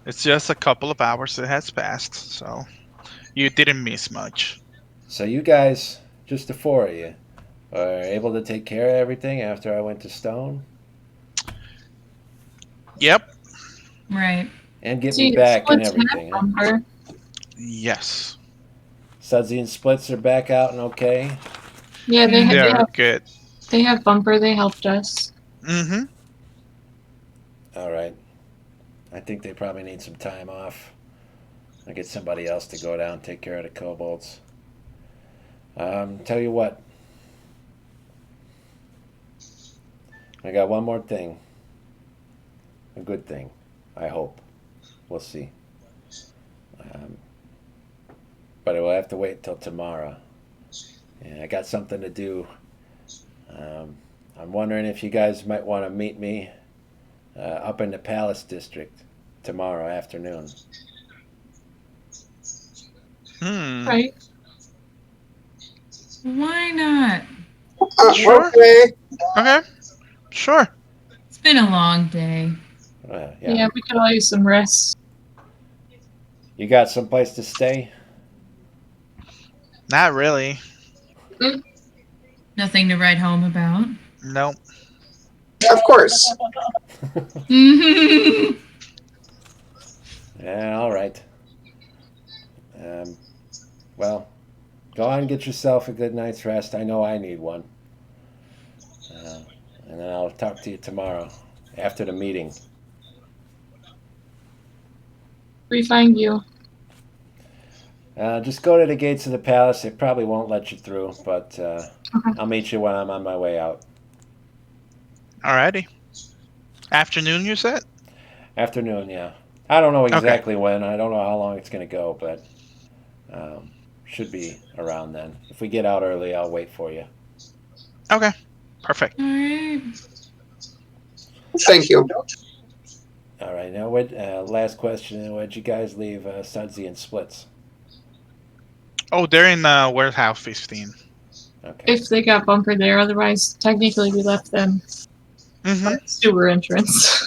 just a couple of hours that has passed, so you didn't miss much. So you guys, just the four of you, are able to take care of everything after I went to Stone? Yep. Right. And get me back and everything. Huh? Bumper. Yes. Sudsy and Splits are back out and okay? Yeah, They're good. they have Bumper. They helped us. Mm-hmm. All right. I think they probably need some time off. I'll get somebody else to go down and take care of the kobolds. Tell you what. I got one more thing. A good thing. I hope. We'll see. But I will have to wait until tomorrow. And I got something to do. I'm wondering if you guys might want to meet me up in the Palace District tomorrow afternoon. Right. Why not? Sure. Okay. Okay. Sure. It's been a long day. Yeah, we could all use some rest. You got someplace to stay? Not really. Nothing to write home about. Nope. Of course. Yeah, all right. Well, go on and get yourself a good night's rest. I know I need one. And then I'll talk to you tomorrow after the meeting. We find you. Just go to the gates of the palace. They probably won't let you through, but I'll meet you when I'm on my way out. Alrighty. Afternoon, you said? Afternoon, yeah. I don't know exactly when. I don't know how long it's going to go, but should be around then. If we get out early, I'll wait for you. Okay. Perfect. All right. Thank you. All right. Now, last question. Where'd you guys leave Sudsy and Splits? Oh, they're in warehouse 15. Okay. If they got Bumper there, otherwise, technically, we left them Mm-hmm. sewer entrance.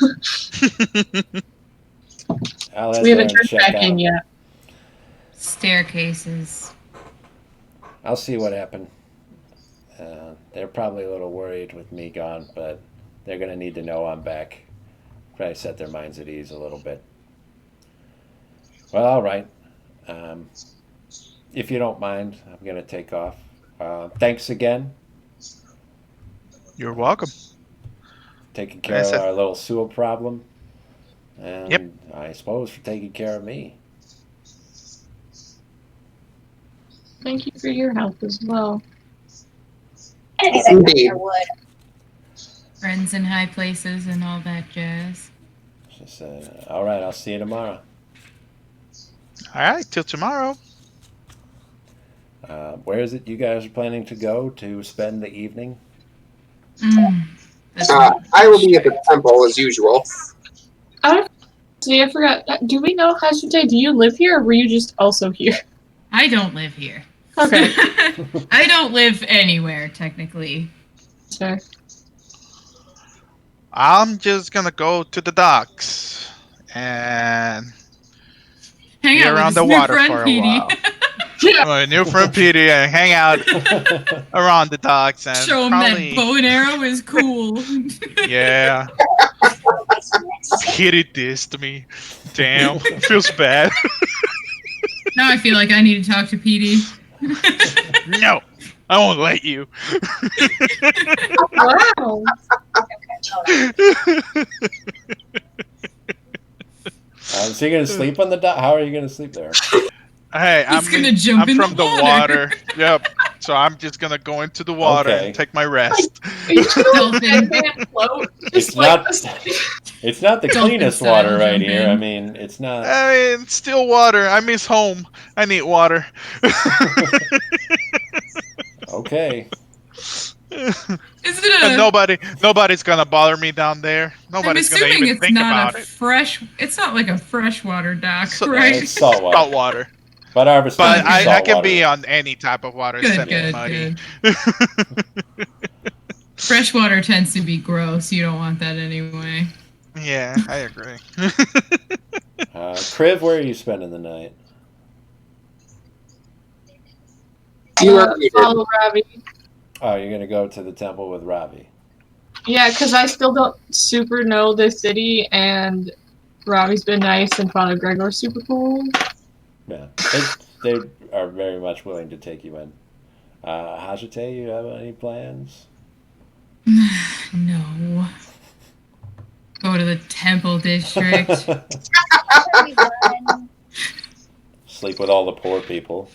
I'll head We haven't there and turned check back out. in yet. Staircases. I'll see what happened. They're probably a little worried with me gone, but they're going to need to know I'm back. Probably set their minds at ease a little bit. Well, all right. If you don't mind, I'm going to take off. Thanks again. You're welcome. Taking care of our little sewer problem. And Yep. I suppose for taking care of me. Thank you for your help as well. Indeed. Friends in high places and all that jazz. Just, all right, I'll see you tomorrow. All right. Till tomorrow. Where is it you guys are planning to go to spend the evening? That's I will be at the temple as usual. See, I forgot. Do we know, Hashite, do you live here or were you just also here? I don't live here. Okay. I don't live anywhere, technically. Sure. I'm just gonna go to the docks and Hang be out with around his the new water friend for a Petey. while. My new friend Petey and hang out around the docks and Show him probably that bow and arrow is cool. yeah. Kitty dissed me. Damn, feels bad. Now I feel like I need to talk to Petey. No, I won't let you. Wow. So you're going to sleep on the dock? How are you going to sleep there? Hey, He's gonna jump I'm in from the the water. Yep. So I'm just gonna go into the water Okay. and take my rest. Dolphin. Float, It's just like not. It's not the Dolphin cleanest style water right jump here. in. I mean, it's not. I mean, still water. I miss home. I need water. Okay. Is it And a? nobody's gonna bother me down there. I'm Nobody's gonna assuming even it's think not about a it. fresh. It's not like a freshwater dock, So- right? It's salt water. Salt water. But harvesting But is I salt can water. be on any type of water Good, except good, muddy. good. Freshwater tends to be gross. You don't want that anyway. Yeah, I agree. Kriv, where are you spending the night? You are muted. follow Ravi. Oh, you're going to go to the temple with Ravi. Yeah, because I still don't super know this city, and Ravi's been nice, and Father Gregor's super cool. Yeah. They are very much willing to take you in. Hajite, you have any plans? No. Go to the temple district. Sleep with all the poor people.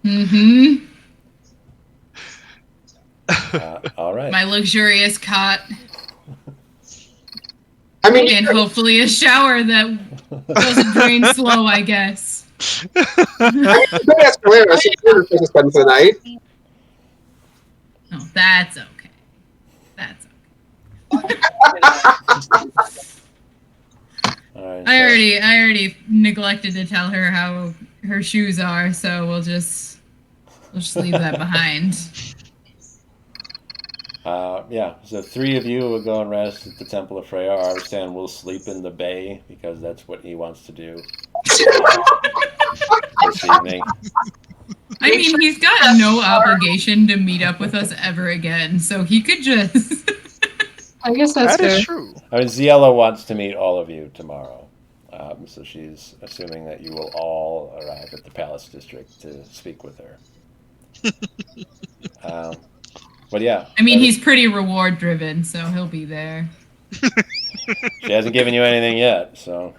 Mm-hmm. All right. My luxurious cot. I mean, And hopefully a shower that doesn't drain slow, I guess. you could ask Valera if you're supposed to spend for the night. No, that's okay. That's okay. All right. I already neglected to tell her how her shoes are, so we'll just leave that behind. Yeah, so 3 of you will go and rest at the Temple of Freya. Arstan will sleep in the bay because that's what he wants to do this evening. I mean, he's got no obligation to meet up with us ever again, so he could just. I guess that's That is fair. true. I mean, Ziella wants to meet all of you tomorrow. So she's assuming that you will all arrive at the Palace District to speak with her. But yeah. I mean, he's pretty reward driven, so he'll be there. She hasn't given you anything yet, so.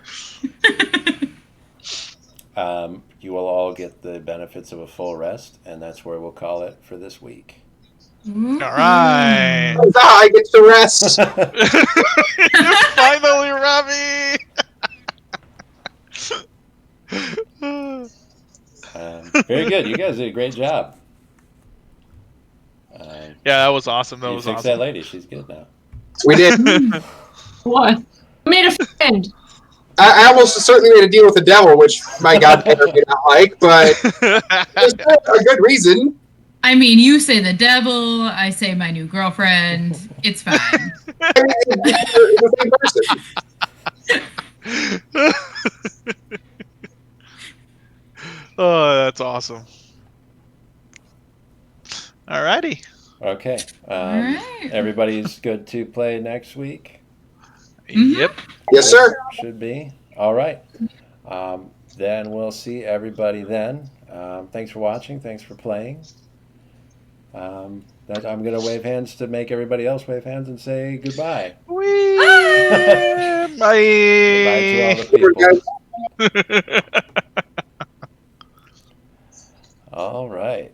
You will all get the benefits of a full rest, and that's where we'll call it for this week. All right. Huzzah, I get to rest. Finally, Robbie. Very good. You guys did a great job. Yeah, that was awesome. That You was fixed awesome. that lady. She's good now. We did. What? I made a friend. I almost certainly made a deal with the devil, which my godmother may not like, but there's a good reason. I mean, you say the devil, I say my new girlfriend. It's fine. I mean, it's the same person. Oh, that's awesome. Alrighty. Okay. Alright. Everybody's good to play next week? Mhm. Yep. Yes, sir. Should be. All right. Then we'll see everybody then. Thanks for watching. Thanks for playing. I'm going to wave hands to make everybody else wave hands and say goodbye. Whee! Goodbye to all Bye. the people. All right.